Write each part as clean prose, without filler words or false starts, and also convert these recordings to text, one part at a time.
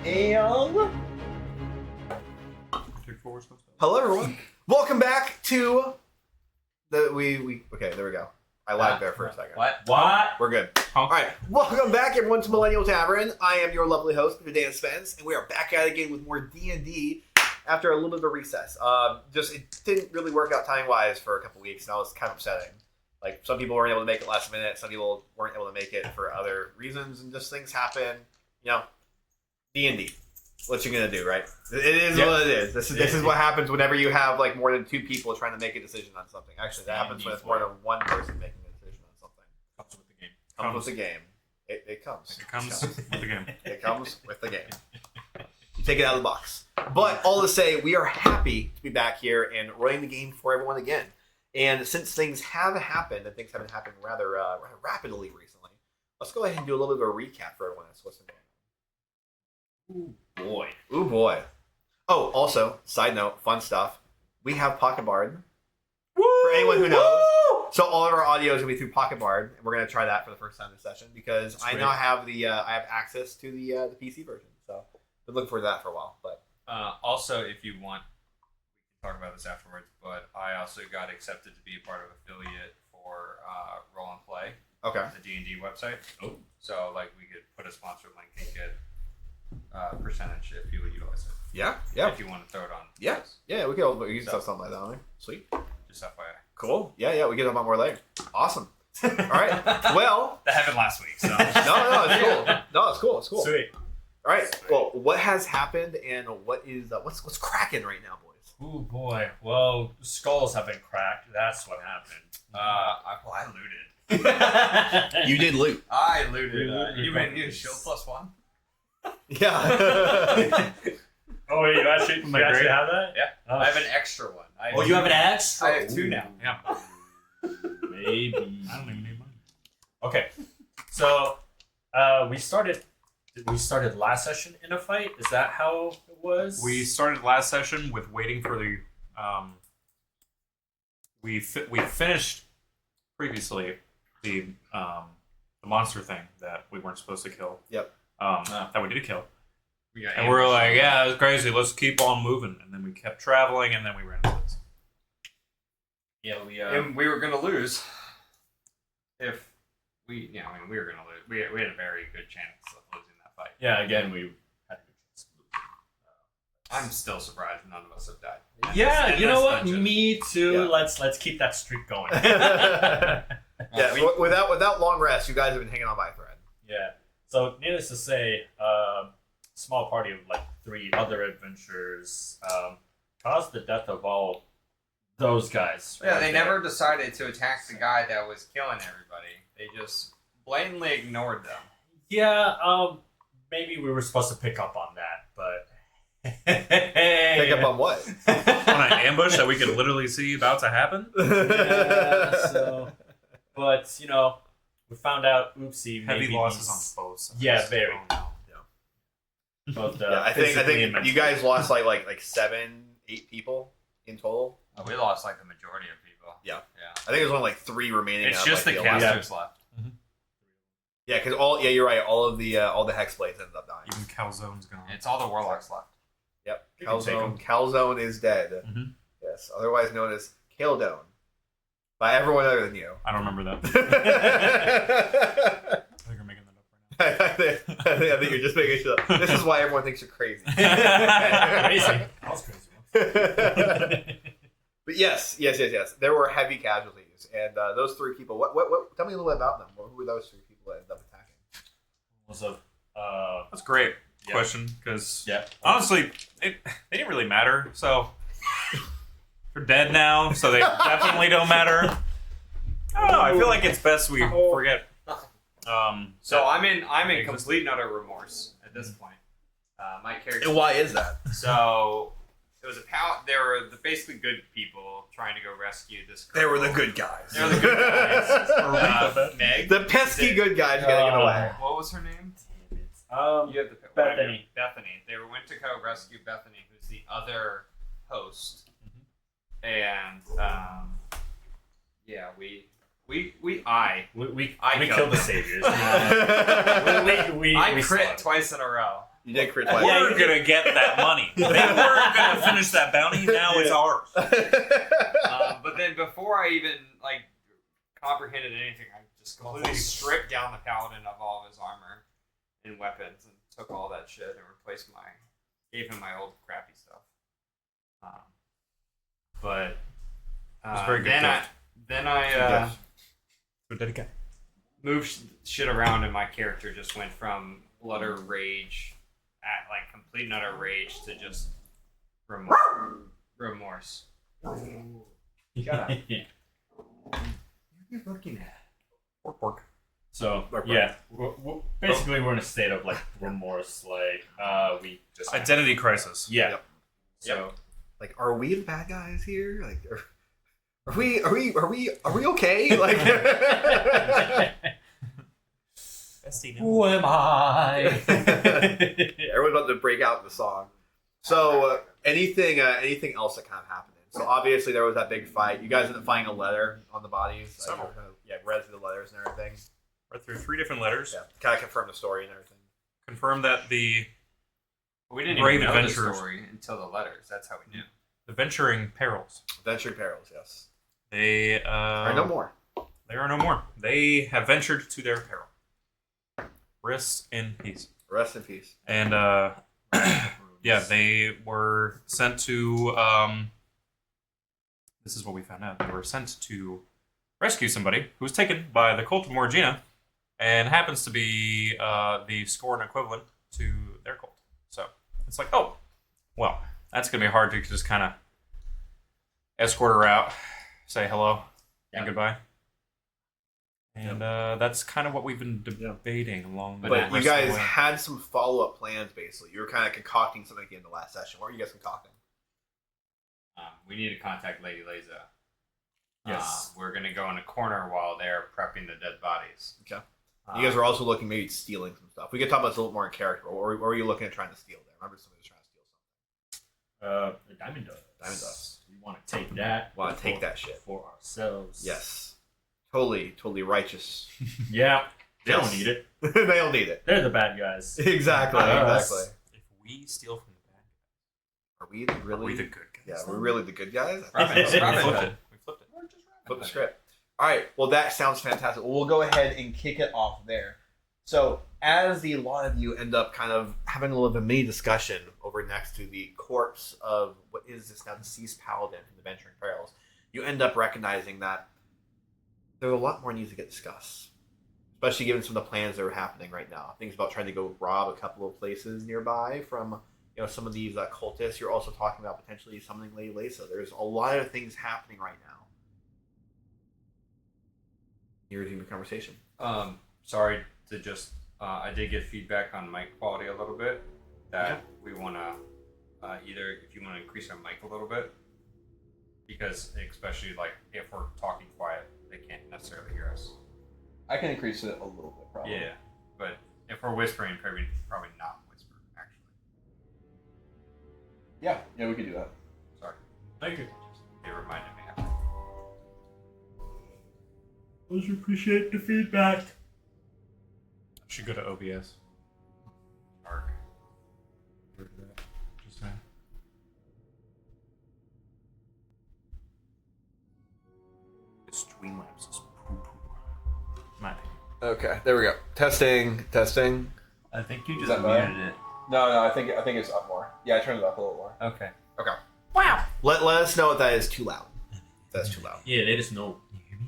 Ale. Hello, everyone. Welcome back to the Okay, there we go. I lagged there for a second. What? We're good. All right. Welcome back, everyone, to Millennial Tavern. I am your lovely host, Mr. Dan Spence, and we are back at it again with more D&D after a little bit of a recess. It didn't really work out time-wise for a couple weeks, and that was kind of upsetting. Like, some people weren't able to make it last minute, some people weren't able to make it for other reasons, and just things happen. You know, D&D. What you gonna do, right? It is what it is. This is what happens whenever you have like more than two people trying to make a decision on something. Actually, that happens when it's more than one person making a decision on something. Comes with the game. Comes with the game. It comes. It comes with the game. It comes with the game. You take it out of the box. But all to say, we are happy to be back here and running the game for everyone again. And since things have happened, and things have been happening rather rapidly recently, let's go ahead and do a little bit of a recap for everyone that's listening. Ooh boy. Ooh boy. Oh, also, side note, fun stuff. We have Pocket Bard. Woo! For anyone who knows. Woo! So all of our audio is gonna be through Pocket Bard, and we're gonna try that for the first time this session because I now have I have access to the PC version. So been looking forward to that for a while. But also, if you want, we can talk about this afterwards. But I also got accepted to be a part of affiliate for Roll and Play. Okay. The D&D website. Oh. So like we could put a sponsor link and get percentage if you would utilize it. Yeah. If you want to throw it on. Yeah. Yeah, we can stuff something like that on there. Sweet. Just FYI. Cool. Yeah, we get about more later. Awesome. All right. Well, that happened last week. So. no, it's cool. No, it's cool. It's cool. Sweet. All right. Well, what has happened and what is what's cracking right now, boys? Ooh boy. Well, skulls have been cracked. That's what happened. I looted. You did loot. I looted. You made me a shield +1. Yeah. Oh, wait, you actually have that? Yeah. Oh. I have an extra one. You have an extra? I have two now. Yeah. Maybe. I don't even need mine. Okay. So, we started last session in a fight. Is that how it was? We started last session with waiting for the. We finished previously the monster thing that we weren't supposed to kill. Yep. That we did kill. And we're like, yeah, it's crazy. Let's keep on moving. And then we kept traveling, and then we ran into this. Yeah, and we were gonna lose. If we, we were gonna lose. We had a very good chance of losing that fight. Yeah, again, we had a good chance of losing. I'm still surprised none of us have died. Yeah, you know what? Dungeon. Me too. Yeah. Let's keep that streak going. Yeah. Without long rest, you guys have been hanging on by a thread. Yeah. So, needless to say, small party of like 3 other adventurers caused the death of all those guys. Yeah, they never decided to attack the guy that was killing everybody. They just blatantly ignored them. Yeah, maybe we were supposed to pick up on that, but... Pick up on what? On an ambush that we could literally see about to happen? Yeah, but, we found out, oopsie, Heavy maybe losses on both sides. Yeah, very. Oh, no. Both, I think you guys lost like 7, 8 people in total. Oh, we lost like the majority of people. Yeah. I think there's only like 3 remaining. It's just the casters left. Mm-hmm. Yeah, because you're right. All the hex blades ended up dying. Even Calzone's gone. It's all the warlocks left. Yep. You can take 'em. Calzone is dead. Mm-hmm. Yes, otherwise known as Kaldone. By everyone other than you. I don't remember that. I I think you're making that up right now. think you're just making shit up. This is why everyone thinks you're crazy. Crazy. I was crazy. But yes. There were heavy casualties, and those 3 people. What? Tell me a little bit about them. Who were those 3 people that ended up attacking? That's a great question, because honestly, they didn't really matter. So they're dead now, so they definitely don't matter. I don't know. I feel like it's best we forget. So I'm in complete and utter remorse at this point. My character. And why is that? So it was they were the basically good people trying to go rescue this girl. They were the good guys. They were the good guys. Meg. The pesky good guys getting away. What was her name? You have the Bethany. Bethany. They went to go rescue Bethany, who's the other host. And we killed the saviors. I we crit saw it. twice in a row. You did crit twice. We're gonna get that money. They were gonna finish that bounty. Now it's ours. But then before I even comprehended anything, I just completely stripped down the paladin of all of his armor and weapons and took all that shit and gave him my old crappy stuff. But It's very good. then I Good dedication. moved shit around, and my character just went from utter rage, complete and utter rage, to just remorse. Shut up. What are you looking at? Pork. So yeah, basically we're in a state of remorse. We just Identity crisis. Yeah. Yep. So are we the bad guys here? Are we okay? who am I? Everyone's about to break out in the song. So anything else that kind of happened? So obviously there was that big fight. You guys ended up finding a letter on the bodies. Several. Read through the letters and everything. Read through 3 different letters. Yeah, kind of confirmed the story and everything. Confirmed that the We didn't Brave even know adventurers. the story until the letters. That's how we knew. venturing perils. Venturing perils, yes. They Are no more. They are no more. They have ventured to their peril. Rest in peace. Rest in peace. And yeah, they were sent to. This is what we found out. They were sent to rescue somebody who was taken by the Cult of Morigna, and happens to be the Scorn equivalent to their cult. So it's like, oh, well, that's gonna be hard to just kind of escort her out, say hello and goodbye. And that's kind of what we've been debating along the But you rest of guys the way. had some follow-up plans, basically. You were kind of concocting something at the end of the last session. What were you guys concocting? We need to contact Lady Leza. Yes. We're going to go in a corner while they're prepping the dead bodies. Okay. You guys were also looking maybe at stealing some stuff. We could talk about this a little more in character. Or were you looking at trying to steal there? Remember somebody was trying to steal something. The diamond dust. Diamond dust. We want to take that. Want to take that shit. for ourselves. Yes. Totally righteous. Yeah. They Yes. don't need it. They don't need it. They're the bad guys. Exactly. Us. Exactly. If we steal from the bad Are we guys, really are we the good guys? Yeah, we're really the good guys? Robin, We Robin flipped Hood. it. We flipped it. We're just Robin Flip the Hood. script. All right. Well, that sounds fantastic. Well, we'll go ahead and kick it off there. So, as a lot of you end up kind of having a little bit of a mini discussion over next to the corpse of what is this now deceased paladin from the Venturing Perils, you end up recognizing that there's a lot more needs to get discussed, especially given some of the plans that are happening right now. Things about trying to go rob a couple of places nearby from some of these cultists. You're also talking about potentially summoning Lady Leza. There's a lot of things happening right now. You're resume the conversation. Sorry to just. I did get feedback on mic quality a little bit. That we want to either if you want to increase our mic a little bit, because especially if we're talking quiet, they can't necessarily hear us. I can increase it a little bit, probably. Yeah, but if we're whispering, probably not whisper. Actually, Yeah, we could do that. sorry, Thank you. they reminded me of it. Always appreciate the feedback. Should go to OBS. Dark. Just saying. Streamlabs is poo-poo. My opinion. Okay, there we go. Testing. I think you Is just that better? muted it. No, I think it's up more. Yeah, I turned it up a little more. Okay. Wow. Let us know if that is too loud. That's too loud. Yeah, let us know.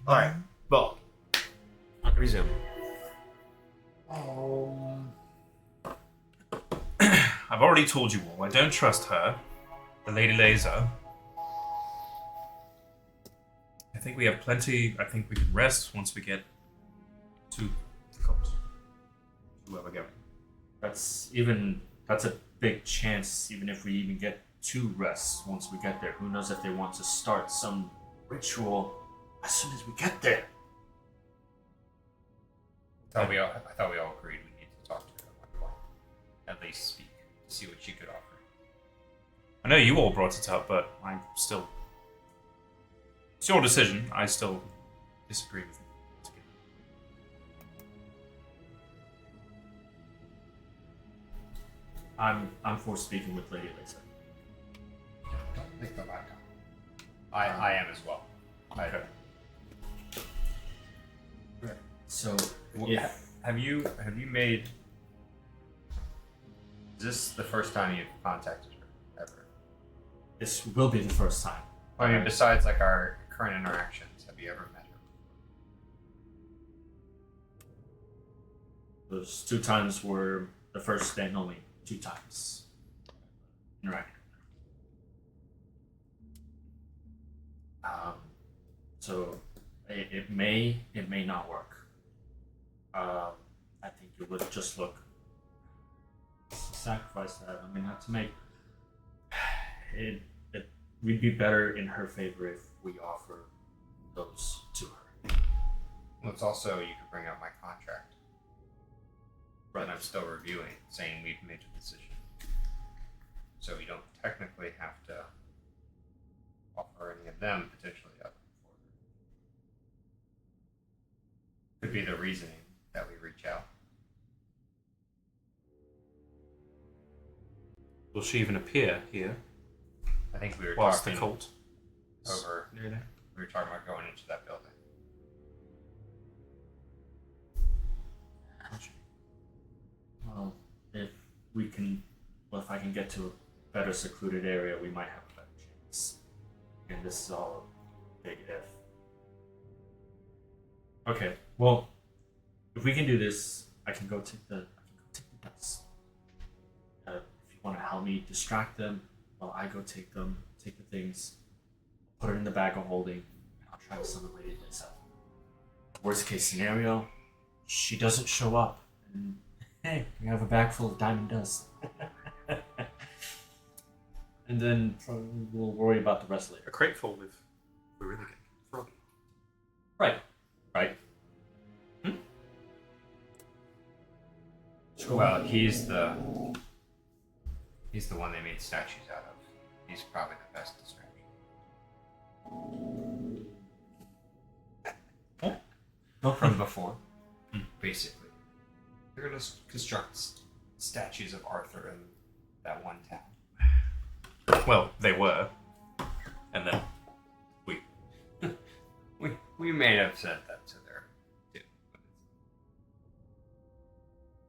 All right. Well, Resume. I've already told you all, I don't trust her, the Lady Leza. I think we have plenty. I think we can rest once we get to the cult. To where we're going. That's a big chance, even if we even get to rest once we get there. Who knows if they want to start some ritual as soon as we get there. I thought we all agreed we need to talk to her at one point. At least speak to see what she could offer. I know you all brought it up, but I'm still. It's your decision. I still disagree with it. I'm for speaking with Lady Lisa. Don't think the laptop. I am as well. Okay. So Have you made? Is this the first time you've contacted her ever? this will be the first time. I mean, besides like our current interactions, have you ever met her? Those 2 times were the first and only 2 times. Right. So it may not work. I think it would just look sacrifice that. I mean, not to make it. We'd be better in her favor if we offer those to her. Well, it's also you could bring up my contract. But I'm still reviewing, saying we've made a decision. So we don't technically have to offer any of them potentially up for her. Could be the reasoning that we reach out. Will she even appear here? I think we were Whilst the talking cult over. near there? We were talking about going into that building. Well, if I can get to a better secluded area, we might have a better chance. And this is all a big if. Okay, well, if we can do this, I can go take the dice. If you want to help me distract them, while I go take the things, put it in the bag of holding, and I'll try to summon Lady Lisa. Worst case scenario, she doesn't show up, and hey, we have a bag full of diamond dust. And then we'll worry about the rest later. A crate full if we really get froggy. Right. Well, he's the one they made statues out of. He's probably the best distraction. From before, basically. They're gonna construct statues of Arthur in that one town. Well, they were. And then We may have said that to their too.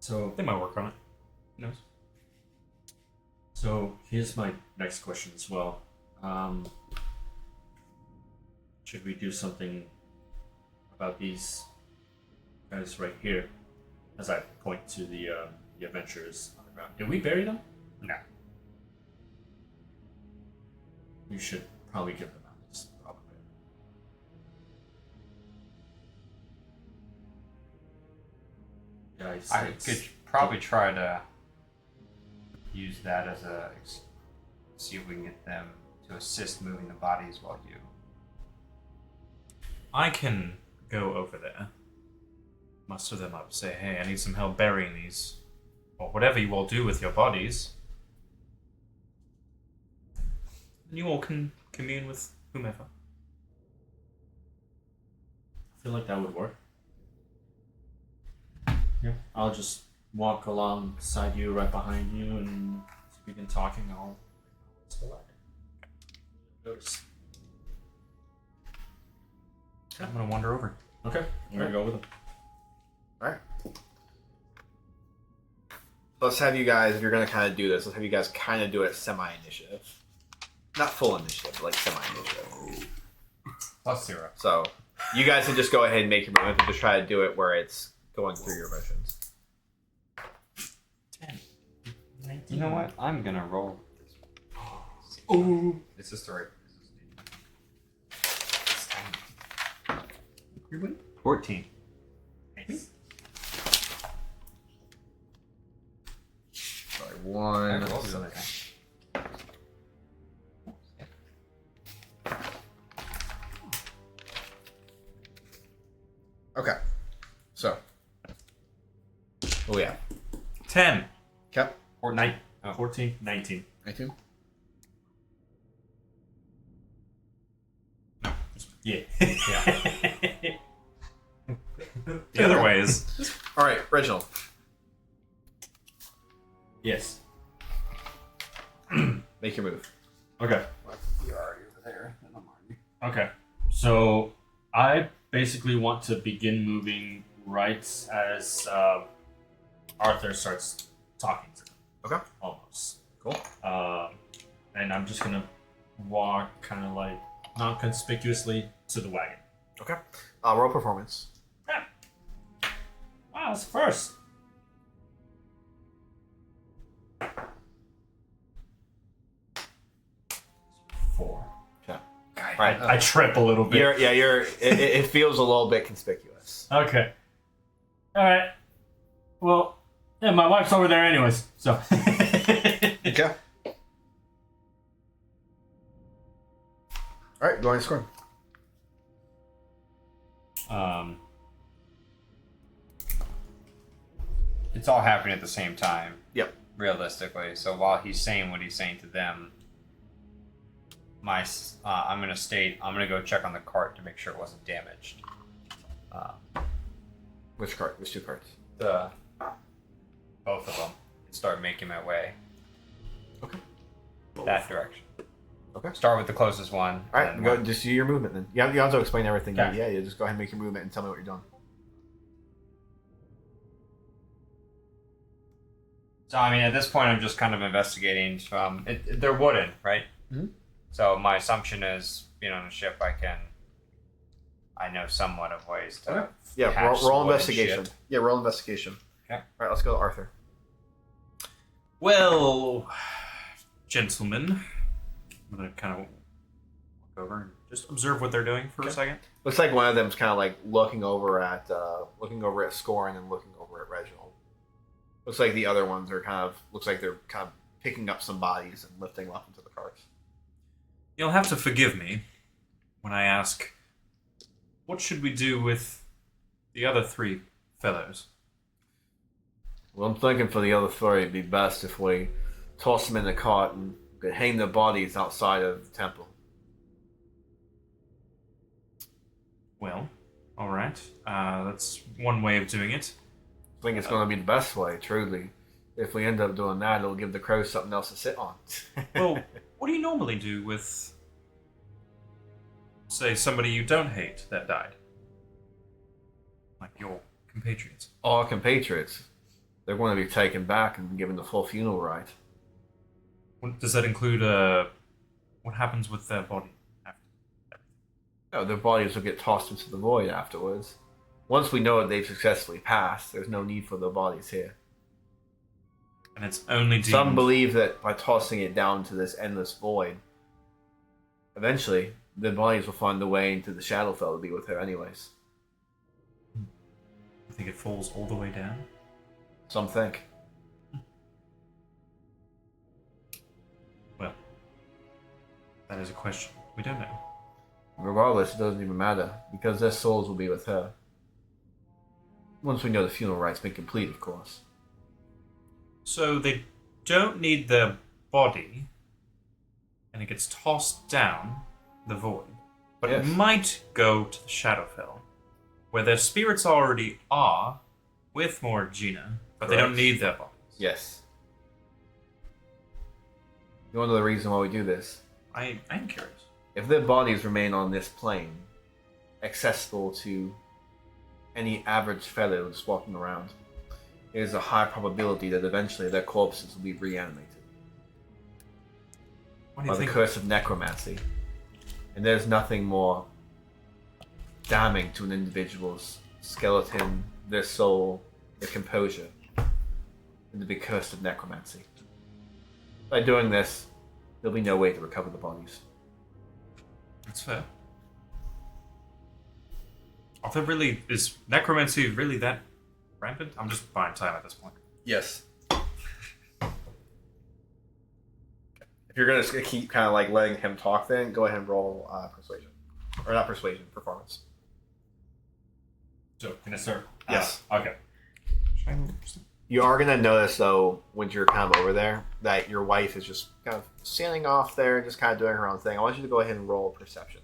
So they might work on it. Who knows? So here's my next question as well. Should we do something about these guys right here? As I point to the adventurers on the ground. Did we bury them? No. We should probably give them at least probably. Yeah, I could probably try to use that as a see if we can get them to assist moving the bodies while you. I can go over there, muster them up, say, hey, I need some help burying these. Or whatever you all do with your bodies. And you all can commune with whomever. I feel like that would work. Yeah. I'll just walk alongside you, right behind you, and as we begin talking, I'll notice. I'm gonna wander over. Okay, I'm gonna go with them. Alright. Let's have you guys, if you're going to kind of do this, let's have you guys kind of do it semi-initiative. Not full initiative, but like semi-initiative. +0. So, you guys can just go ahead and make your movement and just try to do it where it's going through your motions. 10. You know what? I'm gonna roll. Ooh. It's a story. 14. Nice. Sorry, one. I rolled the other guy. Okay. So. Oh, yeah. 10. Okay. Or 14, 19. 19. Yeah. The other way is Alright, Reginald. Yes. basically want to begin moving right as Arthur starts talking to them. Okay. Almost. Cool. And I'm just gonna walk kind of like non-conspicuously to the wagon. Okay. Roll performance. Yeah. Wow, that's the first. Four. Okay. Right. I trip a little bit. It feels a little bit conspicuous. Okay. All right. Well, yeah, my wife's over there anyways, so. Okay. All right, go ahead and score. It's all happening at the same time. Yep. Realistically, so while he's saying what he's saying to them, I'm gonna go check on the cart to make sure it wasn't damaged. Which cart? Which two carts? Both of them, and start making my way. Okay. That direction. Okay. Start with the closest one. All right, go just do your movement then. You have to explain everything. Okay. Yeah, just go ahead and make your movement and tell me what you're doing. So I mean, at this point, I'm just kind of investigating. They're wooden, right? Mhm. So my assumption is, being on a ship, I know somewhat of ways to. Okay. Yeah, hatch roll the wooden investigation. ship. Yeah, roll investigation. Okay. All right, let's go to Arthur. Well, gentlemen, I'm gonna kind of walk over and just observe what they're doing for a second. Looks like one of them's kind of like looking over at Score and then looking over at Reginald. Looks like the other ones are looks like they're kind of picking up some bodies and lifting them up into the carts. You'll have to forgive me when I ask, what should we do with the other three fellows? Well, I'm thinking for the other three, it'd be best if we toss them in the cart and could hang their bodies outside of the temple. Well, all right. That's one way of doing it. I think it's going to be the best way, truly. If we end up doing that, it'll give the crows something else to sit on. Well, what do you normally do with, say, somebody you don't hate that died? Like your compatriots. Our compatriots, they're going to be taken back and given the full funeral rite. Does that include, what happens with their body after? No, their bodies will get tossed into the void afterwards. Once we know that they've successfully passed, there's no need for their bodies here. And it's only deemed... Some believe that by tossing it down to this endless void, eventually, their bodies will find their way into the Shadowfell to be with her anyways. I think it falls all the way down. Some think. Well, that is a question. We don't know. Regardless, it doesn't even matter, because their souls will be with her. Once we know the funeral rite's been complete, of course. So they don't need their body, and it gets tossed down the void. But Yes. it might go to the Shadowfell, where their spirits already are, with Morigna, but they don't Correct. need their bodies. Yes. You want to know the reason why we do this? I'm curious. If their bodies remain on this plane, accessible to any average fellow just walking around, there's a high probability that eventually their corpses will be reanimated What do by you the think? curse of necromancy. And there's nothing more damning to an individual's skeleton, their soul, their composure, than to be cursed of necromancy. By doing this, there'll be no way to recover the bodies. That's fair. Is necromancy really that rampant? I'm just buying time at this point. Yes. If you're gonna keep kind of like letting him talk, then go ahead and roll persuasion, or not persuasion, performance. So, can I start? Yes. Okay. You are gonna notice though, when you're kind of over there, that your wife is just kind of standing off there, just kind of doing her own thing. I want you to go ahead and roll perception.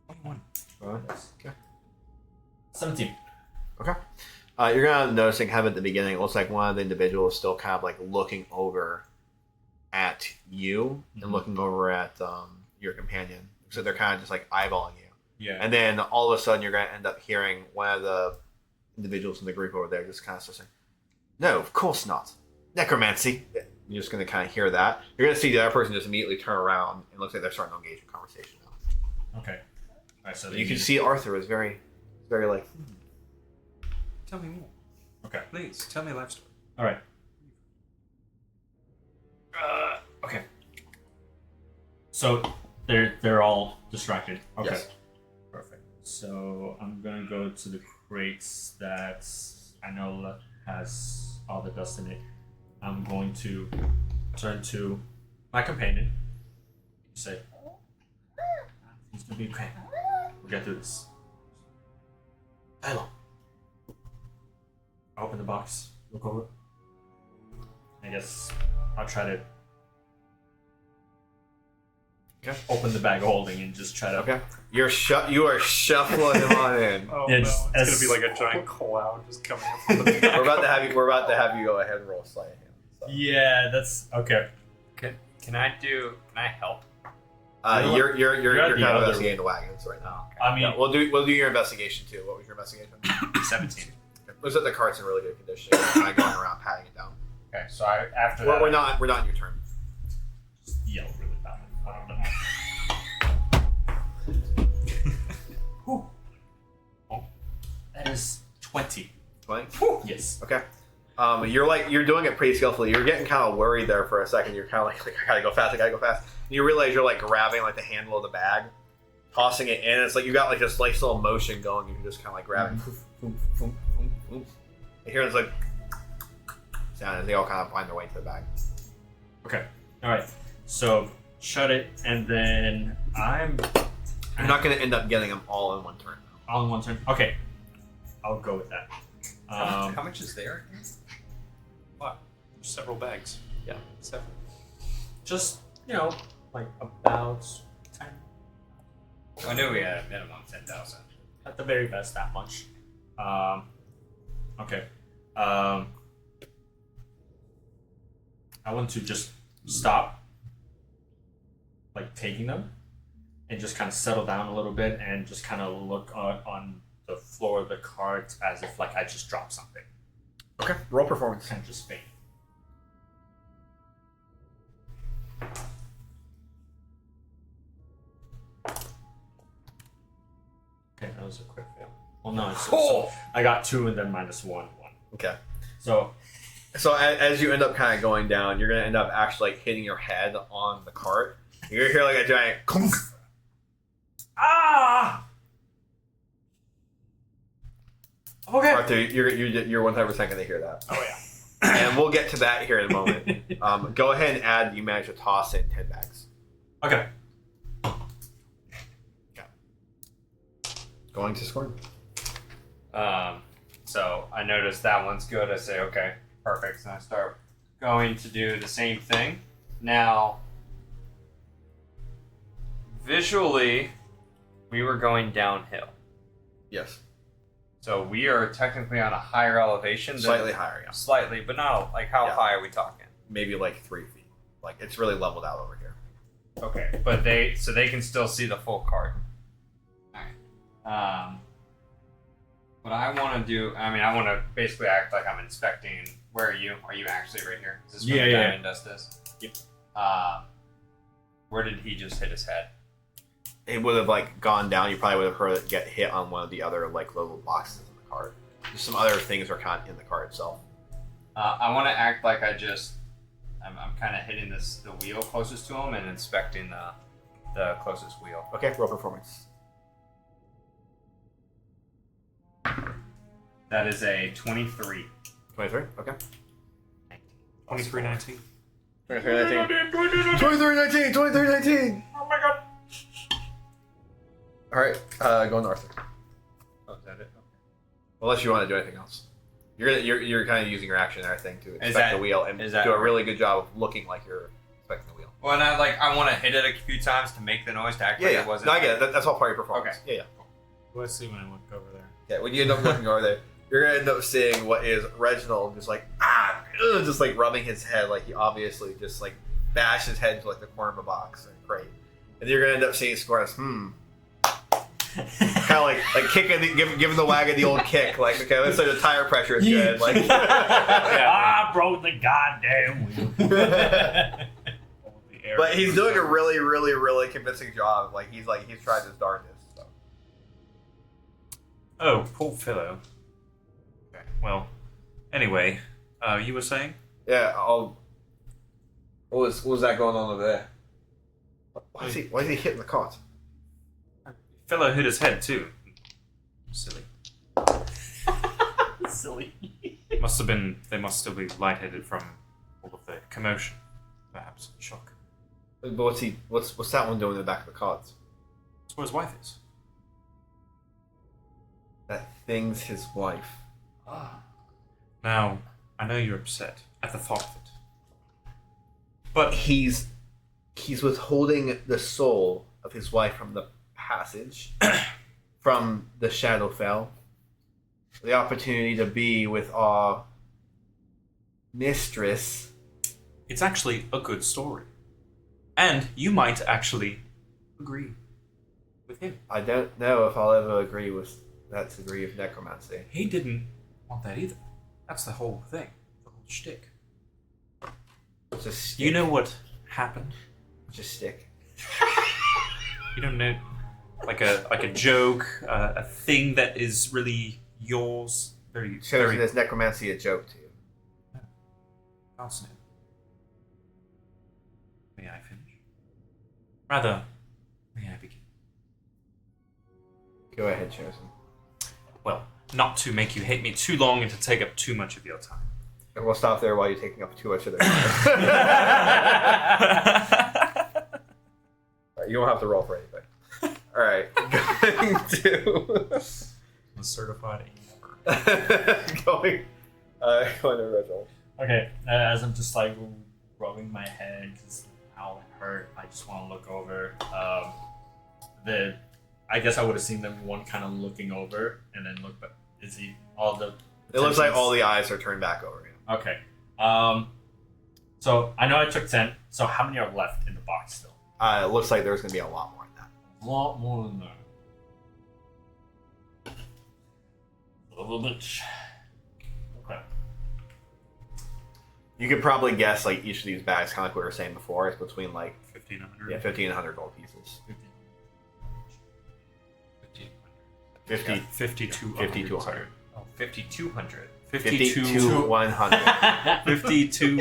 21. Okay. 17. Okay. You're gonna noticing kind of at the beginning, it looks like one of the individuals is still kind of like looking over at you and looking over at your companion. So they're kind of just like eyeballing you. Yeah. And then all of a sudden, you're going to end up hearing one of the individuals in the group over there just kind of start saying, "No, of course not. Necromancy." You're just going to kind of hear that. You're going to see the other person just immediately turn around and looks like they're starting to engage in conversation now. Okay. All right. So You can see Arthur is very like, Tell me more. Okay. Please, tell me a life story. All right. Okay. So they're all distracted. Okay. Yes. Perfect. So I'm gonna go to the crates that I know has all the dust in it. I'm going to turn to my companion. Say, "It's gonna be okay. We'll get through this." Hello. I open the box. Look over. I guess I'll try to open the bag of holding and just try to. okay. You are shuffling him on in. Oh Yeah, no, just it's as- gonna be like a giant cloud just coming up from the back. We're about to have you go ahead and roll sleight of hand. So. Yeah, that's okay. Can I help? You're You're at kind the of other- investigating the wagons right now. Okay. I mean, Yeah, we'll do your investigation too. What was your investigation? 17. Looks like the cart's in really good condition. You're kind of going around patting it down. Okay, so after We're not in your turn. just yell really loud. Whew. Oh, that is 20. 20? Yes. Okay. You're doing it pretty skillfully. You're getting kind of worried there for a second. You're kind of like I gotta go fast. And you realize you're like grabbing like the handle of the bag, tossing it in. It's like you got like this nice little motion going. You can just kind of like grab it. And hear this like sound as they all kind of find their way into the bag. Okay. All right. So shut it, and then I'm You're not going to end up getting them all in one turn. on one turn. Okay. I'll go with that. how much is there? What? There's several bags. Yeah. 7. Just like about 10. I knew we had a minimum 10,000. At the very best, that much. Okay. I want to just stop, like taking them, and just kind of settle down a little bit, and just kind of look on the floor of the cart as if like I just dropped something. Okay. Roll performance. Kind of just faint. Okay, that was a quick fail. Well, no, so I got 2 and then minus 1. Okay. So So as you end up kind of going down, you're gonna end up actually like hitting your head on the cart. You're gonna hear like a giant clunk. ah. Okay. Arthur, you're 100% gonna hear that. Oh yeah. And we'll get to that here in a moment. Go ahead and add. You managed to toss in 10 bags. Okay. Going to score. So I noticed that one's good. I say, okay, perfect. So I start going to do the same thing. Now, visually, we were going downhill. Yes. So we are technically on a higher elevation. Slightly higher, yeah. Slightly, but not like how Yeah. high are we talking? Maybe like 3 feet. Like it's really leveled out over here. Okay, but they can still see the full cart. All right. What I want to do, I want to basically act like I'm inspecting. Where are you? Are you actually right here? Is this where the diamond dust is? Yep. Where did he just hit his head? It would have like gone down. You probably would have heard it get hit on one of the other like little boxes in the cart. Just some other things are kind of in the cart itself. I want to act like I'm kind of hitting the wheel closest to him and inspecting the closest wheel. Okay, roll performance. That is a 23. 23. Okay. 2319. 2319. 2319. Oh my god. All right. Going to Arthur. Oh, is that it? Unless you want to do anything else. You're kind of using your action there, I think, to inspect that- the wheel and do is that- a really good job of looking like you're inspecting the wheel. Well, and I want to hit it a few times to make the noise to act like it wasn't. No, I get it. That's all part of your performance. Okay. Yeah. Let's see when I look over there. Yeah. When you end up looking over there, you're gonna end up seeing what is Reginald just like just like rubbing his head, like he obviously just like bashed his head into like the corner of a box or crate, and you're gonna end up seeing Scorus. Kind of like kicking, giving the wagon the old kick. Like, okay, let's say the tire pressure is good. Like, I broke the goddamn wheel. but he's doing a really, really, really convincing job. He's tried his darndest. So. Oh, poor fellow. Okay. Well, anyway, you were saying? Yeah. What was that going on over there? Why is he hitting the cart? Fellow hit his head too. Silly. Silly. They must still be lightheaded from all of the commotion. Perhaps shock. But what's that one doing in the back of the cart? That's where his wife is. That thing's his wife. Now, I know you're upset at the thought of it. But He's withholding the soul of his wife from the passage, from the Shadowfell. The opportunity to be with our mistress. it's actually a good story. And you might actually agree with him. I don't know if I'll ever agree with that degree of necromancy. He didn't want that either. That's the whole thing. The whole shtick. Just You know what happened? just stick. You don't know, like a joke, a thing that is really yours. Very, Shows very this necromancy a joke to you. fascinating. May I finish? Rather, may I begin? Go ahead, Chosen. Well, not to make you hate me too long and to take up too much of your time. And we'll stop there while you're taking up too much of their time. Alright, you don't have to roll for anything. Alright, going to... I'm a certified going to Rachel. Okay, as I'm just like rubbing my head because how it hurt, I just want to look over. I guess I would have seen them one kind of looking over and then look back. Is he all the? It looks like all the eyes are turned back over you. Okay. So I know I took 10. So how many are left in the box still? It looks like there's going to be a lot more than that. A lot more than that. A little bit. Okay. You could probably guess like each of these bags, kind of like what we were saying before, is between like 1,500. 50 and 100 gold pieces. 50. 50, 50 to 50 to 100. Oh, 5,200. 50 to 100. 52.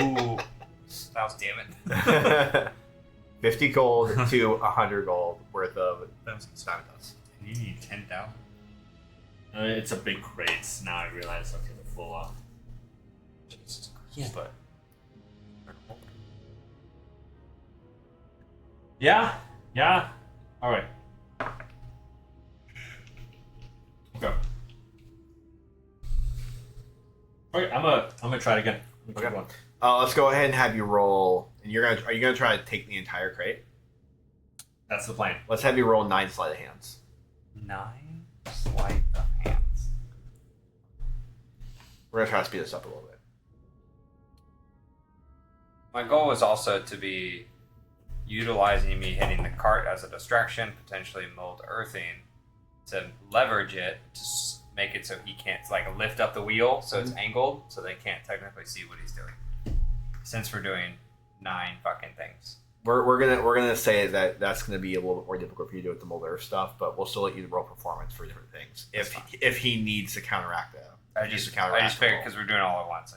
Damn it. 50 gold to 100 gold worth of diamond dust. You need 10,000. It's a big crate. Now I realize okay, the full on. Jesus Christ. Yeah, but. Yeah. All right. Okay. Okay, I'm gonna try it again. Okay. Let's go ahead and have you roll. And are you gonna try to take the entire crate? That's the plan. Let's have you roll 9 sleight of hands. 9 sleight of hands. We're gonna try to speed this up a little bit. My goal was also to be utilizing me hitting the cart as a distraction, potentially mold earthing, to leverage it to make it so he can't like lift up the wheel so it's angled so they can't technically see what he's doing. Since we're doing 9 fucking things. We're gonna say that that's gonna be a little bit more difficult for you to do with the mold earth stuff, but we'll still let you roll performance for different things if he needs to counteract that. I just figured because we're doing it all at once.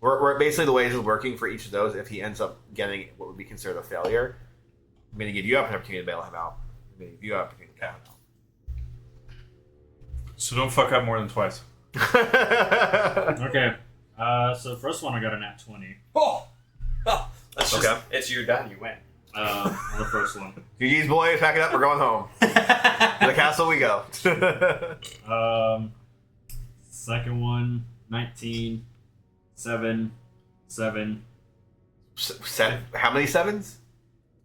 We're basically the way this is working for each of those. If he ends up getting what would be considered a failure, I'm going to give you up an opportunity to bail him out. I'm going to give you an opportunity to bail him So don't fuck up more than twice. out. Okay. So the first one I got a nat 20. Oh, that's Okay. It's you done. You win. The first one. GG's boys, pack it up. We're going home. To the castle we go. Second one, 19, 7. How many 7s?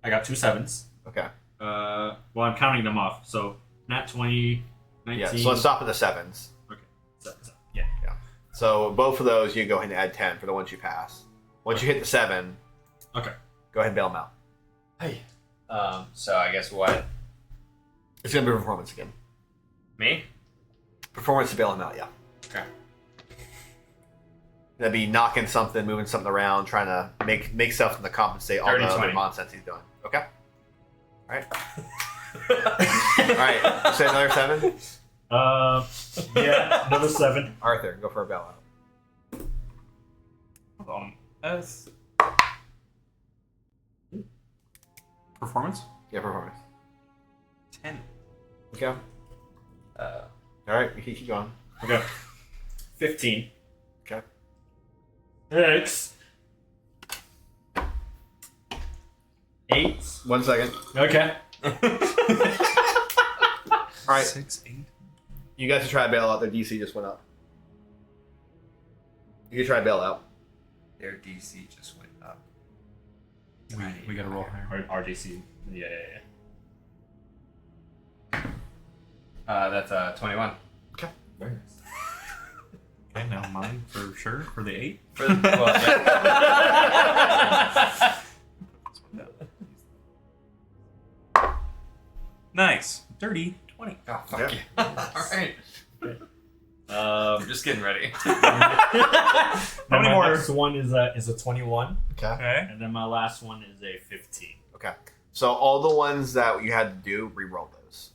I got 2 7s. Okay. Well, I'm counting them off. So nat 20, 19. Yeah. So let's stop at the 7s. Okay. 7. Yeah. So both of those, you go ahead and add 10 for the ones you pass. Once you hit the 7, Okay. go ahead and bail them out. Hey. So I guess what It's gonna be performance again. Me? Performance to bail him out, yeah. Okay. That'd be knocking something, moving something around, trying to make something to compensate all the 30, other 20. nonsense he's doing. Okay. All right. All right. Say another 7. Yeah, another 7. Arthur, go for a bailout. Hold on. S. Performance? Yeah, performance. 10. Okay. All right, you keep going. Okay. 15. Okay. 6. 8. 1 second. Okay. All right, 6, 8. you guys should try to bail out. Their DC just went up. You can try to bail out. Their DC just went up. We gotta roll higher. RJC. Yeah. That's 21. Very nice. Okay, now mine for sure for the 8. For the, Nice. Dirty 20. oh, fuck Yeah. yeah. Alright. I'm just getting ready. How many more? Next one is a 21, Okay. Okay. and then my last one is a 15. Okay. So all the ones that you had to do, re-roll those.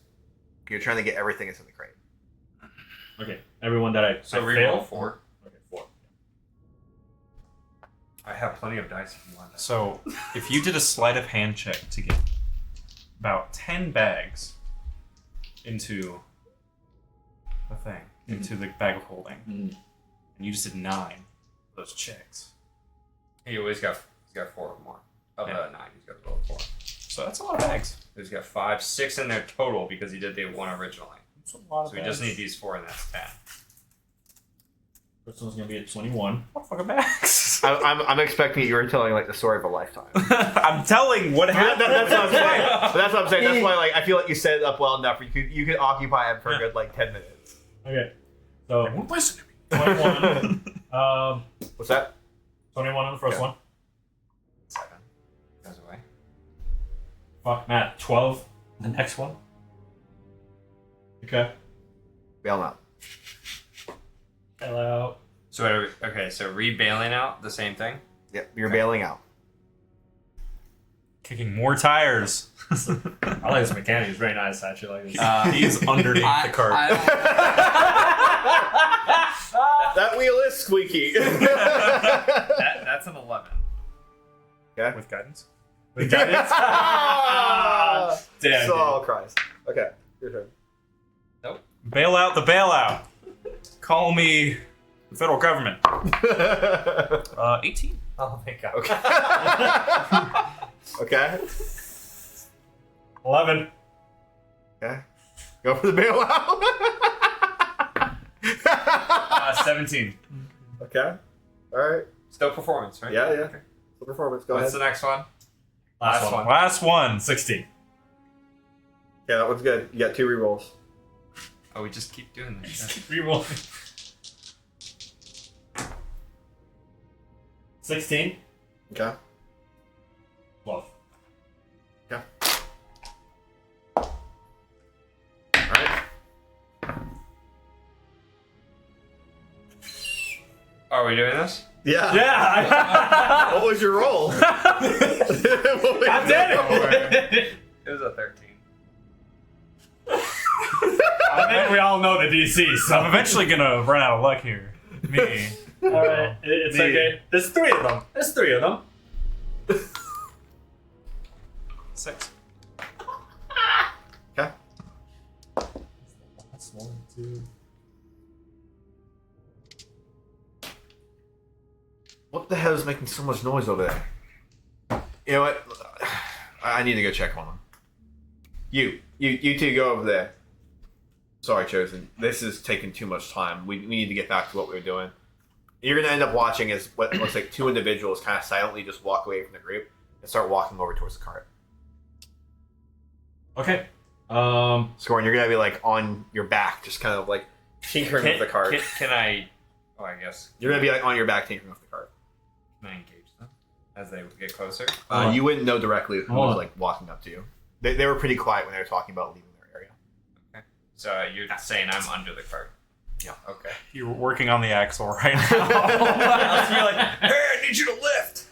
You're trying to get everything that's in the crate. Okay, everyone that I So I reroll failed? 4. Okay, 4. I have plenty of dice if you want that. So if you did a sleight of hand check to get about 10 bags into the thing, into the bag of holding, and you just did 9 of those checks. He's got 4 or more. Of the 9, he's got a total of 4. So that's a lot of bags. He's got 5, 6 in there total because he did the 1 originally. That's a lot of So we just need these 4 and that's 10. First one's gonna be a 21. Motherfucking bags. I'm expecting you were telling like the story of a lifetime. I'm telling what happened. That's what I'm saying. But that's what I'm saying. That's why like I feel like you set it up well enough. Where you could occupy him for a good like 10 minutes. Okay, so They won't listen to me. 21. What's that? 21 on the first Yeah. one. 7 goes away. Fuck, Matt. 12. The next one. Okay. Bail him out. Hello. So so re-bailing out the same thing. Yep. You're Okay. bailing out. Kicking more tires. I like this mechanic. It's very nice. I actually like this. He's underneath the cart. That wheel is squeaky. That's an 11. Okay. With guidance. With guidance? Damn. So Christ. Okay. Your turn. Bail out the bailout. Call me the federal government. 18. Oh, thank God. Okay. 11. Okay. Go for the bailout. 17. Okay. All right. Still performance, right? Yeah. Okay. The performance. Go What's ahead. the next one? Last one. Last one. 16. Yeah, that one's good. You got 2 rerolls. Oh, we just keep doing this. shit. Rerolling. 16. Okay. 12. Okay. All right. Are we doing this? Yeah. Yeah! What was your roll? God damn it! It was a 13. I think we all know the DC, so. I'm eventually gonna run out of luck here. Me. Alright, it's Me. okay. There's 3 of them. There's 3 of them. 6. Okay. That's 1, 2. What the hell is making so much noise over there? You know what? I need to go check on them. You two go over there. Sorry, Chosen. This is taking too much time. We need to get back to what we were doing. You're going to end up watching as what looks like 2 individuals kind of silently just walk away from the group and start walking over towards the cart. Okay. Scoring, you're going to be like on your back, just kind of like tinkering with the cart. Can I? Oh, I guess. You're going to be like on your back tinkering with the cart. Can I engage them as they get closer? You wouldn't know directly who Hold was on. like walking up to you. They were pretty quiet when they were talking about leaving their area. So you're saying I'm under the cart? Yeah. Okay. You're working on the axle right now. You're like, hey, I need you to lift.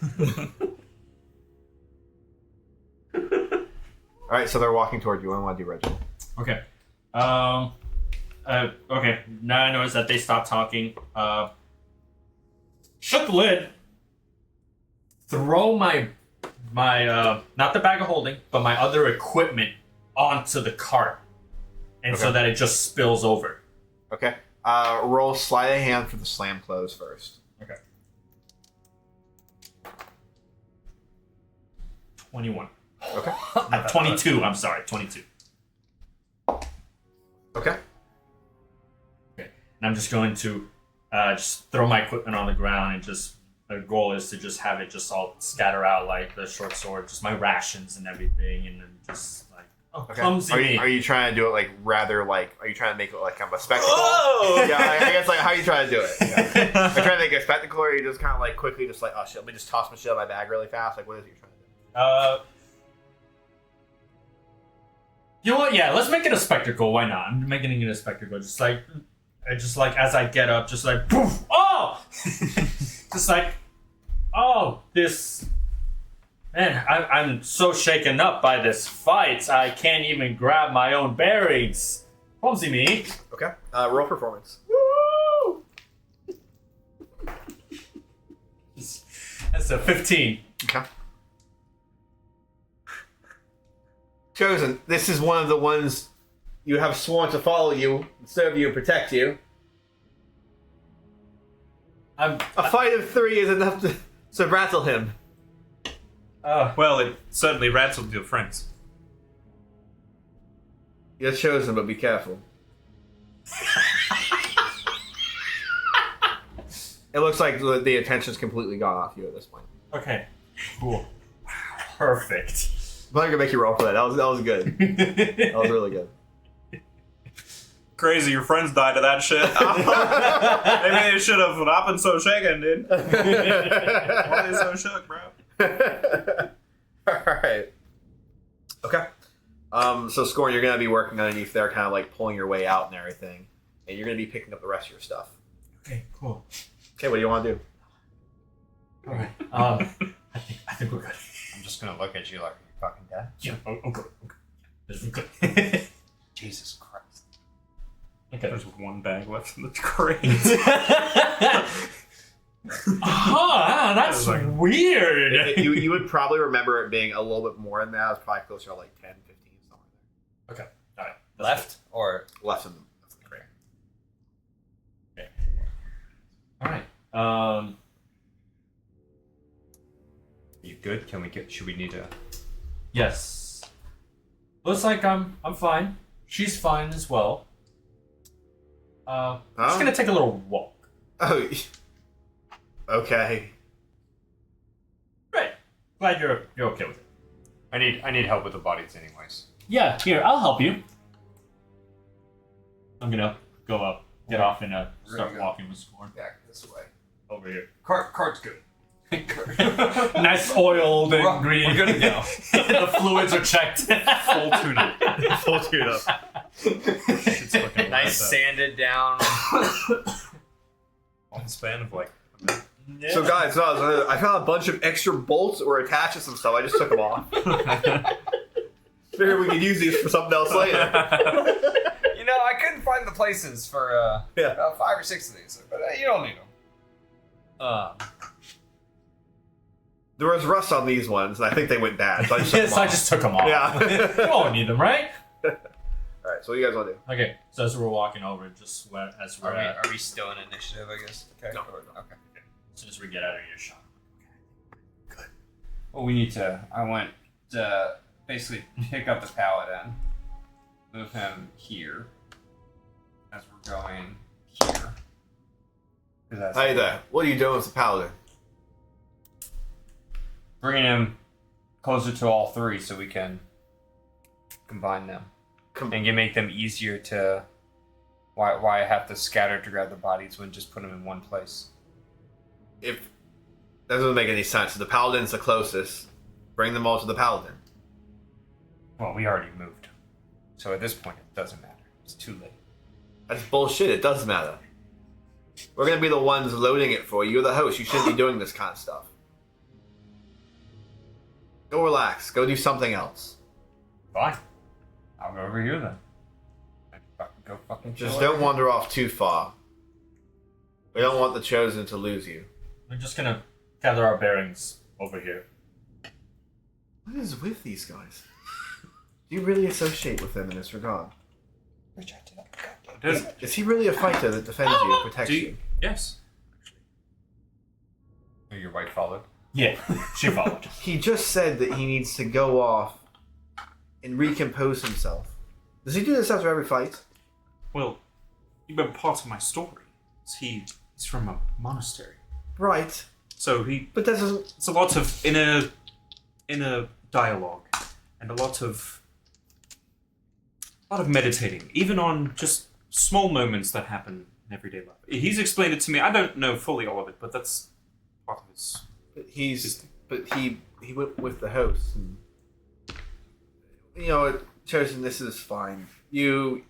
All right, so they're walking toward you. What do you want to do, Reginald? Okay. Okay. Now I notice that they stopped talking. Shut the lid. Throw my not the bag of holding, but my other equipment onto the cart, and so Okay. that it just spills over. Okay. Roll sleight of hand for the slam close first. Okay. 21. Okay. 22. I'm sorry. 22. Okay. And I'm just going to just throw my equipment on the ground and just the goal is to just have it just all scatter out like the short sword, just my rations and everything, and then just like Okay. clumsy me. Are you trying to do it like rather like? Are you trying to make it like kind of a spectacle? Whoa! Yeah, I guess like how are you trying to do it? Yeah. Are you trying to make it a spectacle, or are you just kind of like quickly just like oh shit, let me just toss my shit out of my bag really fast? Like what is it you're trying to do? You know what? Yeah, let's make it a spectacle. Why not? I'm making it a spectacle. Just like as I get up, just like poof! Oh, just like oh, this man. I'm so shaken up by this fight. I can't even grab my own bearings. Clumsy me. Okay. Roll performance. Woo! That's a 15. Okay. Chosen. This is one of the ones you have sworn to follow you, serve you, and protect you. A fight of 3 is enough to rattle him. Well, it certainly rattled your friends. You're chosen, but be careful. It looks like the attention's completely gone off you at this point. Okay. Cool. Perfect. I'm not gonna make you roll for that. That was good. That was really good. Crazy, your friends died of that shit. Maybe they should have not been so shaken, dude. Why are they so shook, bro? Alright. Okay. So Scorn, you're gonna be working underneath there, kind of like pulling your way out and everything. And you're gonna be picking up the rest of your stuff. Okay, cool. Okay, what do you want to do? Alright. I think we're good. I'm just gonna look at you like you're fucking dead. Yeah, I'm good. This is good. Jesus Christ. Okay. There's one bag left in the crate. That's Like- weird. You would probably remember it being a little bit more than that. It was probably closer to like 10, 15, somewhere Okay. Alright. Left or there. Less than the crate. Alright. you good? Should we need to? Yes. Looks like I'm fine. She's fine as well. I'm just gonna take a little walk. Oh. Okay. Right. Glad you're okay with it. I need help with the bodies, anyways. Yeah, here, I'll help you. I'm gonna go up, get off, and start go. walking with Scorn. Back this way. Over here. Cart's good. Nice oiled and green. We're good to go. The fluids are checked. Full tune-up. Full tune up. Shit's fucking Nice lined sanded down. up. On the span of like a minute. Yeah. So guys, no, I found a bunch of extra bolts or attaches and stuff. I just took them off. Figured we could use these for something else later. You know, I couldn't find the places for Yeah. about 5 or 6 of these, but you don't need them. There was rust on these ones, and I think they went bad. So I just took Yes, them I off. just took them off. Yeah. You won't need them, right? All right. So what do you guys want to do? Okay, so as we're walking over, just as we're Are we still in initiative, I guess? Okay. No. Okay. as soon as we get out of earshot. Well, I went to basically pick up the paladin, move him here, as we're going here. 'Cause that's- Hey there. What are you doing with the paladin? Bringing him closer to all 3 so we can combine them and make them easier to. Why I have to scatter to grab the bodies when just put them in one place? If that doesn't make any sense. The paladin's the closest. Bring them all to the paladin. Well, we already moved, so at this point it doesn't matter. It's too late. That's bullshit. It does matter. We're gonna be the ones loading it for you. You're the host. You shouldn't be doing this kind of stuff. Go relax. Go do something else. Fine. I'll go over here then. Go fucking chill. Just don't wander off too far. We don't want the Chosen to lose you. We're just gonna gather our bearings over here. What is with these guys? Do you really associate with them in this regard? Is he really a fighter that defends you and protects you? Yes. Your wife followed. Yeah, she followed. He just said that he needs to go off and recompose himself. Does he do this after every fight? Well, you've been part of my story. He's from a monastery. Right. So he... But that doesn't... It's a lot of inner dialogue. And a lot of meditating. Even on just small moments that happen in everyday life. He's explained it to me. I don't know fully all of it, but that's part of his... But he went with the host. And, you know, Chosen, this is fine. You're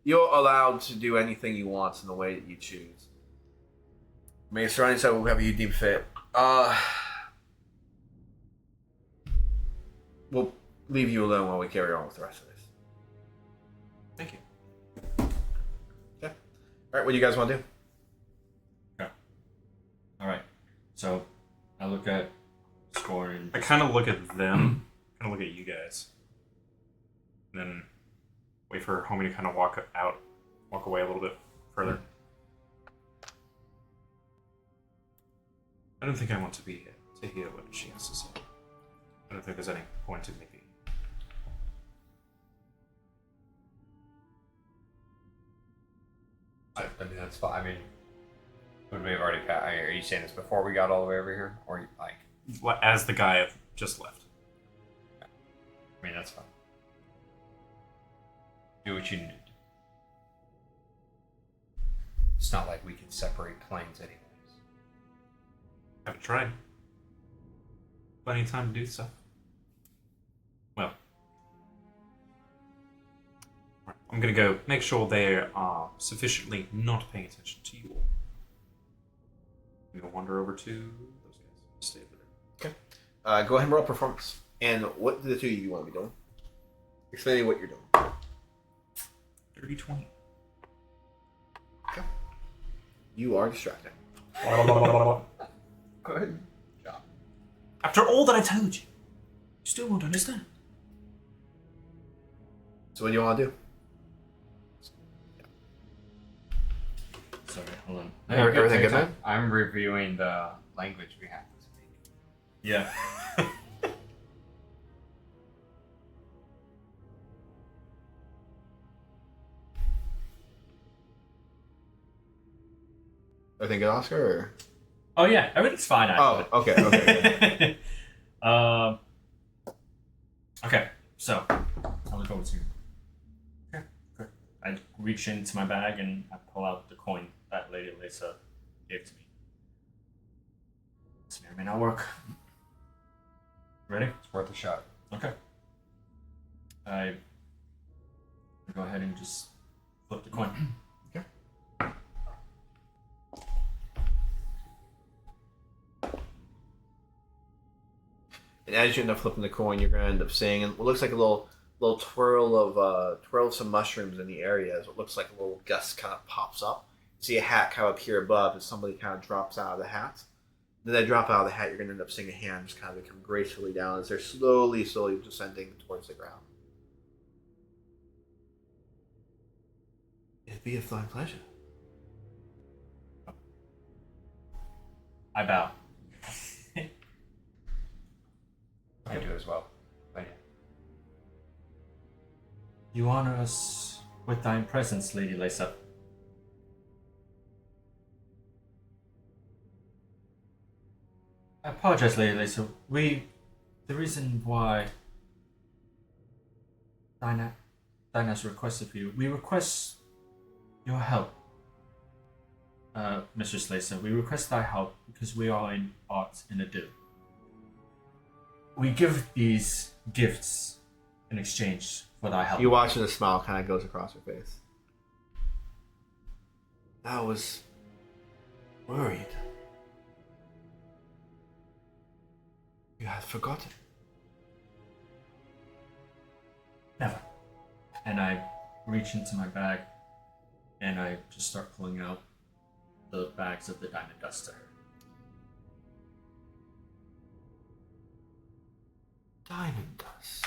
allowed to do anything you want in the way that you choose. May surround yourself with whoever you deem fit. We'll leave you alone while we carry on with the rest of this. Thank you. Yeah. All right. What do you guys want to do? All right. So I look at Scorn. I kind of look at them, kind of look at you guys, and then wait for Homie to kind of walk away a little bit further. I don't think I want to be here to hear what she has to say. I don't think there's any point in me being. I mean, that's fine. I mean, would we have already passed? Are you saying this before we got all the way over here? Or, like... As the guy just left. I mean, that's fine. Do what you need. It's not like we can separate planes anyways. Haven't tried. Plenty of time to do stuff. Well. I'm gonna go make sure they are sufficiently not paying attention to you all. I'm gonna wander over to those guys. Stay over there. Okay. Go ahead and roll performance. And what do the two of you want to be doing? Explain to me what you're doing. 30-20. Okay. You are distracted. Good job. After all that I told you, you still won't understand. So what do you want to do? Sorry, hold on. Everything good, man? I'm reviewing the language we have to speak. Yeah. Everything good, Oscar? Or? Oh yeah, everything's fine actually. Oh, okay. Okay, so I look over to you. Okay, good. I reach into my bag and I pull out the coin that Lady Lisa gave to me. This may or may not work. Ready? It's worth a shot. Okay. I go ahead and just flip the coin. Okay. And as you end up flipping the coin, you're going to end up seeing what looks like a little twirl of some mushrooms in the area. As it looks like a little gust kind of pops up. You see a hat kind of appear above, and somebody kind of drops out of the hat. Then they drop out of the hat. You're going to end up seeing a hand just kind of come gracefully down as they're slowly descending towards the ground. It'd be a fine pleasure. I bow. I do as well. But yeah. You honor us with thine presence, Lady Lisa. I apologize, Lady Lisa. The reason why Dinah has requested for you, we request your help. Mistress Lisa, we request thy help because we are in art in a do. We give these gifts in exchange for thy help. You watch and a smile kind of goes across her face. I was worried. You had forgotten. Never. And I reach into my bag and I just start pulling out the bags of the diamond duster. Diamond dust.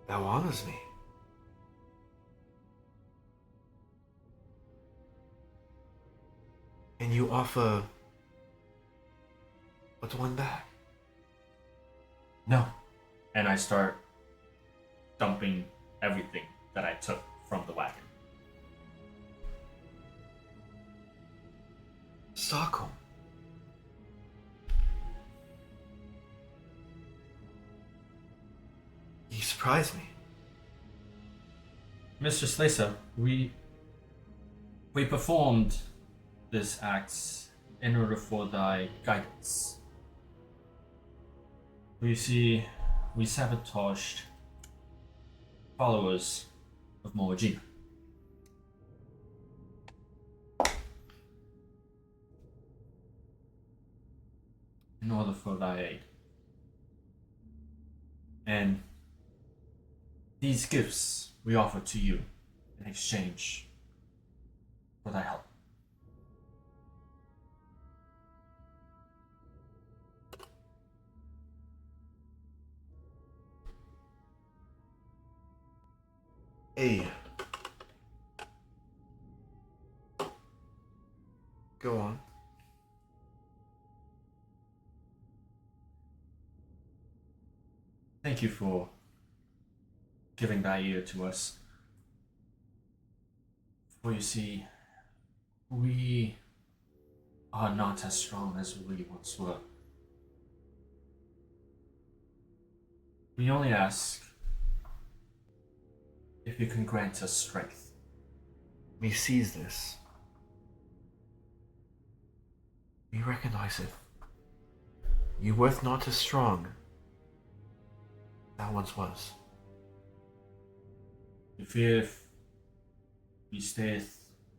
That honors me. And you offer but one back. No. And I start dumping everything that I took from the wagon. Stockholm. You surprised me. Mr. Slacer, we performed this act in order for thy guidance. You see, we sabotaged followers of Morigna. In order for thy aid. And these gifts we offer to you in exchange for thy help. Hey. Go on. Thank you for giving thy ear to us. For you see, we are not as strong as we once were. We only ask if you can grant us strength. We seize this. We recognize it. You worth not as strong that once was. We fear if we stay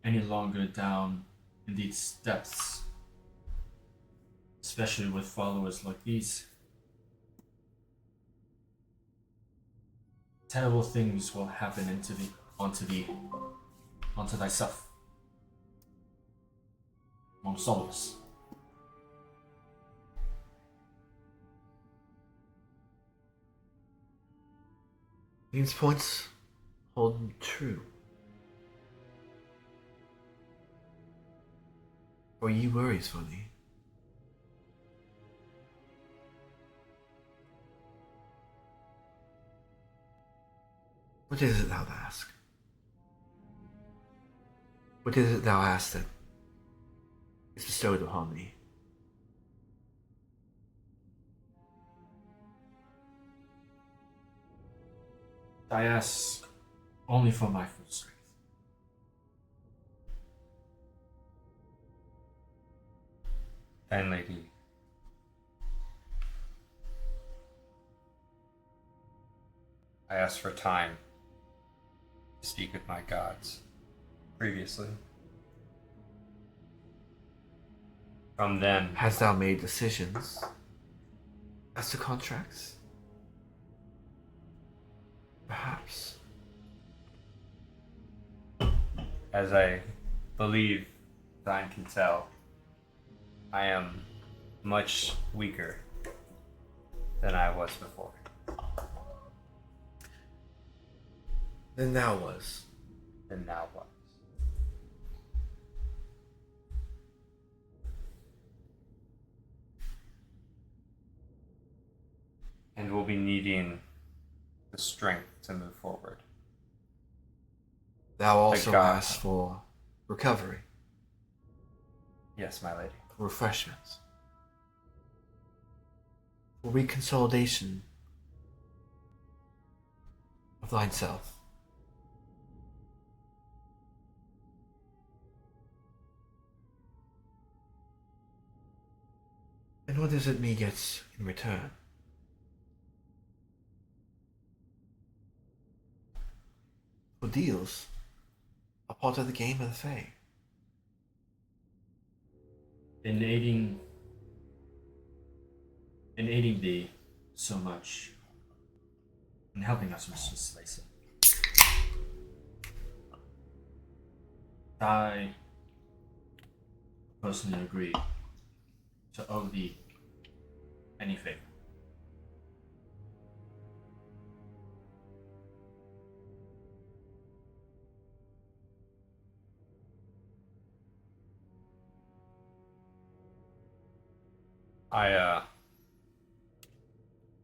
any longer down in these depths, especially with followers like these, terrible things will happen onto thyself, amongst all of us. These points hold true. For ye worries for me. What is it thou ask? What is it thou ask that is bestowed upon me? I ask only for my full strength. And lady, I asked for time to speak with my gods previously. From then, Hast thou made decisions as to contracts? Perhaps. as I believe thine can tell, I am much weaker than I was before. Than thou was. Than thou was. And we'll be needing the strength to move forward. Thou also God. asked for recovery, Yes, my lady. refreshments, for reconsolidation of thine self. And what is it me gets in return? Ordeals are part of the game of the Fae. In aiding thee so much, and helping us with this lesson, I personally agree to owe thee any favor. I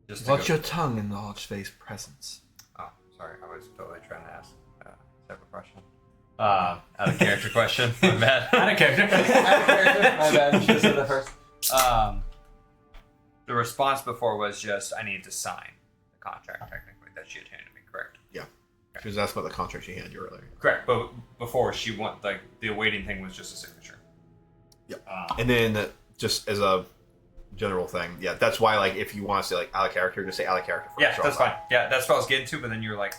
just to Watch go- your tongue in the Archfae's presence. Oh, sorry. I was totally trying to ask a separate question. Out of character question. My bad. Out of character. Out of character. My bad. Should have said that first. The response before was just, I needed to sign the contract, technically, that she had handed me, correct? Yeah. Because that's what the contract she handed you earlier. Correct, but before she went, like, the awaiting thing was just a signature. Yep. And then, just as a general thing, yeah, that's why, like, if you want to say, like, out of character, just say out of character first. Yeah, that's fine. Yeah, that's what I was getting to, but then you were like...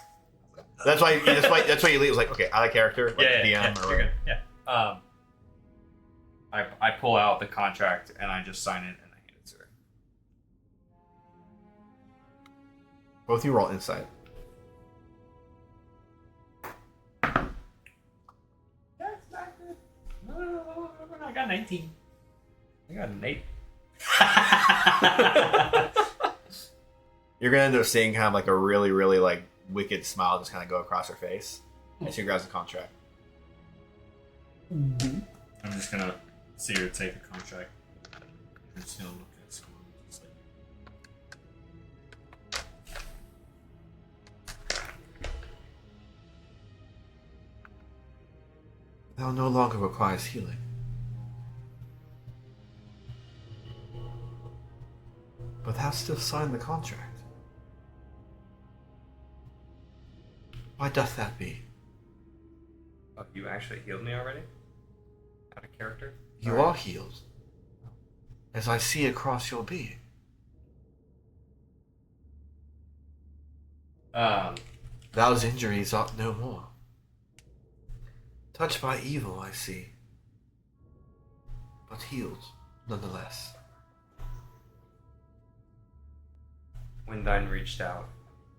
That's why you leave. It was like, okay, out of character, like DM or... you're good. Yeah. I pull out the contract, and I just sign it, and I hand it to her. Both of you roll insight. That's not good. No, I got 19. I got an 8. You're gonna end up seeing kind of like a really, really like wicked smile just kind of go across her face, and she grabs the contract. I'm just gonna see her take the contract. I'm just gonna look at school and just like. Thou no longer requires healing. But thou still signed the contract. Why doth that be? Oh, you actually healed me already? Out of character? You are healed, as I see across your being. Thou's injuries ought no more. Touched by evil, I see, but healed nonetheless. When thine reached out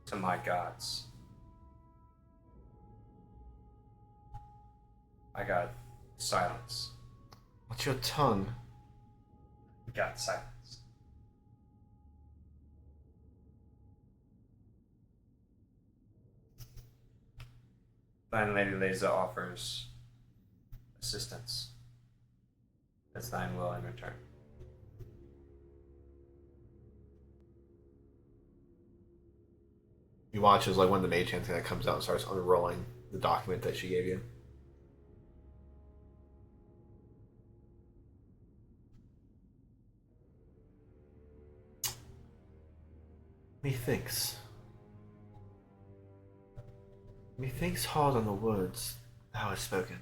to my gods, I got silence. Watch your tongue. Got silence. Thine Lady Leza offers assistance. That's thine will in return. You watch as like one of the mage hands kind of comes out and starts unrolling the document that she gave you. Methinks hard on the words thou hast spoken.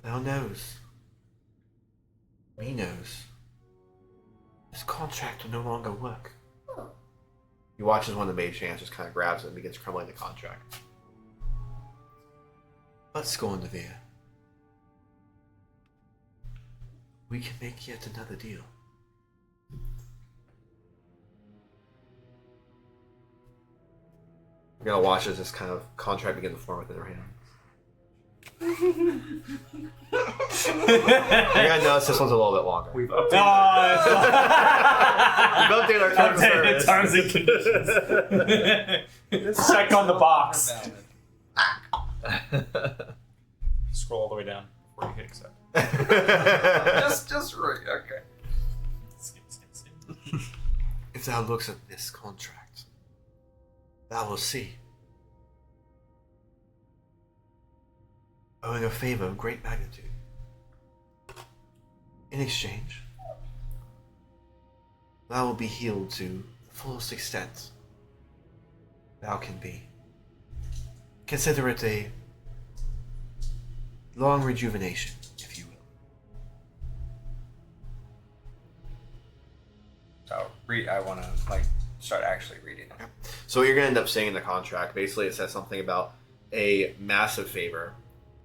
Thou knows, me knows, this contract will no longer work. You watch as one of the mage hands just kind of grabs it and begins crumbling the contract. But Scorndevere, we can make yet another deal. You're gonna watch as this kind of contract begin to form within her hand. You're gonna notice this one's a little bit longer. We've We've updated our terms of service. terms and conditions. Let's check on the box. Scroll all the way down before you hit accept. just right, okay. Skip. If thou looks at this contract, thou will see. Owing a favor of great magnitude. In exchange, thou will be healed to the fullest extent thou can be. Consider it a long rejuvenation, if you will. So I want to start actually reading it. So what you're going to end up saying in the contract, basically it says something about a massive favor,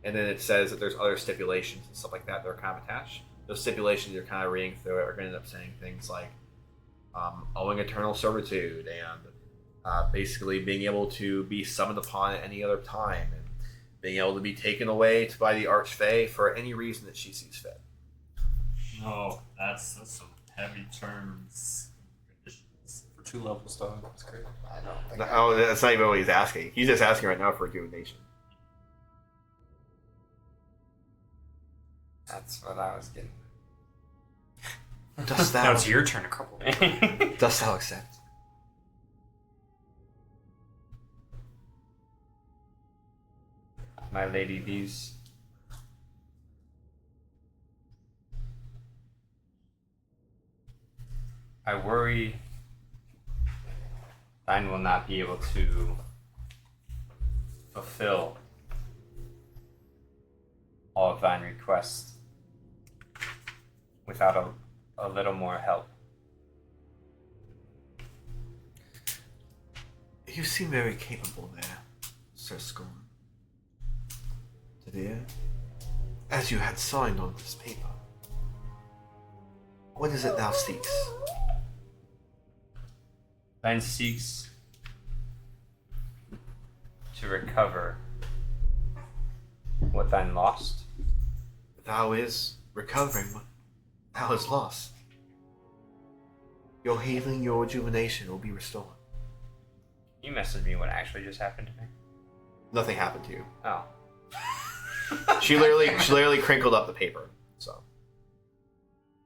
and then it says that there's other stipulations and stuff like that that are kind of attached. Those stipulations you're kind of reading through it are going to end up saying things like owing eternal servitude and basically being able to be summoned upon at any other time and being able to be taken away by the Archfey for any reason that she sees fit. Oh, that's some heavy terms. For 2 levels, dog. That's great. I don't think. Oh, that's not even what he's asking. He's just asking right now for rejuvenation. That's what I was getting. Dost Now thou, it's your turn to crumble. dost thou accept? My lady, these. I worry thine will not be able to fulfill all of thine requests without a little more help. You seem very capable there, Sir Scorn. Dear, as you had signed on this paper, what is it thou seeks? Thine seeks to recover what thine lost. Thou is recovering what thou hast lost. Your healing, your rejuvenation will be restored. You messaged me what actually just happened to me. Nothing happened to you. Oh. She literally crinkled up the paper. So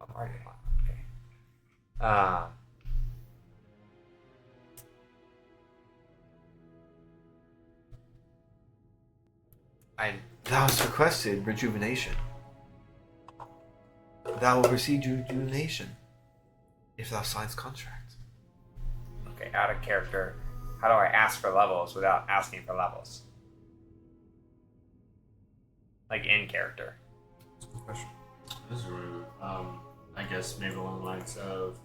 Okay. thou hast requested rejuvenation. Thou will receive rejuvenation if thou signs contract. Okay, out of character. How do I ask for levels without asking for levels? Like in character. Question. This is rude. I guess maybe along the lines of.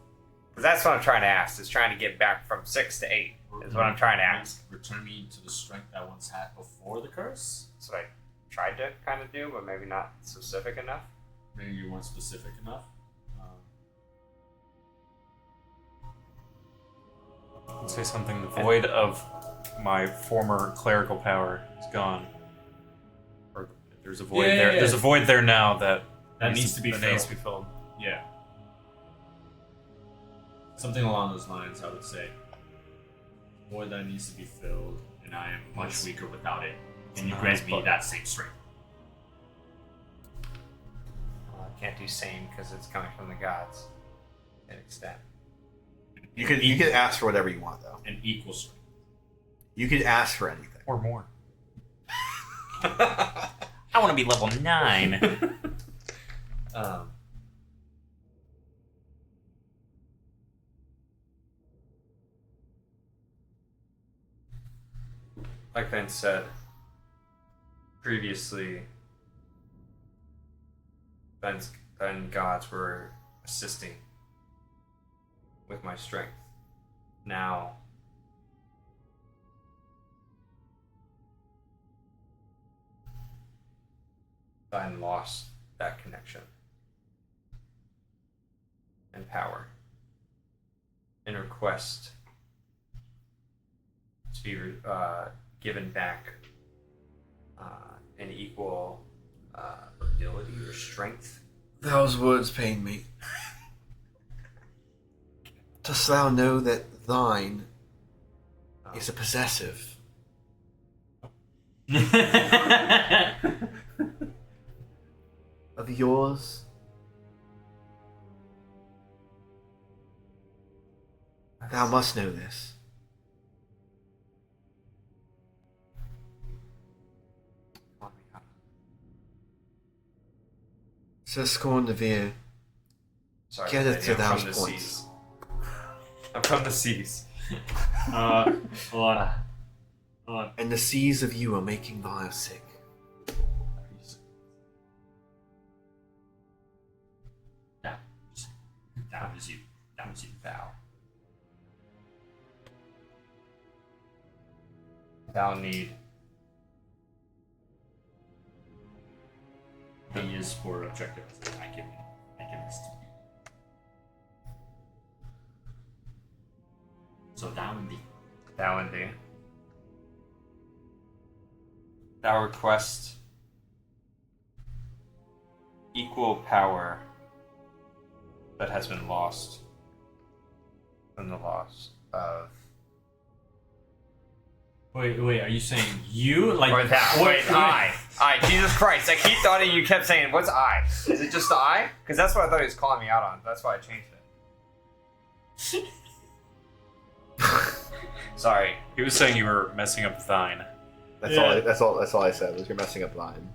Because that's what I'm trying to ask, is trying to get back from 6 to 8, is what I'm trying to ask. Return me to the strength I once had before the curse? That's what I tried to kind of do, but maybe not specific enough. Maybe you weren't specific enough. I'd say something. The void of my former clerical power is gone. Or there's a void there. Yeah. There's a void there now that needs to be filled. Yeah. Something along those lines, I would say. Void that needs to be filled, and I am much weaker without it. And you grant me that same strength. Well, I can't do same because it's coming from the gods to an extent. You could ask for whatever you want though. An equal strength. You could ask for anything. Or more. I want to be level 9. Like Ben said previously, then gods were assisting with my strength. Now, thine lost that connection and power and request to be given back an equal ability or strength. Those words pain me. Dost thou know that thine is a possessive? Of yours? Thou must know this. Sir Scorn de Vere, Sorry, get it to I'm those from the points. seas. I'm from the seas. Hold on. Hold on. And the seas of you are making Vile sick. That was you. That was you, Val. Val need. He is for objective. I give this to you. So down the Val and D. Thou request equal power that has been lost from the loss of. Wait, are you saying you? Like Or that. Wait, I. Jesus Christ. I keep thought you kept saying, what's I? Is it just the I? Because that's what I thought he was calling me out on. That's why I changed it. Sorry. He was saying you were messing up thine. That's Yeah. all I said was you're messing up line.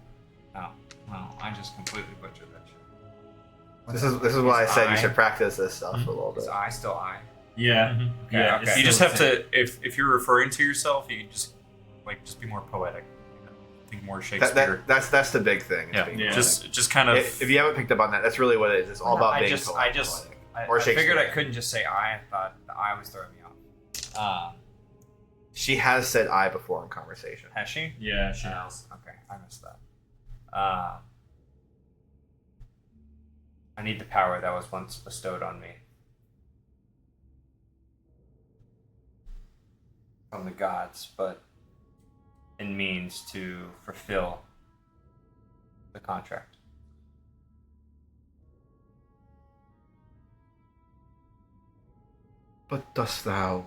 Oh, well, I just completely butchered that shit. This is why I said you I? should practice this stuff a little bit. Is I still I? Yeah. Mhm. Yeah. Okay. it's You just still have the to, if you're referring to yourself, you can just be more poetic. You know? Think more Shakespeare. That's the big thing. It's yeah, being Yeah. poetic. just kind of. If you haven't picked up on that, that's really what it is. It's all about I being just poetic. Or I figured I Shakespeare. couldn't just say I thought the I was throwing me off. She has said I before in conversation. Has she? Yeah, she has. Okay, I missed that. I need the power that was once bestowed on me from the gods, but in means to fulfill the contract. But dost thou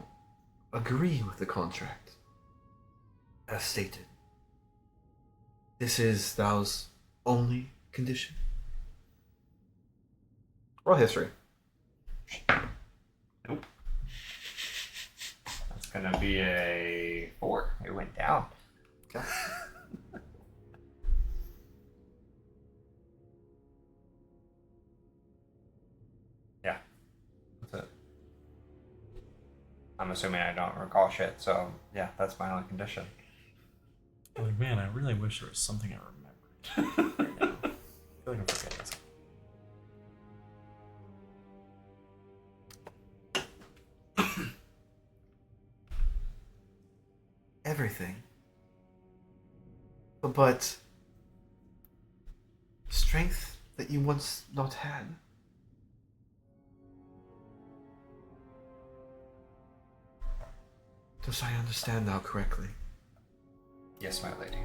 agree with the contract? As stated. This is thou's only condition? Roll history. Nope. That's gonna be a 4. It went down. Okay. Yeah. That's it. I'm assuming I don't recall shit, so yeah, that's my only condition. Like, man, I really wish there was something I remembered right now. I feel like I'm forgetting something. Everything. But strength that you once not had. Does I understand thou correctly? Yes, my lady.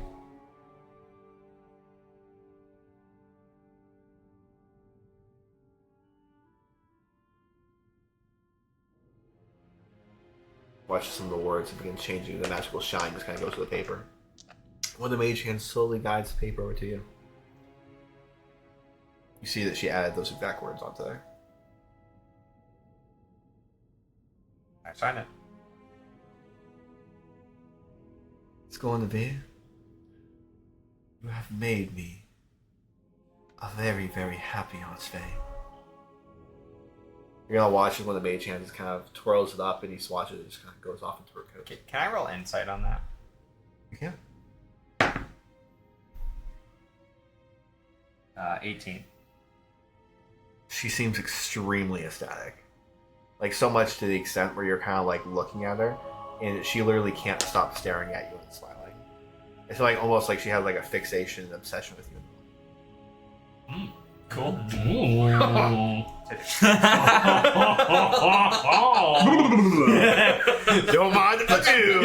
Watch some of the words and begin changing. The magical shine just kind of goes to the paper. When the mage hand slowly guides the paper over to you, you see that she added those exact words onto there. I sign it. It's going to be. You have made me a very, very happy Archfey. You're gonna watch it when the mage hand just kind of twirls it up and he swatches it, just kind of goes off into her coat. Can I roll insight on that? You can. 18. She seems extremely ecstatic. Like, so much to the extent where you're kind of like looking at her, and she literally can't stop staring at you and smiling. It's like almost like she has like a fixation and obsession with you. Cool. Don't mind if I do.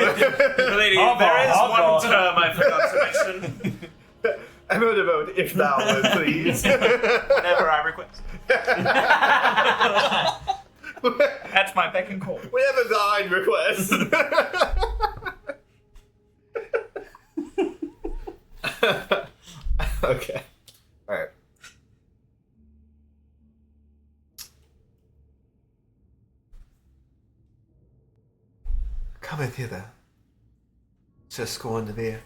Lady, Hubba, there is hubba. one term I forgot to mention. I'm going to vote if thou would, please. Whenever I request. That's my beck and call. We have a thine request. Okay. Alright. Cometh hither. Just going to be.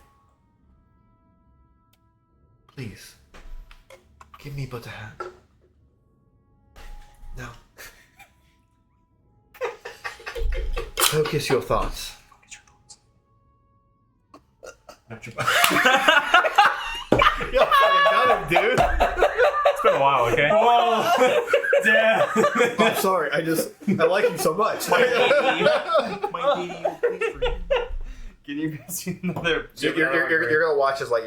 Please. Give me but a hand. Now. Focus your thoughts. Not your Yo, fucking got him, dude. It's been a while, okay? Whoa! Damn! I'm sorry. I like you so much. My baby, please forgive me. Can you guys see another? You're gonna watch as like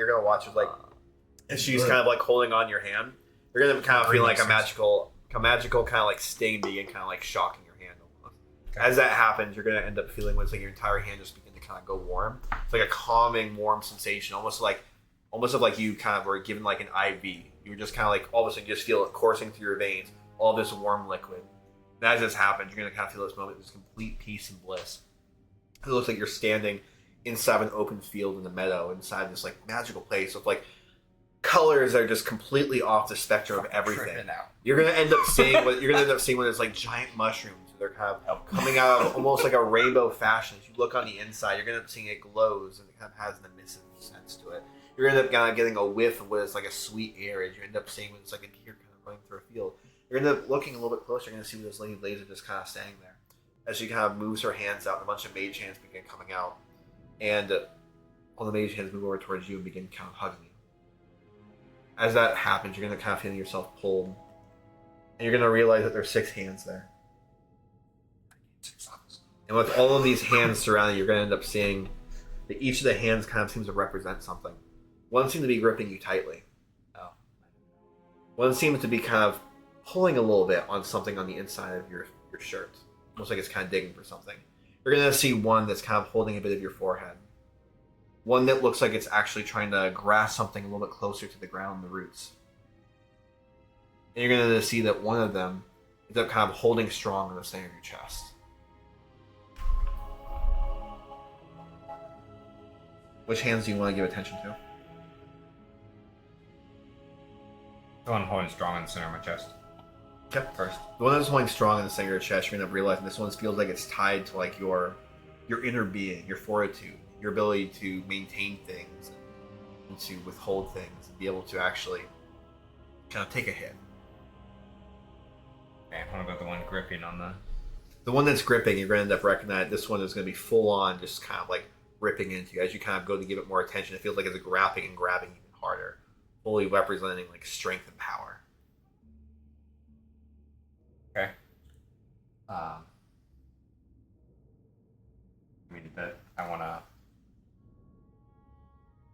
as she's kind of like holding on your hand. You're gonna kind of feel like a magical kind of like sting begin kind of like shocking your hand almost. As that happens, you're gonna end up feeling when it's like your entire hand just begin to kind of go warm. It's like a calming, warm sensation, almost of like you kind of were given like an IV. You were just kind of like all of a sudden you just feel it coursing through your veins, all this warm liquid. And as this happens, you're gonna kind of feel this moment, this complete peace and bliss. It looks like you're standing inside of an open field in the meadow, inside this like magical place with like colors that are just completely off the spectrum of everything. You're gonna end up seeing what is like giant mushrooms. They're kind of coming out of almost like a rainbow fashion. As you look on the inside, you're gonna end up seeing it glows and it kind of has an emissive sense to it. You're gonna end up kind of getting a whiff of what is like a sweet air as you end up seeing when it's like a deer kind of running through a field. You're gonna end up looking a little bit closer. You're gonna see this lady Laser just kind of standing there as she kind of moves her hands out and a bunch of mage hands begin coming out. And all the mage hands move over towards you and begin kind of hugging you. As that happens, you're going to kind of feel yourself pulled. And you're going to realize that there's 6 hands there. And with all of these hands surrounding you, you're going to end up seeing that each of the hands kind of seems to represent something. One seems to be gripping you tightly. One seems to be kind of pulling a little bit on something on the inside of your shirt. Almost like it's kind of digging for something. You're going to see one that's kind of holding a bit of your forehead. One that looks like it's actually trying to grasp something a little bit closer to the ground, the roots. And you're going to see that one of them ends up kind of holding strong in the center of your chest. Which hands do you want to give attention to? The one holding strong in the center of my chest. Okay. First. The one that's holding strong in the center of your chest, you're going to realize this one feels like it's tied to like your inner being, your fortitude, your ability to maintain things and to withhold things and be able to actually kind of take a hit. Man, what about the one gripping on the... The one that's gripping, you're going to end up recognizing this one is going to be full on, just kind of like ripping into you. As you kind of go to give it more attention, it feels like it's grabbing and grabbing even harder, fully representing like strength and power. Okay. I mean, that I want to...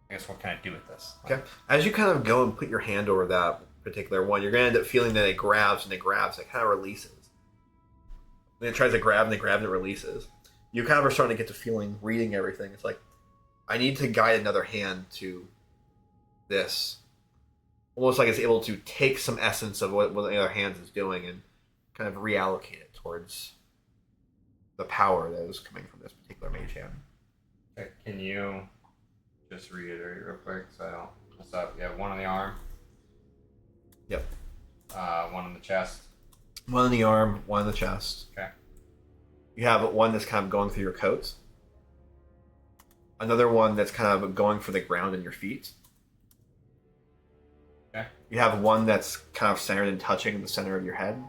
I guess what can I do with this? Okay. As you kind of go and put your hand over that particular one, you're going to end up feeling that it grabs and it grabs, it kind of releases. And it tries to grab and it grabs and it releases. You kind of are starting to get to feeling, reading everything. It's like, I need to guide another hand to this. Almost like it's able to take some essence of what the other hand is doing and kind of reallocate it towards the power that is coming from this particular mage hand. Okay, can you just reiterate real quick so I don't mess up? You have one on the arm. Yep. One on the chest. One in the arm, one in the chest. Okay. You have one that's kind of going through your coat. Another one that's kind of going for the ground in your feet. Okay. You have one that's kind of centered and touching the center of your head.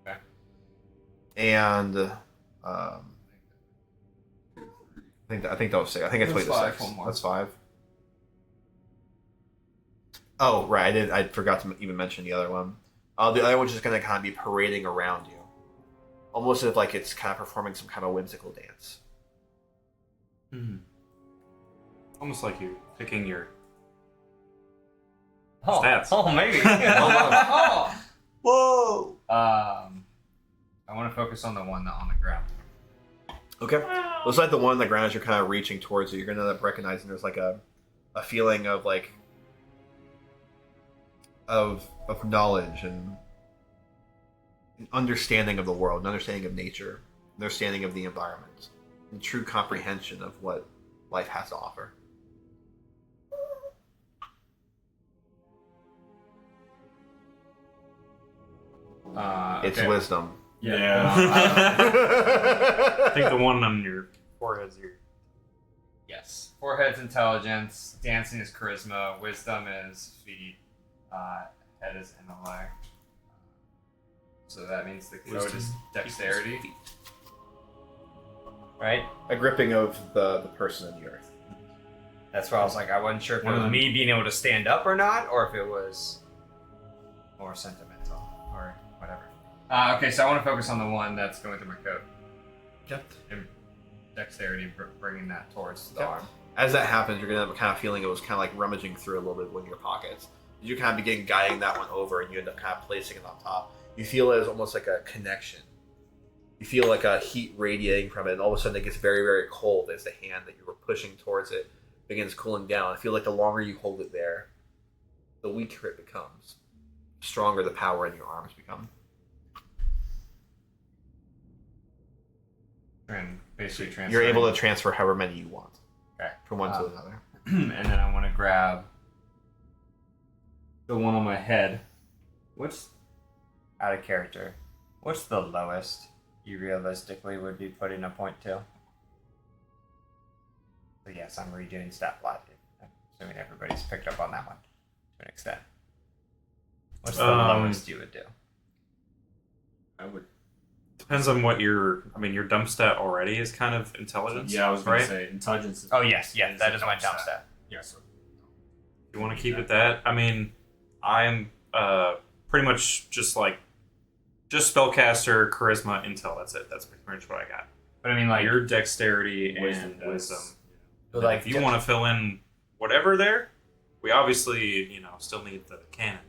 Okay. And I think that was 6. I think it's That's wait the 5, 6. one more. That's 5. Oh right, I forgot to even mention the other one. The other one's just gonna kind of be parading around you, almost as if like it's kind of performing some kind of whimsical dance. Almost like you're picking your Oh, stats. oh, maybe. Whoa! I want to focus on the one on the ground. Okay. Looks like the one on the ground as you're kind of reaching towards it, you're gonna end up recognizing there's like a feeling of like of knowledge and an understanding of the world, an understanding of nature, an understanding of the environment, and true comprehension of what life has to offer. It's Okay. wisdom. Yeah. I think the one on your forehead's your... Yes. Forehead's intelligence, dancing is charisma, wisdom is feet, head is intellect. So that means the code is Wisdom dexterity. Right? A gripping of the person in the earth. That's why I was like, I wasn't sure if it One of was them- me being able to stand up or not, or if it was more sentimental or whatever. Okay, so I want to focus on the one that's going through my coat. Yep. And dexterity, bringing that towards the Yep. arm. As that happens, you're gonna have a kind of feeling it was kind of like rummaging through a little bit in your pockets. You kind of begin guiding that one over, and you end up kind of placing it on top. You feel it as almost like a connection. You feel like a heat radiating from it, and all of a sudden it gets very, very cold as the hand that you were pushing towards it begins cooling down. I feel like the longer you hold it there, the weaker it becomes. The stronger the power in your arms become. And basically transfer. You're able to transfer however many you want Okay. from one to another. And then I want to grab the one on my head. What's out of character? What's the lowest you realistically would be putting a point to? So yes, I'm redoing stat plot. I'm assuming everybody's picked up on that one to an extent. What's the lowest you would do? I would. Depends on what your dump stat already is kind of intelligence. Yeah, I was gonna right? say intelligence. Oh yes, that is my jump stat. Yeah, so You want to keep it that? I mean, I'm pretty much just spellcaster, charisma, intel. That's it. That's pretty much what I got. But I mean, like, Your dexterity wisdom and does. wisdom. but, like, If you want to fill in whatever there, we obviously still need the cannon.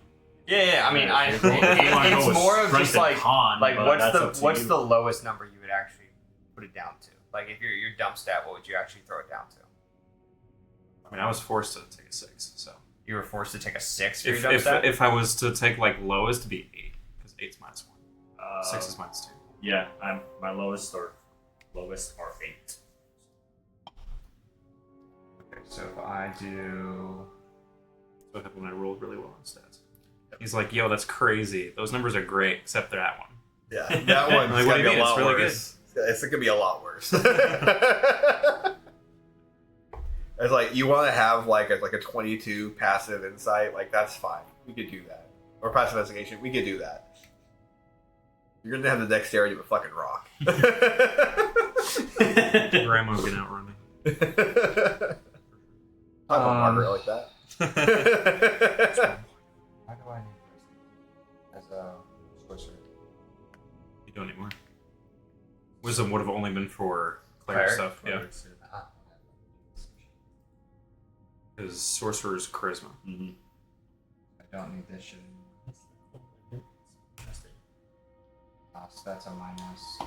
yeah. I mean, If you wanna go it's with more of strength just and like con, but that's up to what's you. the lowest number you would actually put it down to? Like, if your dump stat, what would you actually throw it down to? I mean, I was forced to take a 6, so You were forced to take a 6 for your if dump stat? if I was to take lowest, it'd be 8 because 8's minus 1, 6 is minus 2. Yeah, my lowest are 8. Okay, so if I do... So what happened when I rolled really well on stats? He's like, yo, that's crazy. Those numbers are great, except that one. Yeah, that one's Like, gonna what do you be mean? a It's lot really worse. It's gonna be a lot worse. It's like you want to have like a 22 passive insight, like that's fine. We could do that. Or passive investigation, we could do that. You're gonna have the dexterity of a fucking rock. Grandma's gonna outrun me. I'm a Margaret like that. Why do I need wisdom as a sorcerer? You don't anymore. Wisdom would have only been for cleric Cleric? stuff, yeah. Ah. Because sorcerer's charisma. Mm-hmm. I don't need this shit. So that's a minus.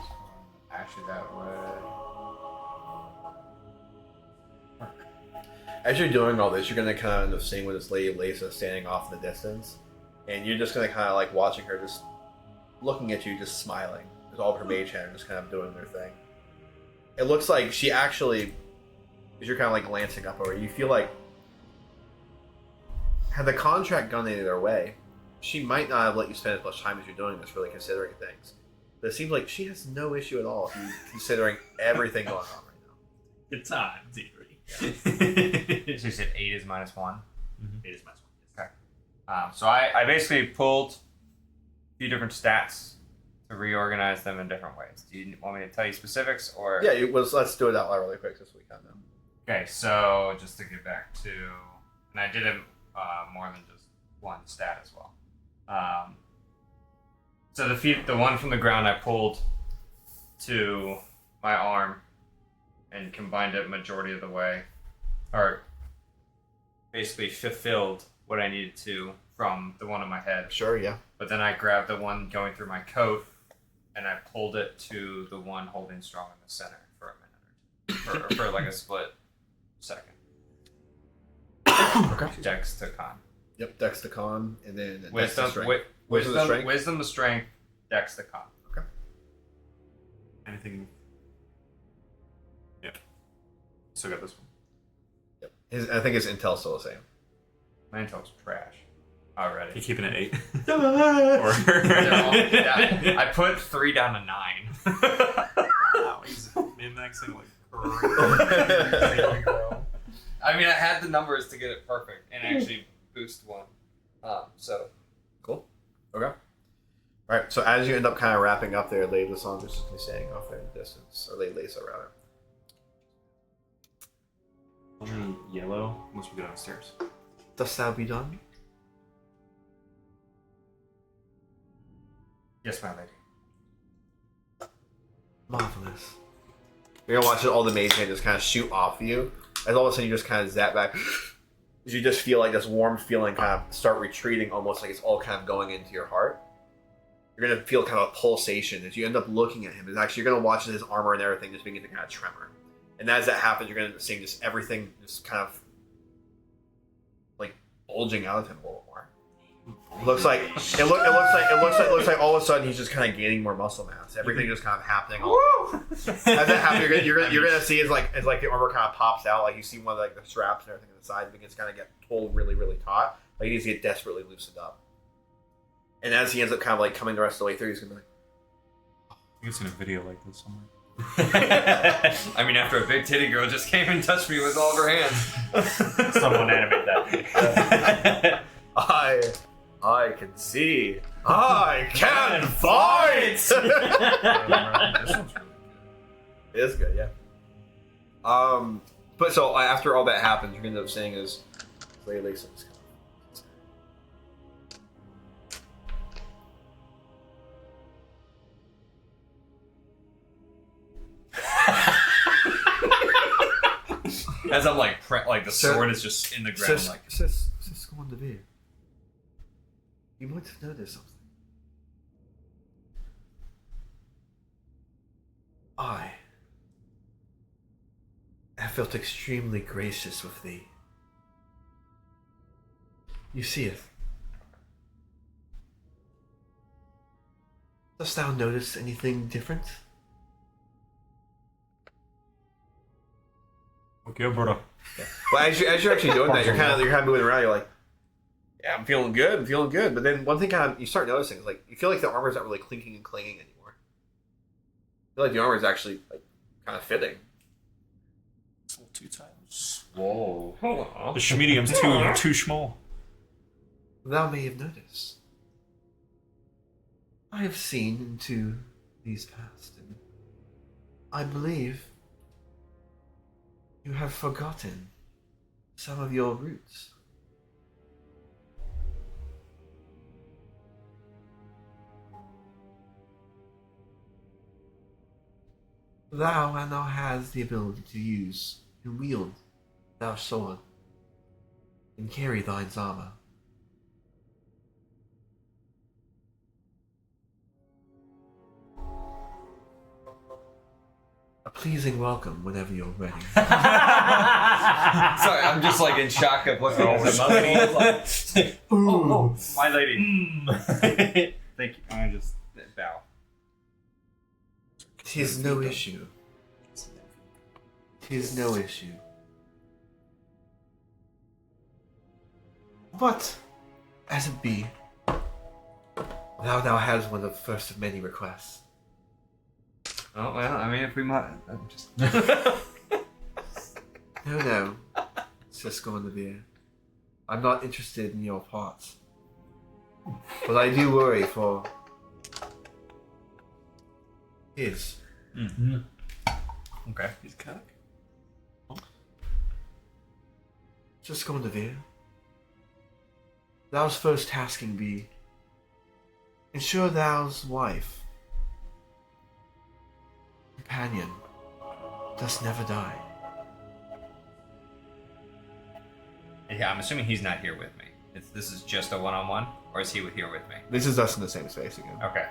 Actually, that would... As you're doing all this, you're gonna kind of end up seeing with this lady Lisa standing off in the distance, and you're just gonna kind of like watching her, just looking at you, just smiling. With all of her mage hand, just kind of doing their thing. It looks like she actually, as you're kind of like glancing up over, you feel like had the contract gone any other way, she might not have let you spend as much time as you're doing this, really considering things. But it seems like she has no issue at all with you considering everything going on right now. Good time, Theory. So you said 8 is minus 1? It is my one. Okay. So I basically pulled a few different stats to reorganize them in different ways. Do you want me to tell you specifics, or? Yeah, let's do it out loud really quick this week. I know. Okay, so just to get back to, and I did it more than just one stat as well. So the one from the ground I pulled to my arm and combined it majority of the way, or basically fulfilled what I needed to from the one on my head. Sure, yeah. But then I grabbed the one going through my coat and I pulled it to the one holding strong in the center for a minute or two, for like a split second. Okay. Dex to con. Yep, Dex to con, and then Dex to Wisdom, strength. Wisdom to strength? wisdom to strength, Dex to con. Anything? Yeah. Still got this one. Yep. I think his intel's still the same. My intel's trash You already. keeping it 8? Yeah, I put 3 down to 9. Wow, he's min-maxing like crazy. I mean, I had the numbers to get it perfect and actually boost one. So Cool. Okay. All right. So as you end up kind of wrapping up there, Lady Lassandra is just standing off there in the distance, or Lady Lisa rather. Only yellow once we go downstairs. Dost thou be done? Yes, my lady. Marvelous. You're gonna watch all the mage hand just kind of shoot off you, as all of a sudden you just kind of zap back. You just feel like this warm feeling kind of start retreating, almost like it's all kind of going into your heart. You're gonna feel kind of a pulsation as you end up looking at him. It's actually you're gonna watch his armor and everything just begin to kind of tremor. And as that happens, you're gonna end up seeing just everything just kind of like bulging out of him a little more. It looks like all of a sudden he's just kind of gaining more muscle mass. Everything just kind of happening. As that happens, you're gonna see as like the armor kind of pops out, like you see one of like the straps and everything on the side begins to kind of get pulled really, really taut. Like he needs to get desperately loosened up. And as he ends up kind of like coming the rest of the way through, he's gonna be like, I think I've seen a video like this somewhere. I mean, after a big titty girl just came and touched me with all of her hands. Someone animate that. I can see. I can fight! This one's really good. It is good, yeah. But so after all that happens, you're gonna end up saying is Lady Lisa is As I'm like, the sword is just in the ground. I'm like, sis, go on the beer. You might have noticed something. I have felt extremely gracious with thee. You seeth. Dost thou notice anything different? Okay, brother. Well, as you're actually doing that, you're kind of moving around. You're like, yeah, I'm feeling good. But then one thing kind of you start noticing is like you feel like the armor's not really clinking and clanging anymore. I feel like the armor is actually like kind of fitting. It's a little too tight. whoa. The medium's too small. Thou may have noticed. I have seen into these past, and I believe you have forgotten some of your roots. Thou now has the ability to use and wield thou sword and carry thine's armor. A pleasing welcome whenever you're ready. Sorry, I'm just like in shock of looking at the mother. Like, oh, my lady. Thank you. I just bow. 'Tis no issue. 'Tis no issue. But, as it be, thou now has one of the first of many requests. Oh well, I mean, if we might, I'm just. No, Cisco and the beer. I'm not interested in your parts. But I do worry for his. Mm-hmm. Okay. He's cock. Cisco and the beer. Thou's first tasking be ensure thou's wife, companion, does never die. Yeah, I'm assuming he's not here with me. This is just a one-on-one, or is he here with me? This is us in the same space again. Okay,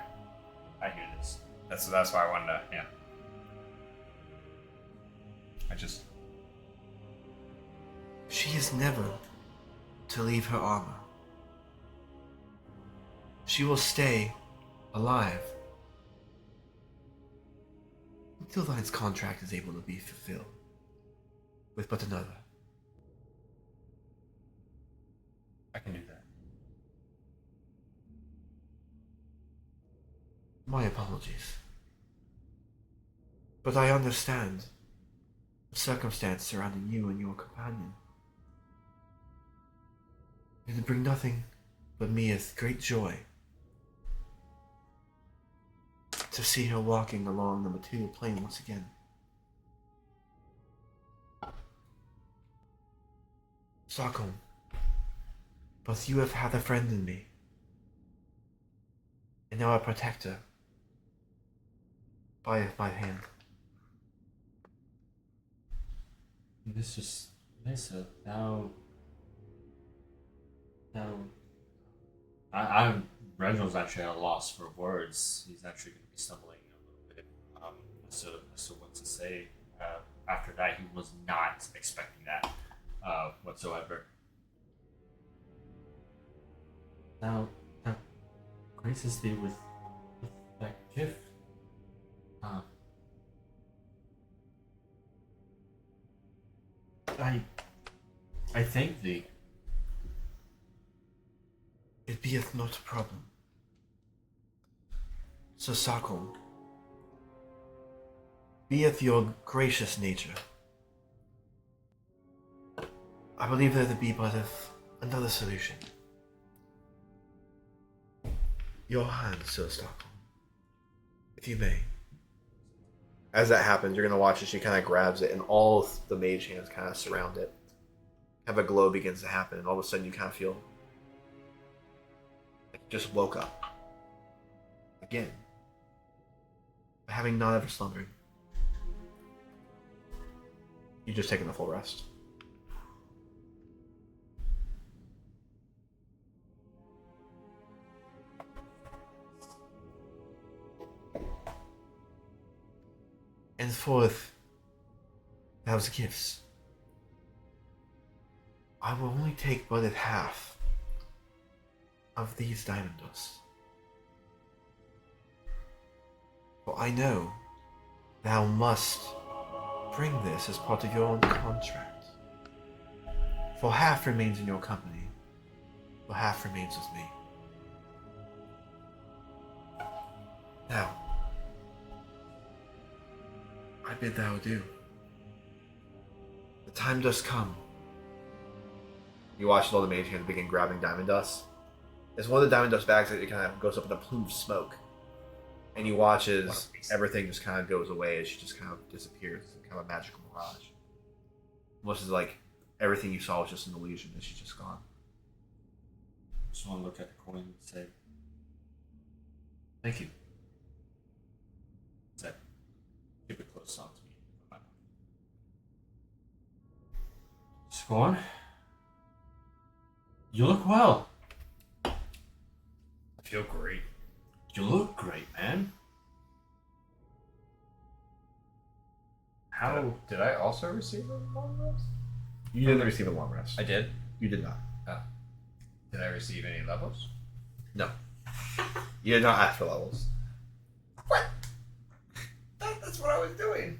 I hear this. that's why I wanted to. Yeah. I just. She is never to leave her armor. She will stay alive until thine's contract is able to be fulfilled with but another. I can do that. My apologies. But I understand the circumstance surrounding you and your companion. It would bring nothing but me as great joy to see her walking along the material plane once again. Stockholm. But you have had a friend in me. And now a protector. By my hand. This is Lisa. Now, I'm Reginald's actually at a loss for words. He's actually going to be stumbling a little bit. So what to say? After that, he was not expecting that whatsoever. Now, Grace's day with that gift. I thank thee. It beeth not a problem. Sir Stockholm, beeth your gracious nature. I believe there to be but another solution. Your hand, Sir Stockholm, if you may. As that happens, you're going to watch as she kind of grabs it, and all of the mage hands kind of surround it. Have a glow begins to happen, and all of a sudden you kind of feel like you just woke up. Again. Having not ever slumbered. You've just taken a full rest. And fourth, those gifts. I will only take but half of these diamond dust. For I know thou must bring this as part of your own contract. For half remains in your company, for half remains with me. Now, I bid thou adieu. The time does come. You watch all the mage hands begin grabbing diamond dust. It's one of the diamond dust bags that it kind of goes up in a plume of smoke. And you watch as everything just kind of goes away as she just kind of disappears. It's kind of a magical mirage. Almost as like everything you saw was just an illusion and she's just gone. Just want to look at the coin and say, thank you. That keep it close on to me. Just go on. You look well. I feel great. You look great, man. How? Did I also receive a long rest? You didn't receive a long rest. I did. You did not. Did I receive any levels? No. You did not ask for levels. What? That's what I was doing.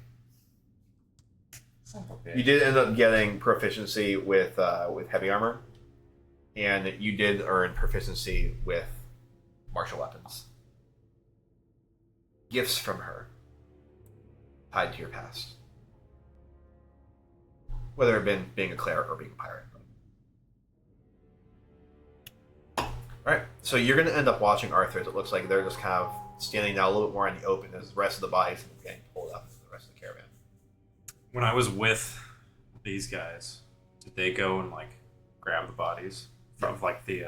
You did end up getting proficiency with heavy armor, and you did earn proficiency with martial weapons. Gifts from her, tied to your past. Whether it been being a cleric or being a pirate. Alright, so you're going to end up watching Arthur. It looks like they're just kind of standing now a little bit more in the open as the rest of the bodies are getting pulled up into the rest of the caravan. When I was with these guys, did they go and like grab the bodies from like the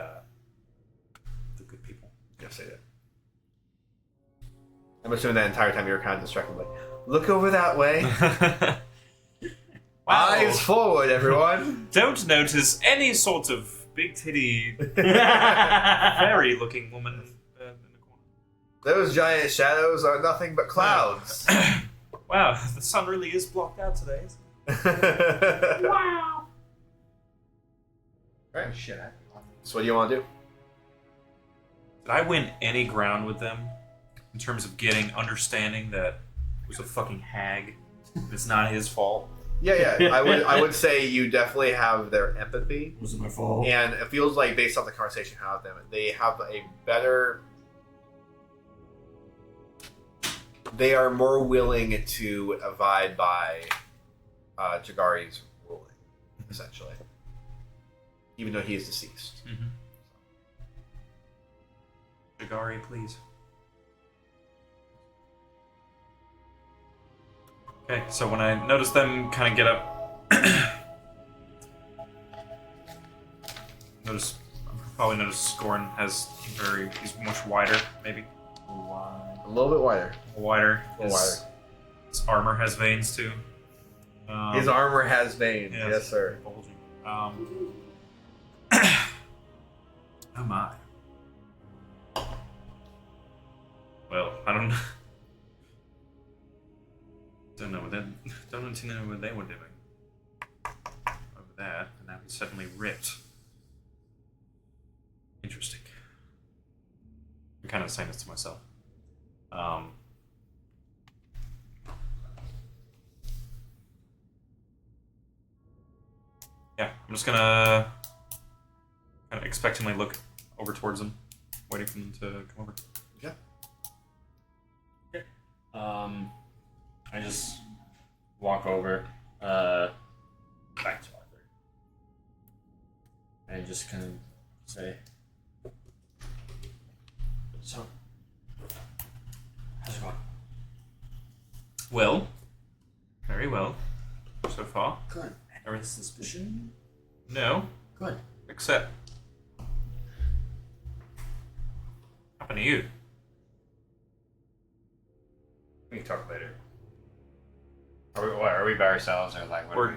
good people? Yes, they did. I'm assuming that entire time you were kind of distracted, like, look over that way. Wow. Eyes forward, everyone. Don't notice any sort of big titty, fairy looking woman in the corner. Those giant shadows are nothing but clouds. Wow, the sun really is blocked out today. Isn't it? Wow. Right. Shit. So what do you want to do? Did I win any ground with them in terms of understanding that it was a fucking hag? It's not his fault. Yeah. I would say you definitely have their empathy. Was it my fault? And it feels like based off the conversation you have with them, they have a better. They are more willing to abide by Jagari's ruling, essentially, even though he is deceased. Mm-hmm. Jagari, please. Okay, so when I notice them kind of get up, Notice, probably notice Scorn he's much wider, maybe. A little bit wider. Wider. A little wider. His armor has veins too. His armor has veins. yeah, Yes, sir. bulging. Oh my. Well, I don't know what don't know what they were doing over there, and now he's suddenly ripped. Interesting. I'm kind of saying this to myself. Yeah, I'm just gonna kind of expectantly look over towards them, waiting for them to come over. I just walk over, back to Arthur, and just kind of say, "So, how's it going?" Well, very well, so far. Good. Any suspicion? No, Good. except happened to you. We can talk later. Are we by ourselves or like what? We're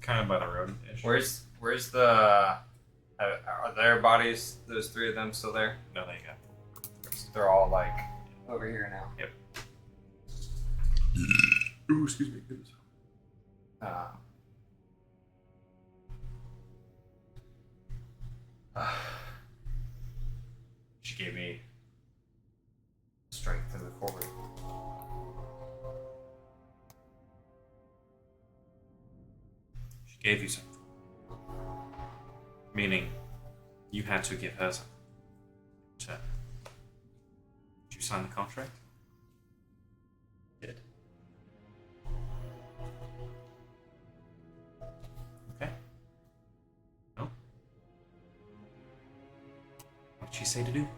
kind of by the road. Where's the? Are their bodies? Those three of them still there? No, there you go. They're all like over here now. Yep. Ooh, excuse me. Goodness. She gave me strength to move forward. She gave you something. Meaning, you had to give her something. Did you sign the contract? Did. Okay. No? What did she say to do?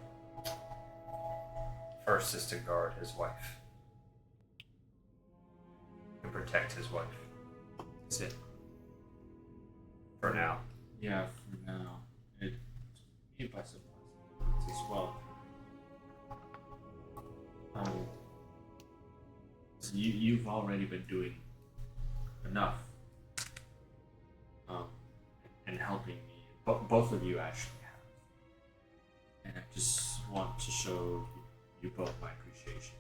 First is to guard his wife. And protect his wife. That's it. For now. Yeah, for now. It by some as well. So you've already been doing enough, and helping me. Both of you actually have, and I just want to show you both my appreciation.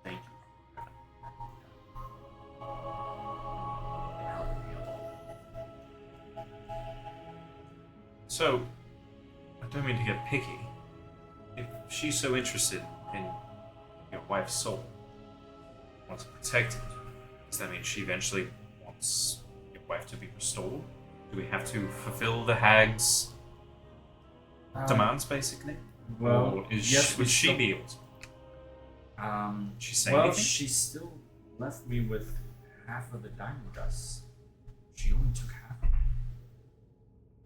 Thank you for helping me along. So, I don't mean to get picky. If she's so interested in your wife's soul, wants to protect it, does that mean she eventually wants your wife to be restored? Do we have to fulfill the hag's demands, basically? Well, or is yes, would she be able to? She say anything? She still left me with half of the diamond dust. She only took half.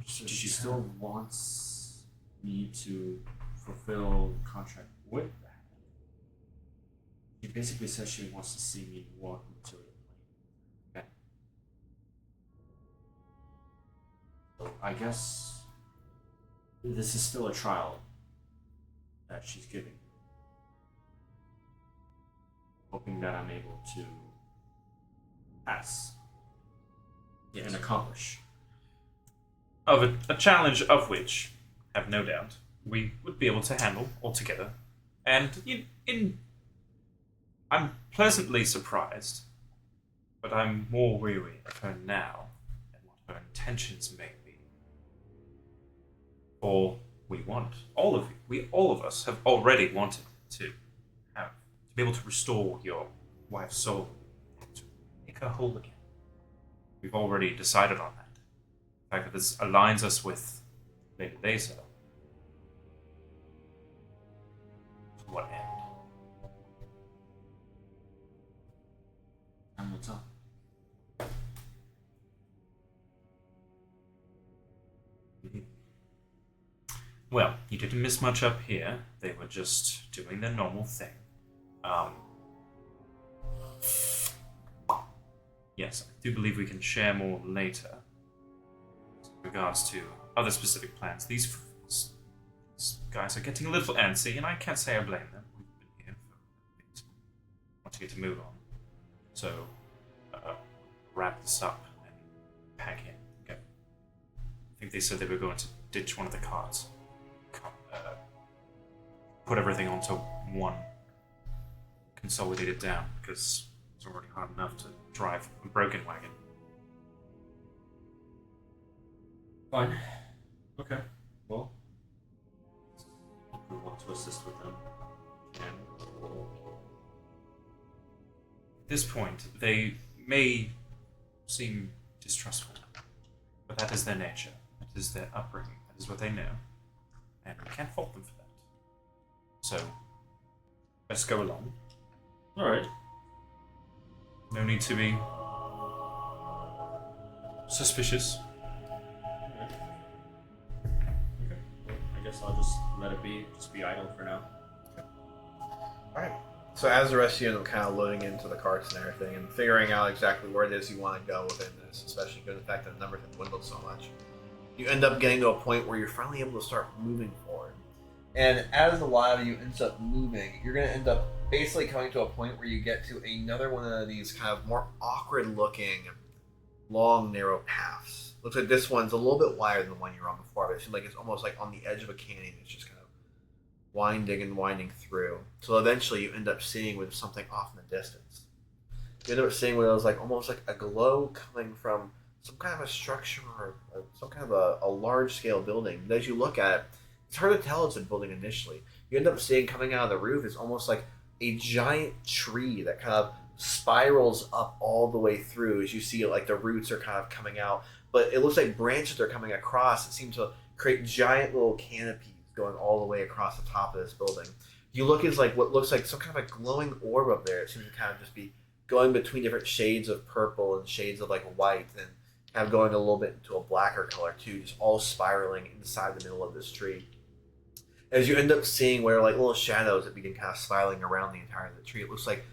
So she still wants me to fulfill the contract with that. She basically says she wants to see me walk into the plane. Okay. So I guess this is still a trial that she's giving. Hoping that I'm able to pass and accomplish. Of a challenge of which, have no doubt, we would be able to handle altogether. And I'm pleasantly surprised, but I'm more weary of her now and what her intentions may be. For we want, all of us have already wanted to be able to restore your wife's soul, to make her whole again. We've already decided on that. In fact, this aligns us with Lady Laser. To what end? Time will tell. Well, you didn't miss much up here. They were just doing their normal thing. Yes, I do believe we can share more later in regards to other specific plans. These guys are getting a little antsy, and I can't say I blame them. We've been here for a bit. Want to get to move on. So, wrap this up and pack in. Okay. I think they said they were going to ditch one of the carts. Put everything onto one. Consolidate it down, because it's already hard enough to drive a broken wagon. Fine. Okay. Well, we want to assist with them. At this point, they may seem distrustful, but that is their nature. That is their upbringing. That is what they know. And we can't fault them for that. So, let's go along. Alright. No need to be suspicious. Okay. Well, I guess I'll just let it be. Just be idle for now. Alright. So as the rest of you end up kind of loading into the carts and everything and figuring out exactly where it is you want to go within this, especially given the fact that the numbers have dwindled so much, you end up getting to a point where you're finally able to start moving forward. And as a lot of you ends up moving, you're going to end up basically coming to a point where you get to another one of these kind of more awkward looking, long, narrow paths. Looks like this one's a little bit wider than the one you were on before, but it seems like it's almost like on the edge of a canyon. It's just kind of winding and winding through. So eventually you end up seeing with something off in the distance. You end up seeing what it was like almost like a glow coming from some kind of a structure or some kind of a large scale building. But as you look at it, it's hard to tell it's a building initially. You end up seeing coming out of the roof is almost like a giant tree that kind of spirals up all the way through as you see like the roots are kind of coming out. But it looks like branches are coming across that seem to create giant little canopies going all the way across the top of this building. You look at like what looks like some kind of a glowing orb up there. It seems to kind of just be going between different shades of purple and shades of like white and kind of going a little bit into a blacker color too, just all spiraling inside the middle of this tree. As you end up seeing where like little shadows that begin kind of spiraling around the entire of the tree, it looks like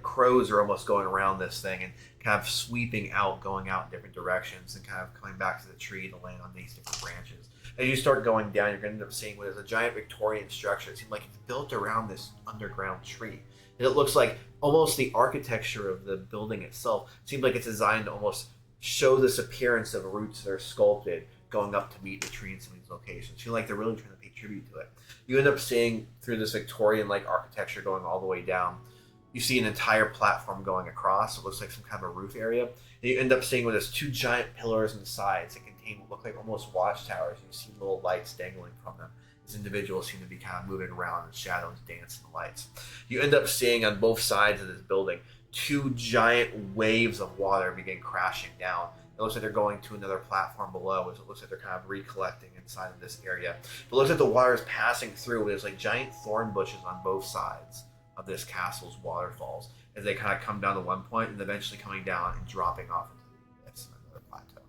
crows are almost going around this thing and kind of sweeping out, going out in different directions and kind of coming back to the tree to land on these different branches. As you start going down, you're going to end up seeing what is a giant Victorian structure. It seems like it's built around this underground tree. And it looks like almost the architecture of the building itself seems like it's designed to almost show this appearance of roots that are sculpted going up to meet the tree in some of these locations. You feel like they're really trying to pay tribute to it. You end up seeing through this Victorian-like architecture going all the way down, you see an entire platform going across. It looks like some kind of a roof area. And you end up seeing where there's two giant pillars on the sides that contain what look like almost watchtowers. You see little lights dangling from them. These individuals seem to be kind of moving around in shadows, dancing the lights. You end up seeing on both sides of this building two giant waves of water begin crashing down. It looks like they're going to another platform below, as it looks like they're kind of recollecting inside of this area. It looks like the water is passing through. There's like giant thorn bushes on both sides of this castle's waterfalls as they kind of come down to one point and eventually coming down and dropping off into the abyss of another plateau.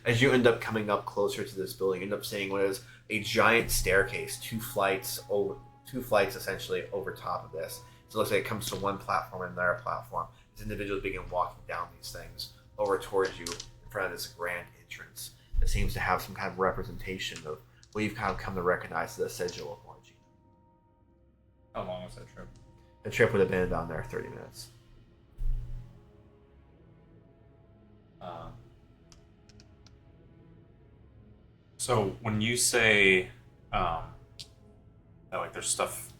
As you end up coming up closer to this building, you end up seeing what is a giant staircase, two flights essentially over top of this. So it looks like it comes to one platform and another platform. As individuals begin walking down these things over towards you in front of this grand entrance that seems to have some kind of representation of what you've kind of come to recognize as the Sigil of Morigna. How long was that trip? The trip would have been down there 30 minutes. So when you say that like there's stuff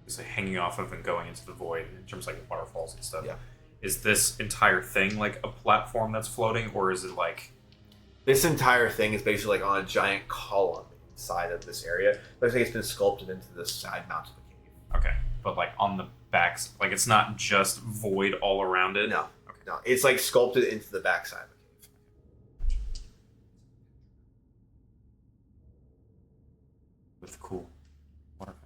is like hanging off of and going into the void in terms of like waterfalls and stuff, Yeah. Is this entire thing like a platform that's floating, or is it like This entire thing is basically like on a giant column inside of this area. Looks like it's been sculpted into the side mount of the cave. okay, but like on the backs, like it's not just void all around it? No, no, it's like sculpted into the backside of the cave. With cool waterfalls.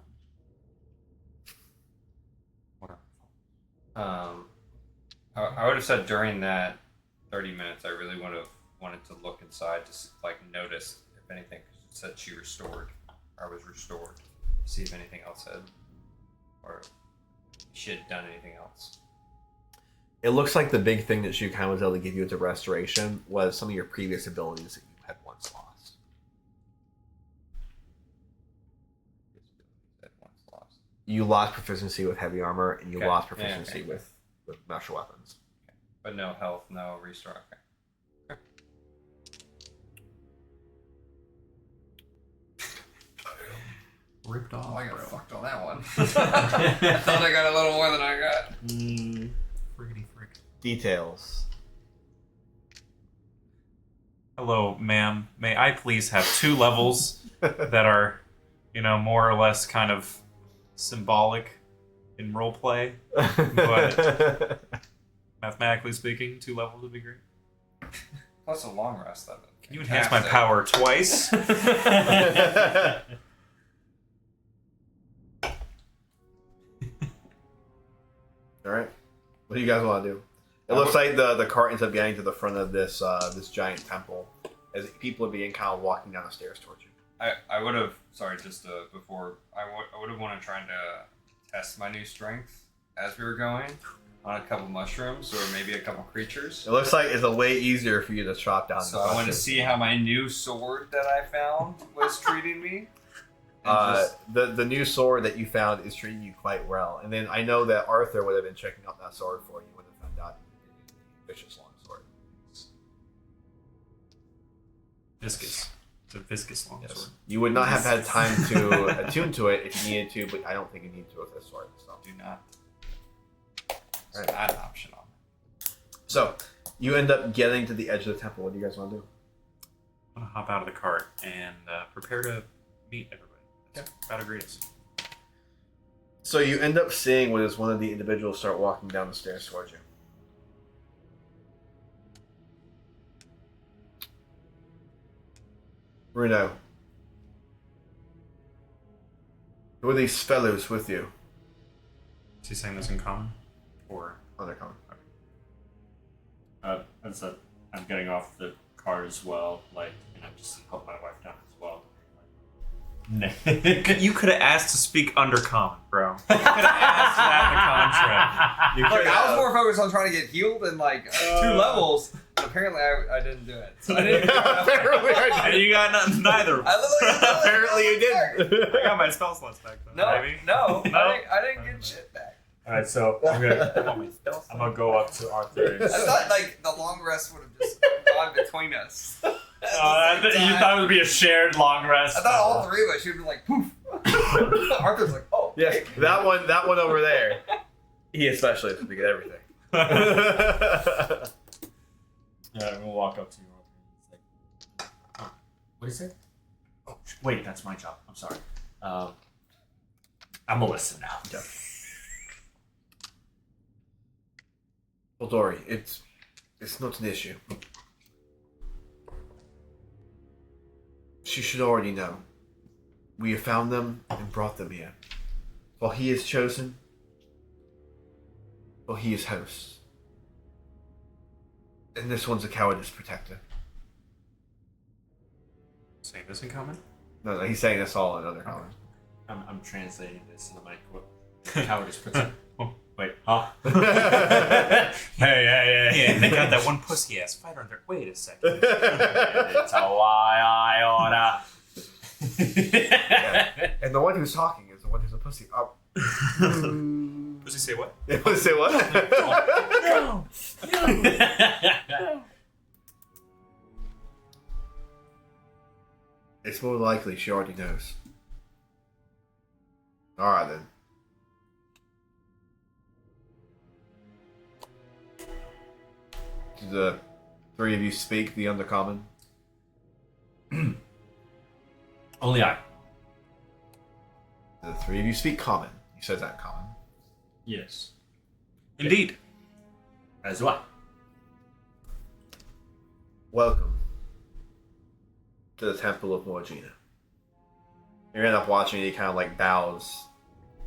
I would have said during that 30 minutes, I really would have wanted to look inside to like notice if anything. 'Cause it said she restored, or was restored. See if anything else had, or she had done anything else. It looks like the big thing that she kind of was able to give you with the restoration was some of your previous abilities that you had once lost. You lost proficiency with heavy armor, and you Okay. lost Yeah, proficiency okay. with martial weapons. But no health, no restore. Okay. Ripped off. Oh, I got bro. fucked on that one. I thought I got a little more than I got. Friggity frick. Details. Hello, ma'am. May I please have 2 levels that are, more or less kind of symbolic in roleplay? But mathematically speaking, 2 levels would be great. Plus a long rest of it. Can you enhance my power twice? All right. What do you guys want to do? It looks like the cart ends up getting to the front of this this giant temple as people are being kind of walking down the stairs towards you. I would have, sorry, just before, I would have wanted to try to test my new strength as we were going on a couple mushrooms or maybe a couple creatures. It looks like it's a way easier for you to chop down. So I want to see how my new sword that I found was treating me. The new sword that you found is treating you quite well, and then I know that Arthur would have been checking out that sword for you when he found out you needed a vicious long sword. Viscous. It's a viscous longsword. Yes. You would not have had time to attune to it if you needed to, but I don't think you need to with this sword. So. Do not. It's Right. not an option on it. So you end up getting to the edge of the temple. What do you guys want to do? I'm gonna hop out of the cart and prepare to meet everybody. That's about to greet us. So you end up seeing what is one of the individuals start walking down the stairs towards you. Bruno. Who are these fellows with you? Is he saying this in common? Or Undercommon. As I'm getting off the car as well, and I'm just help my wife down as well. you could have asked to speak undercommon, bro. You could have asked that in the contract. Look, I was more focused on trying to get healed in 2 levels. But apparently, I didn't do it. So I didn't. Apparently I And you got neither. I literally Apparently you didn't. I got my spell slots back though. No, Maybe. no, No? I didn't get shit back. All right, so I'm gonna go up to Arthur. I thought the long rest would have just gone between us. You thought it would be a shared long rest. I thought all 3 of us should have been like poof. Arthur's like, oh, Yes, okay. that one over there. He especially has to get everything. Yeah, we'll walk up to you, Arthur. It's like, oh, what is it? Oh, wait, that's my job. I'm sorry. I'm gonna listen now. Yeah. Well, Dory, it's not an issue. She should already know. We have found them and brought them here. While he is chosen, well, he is host. And this one's a cowardice protector. Saying this in common? No, he's saying this all in other common. I'm translating this and I'm like, what? Cowardice protect. Oh. Wait, huh? Yeah, they got that one pussy ass fighter in there. Wait a second. It's a lie, I oughta. Yeah. And the one who's talking is the one who's a pussy. Oh. Pussy say what? You want to say what? No! It's more likely she already knows. Alright then. Do the 3 of you speak the undercommon? Only I. The 3 of you speak common. He says that in common. Yes. Indeed. As do I. Welcome to the Temple of Morigna. You end up watching and he kind of bows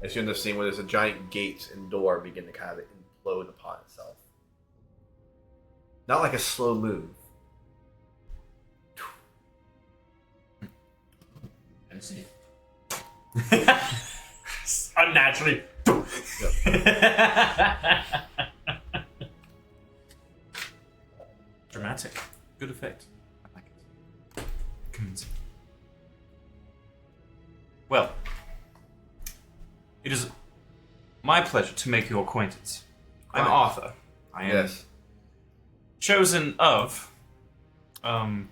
as you end up seeing where there's a giant gate and door begin to kind of implode upon itself. Not like a slow move. And see. Unnaturally. Dramatic. Good effect. I like it. My pleasure to make your acquaintance. I'm Right. Arthur. I am Yes. chosen of... oh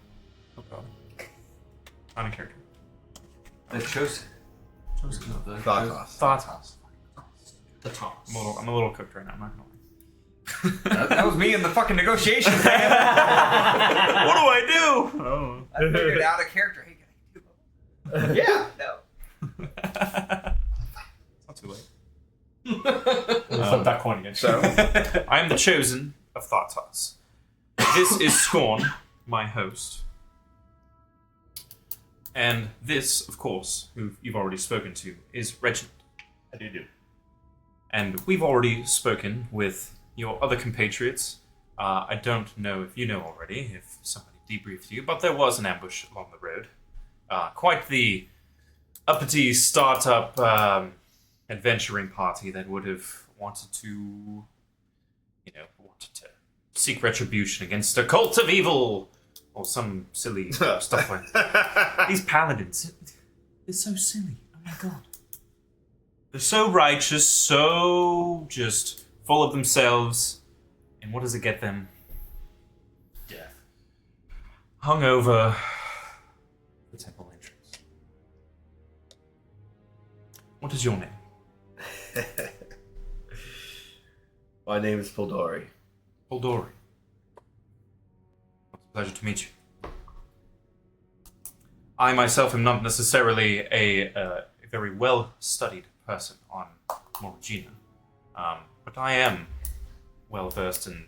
god. On a character. The chosen. Thoughtos. Thoughtos. The toss. I'm a little cooked right now, I'm not gonna lie. That was me in the fucking negotiation. What do I do? Oh. I figured out a character. Hey, can I do Yeah. No. It's not too late. Flip that coin again. So. I am the chosen of Thoughtos. This is Scorn, my host. And this, of course, who you've already spoken to, is Reginald. I do. And we've already spoken with your other compatriots. I don't know if you know already, if somebody debriefed you, but there was an ambush along the road. Quite the uppity startup adventuring party that would have wanted to, seek retribution against a cult of evil or some silly stuff like that. These paladins, they're so silly. Oh my god. They're so righteous, so just full of themselves. And what does it get them? Death. Hung over the temple entrance. What is your name? My name is Puldori. Holdori. It's a pleasure to meet you. I myself am not necessarily a very well-studied person on Morigna, but I am well-versed in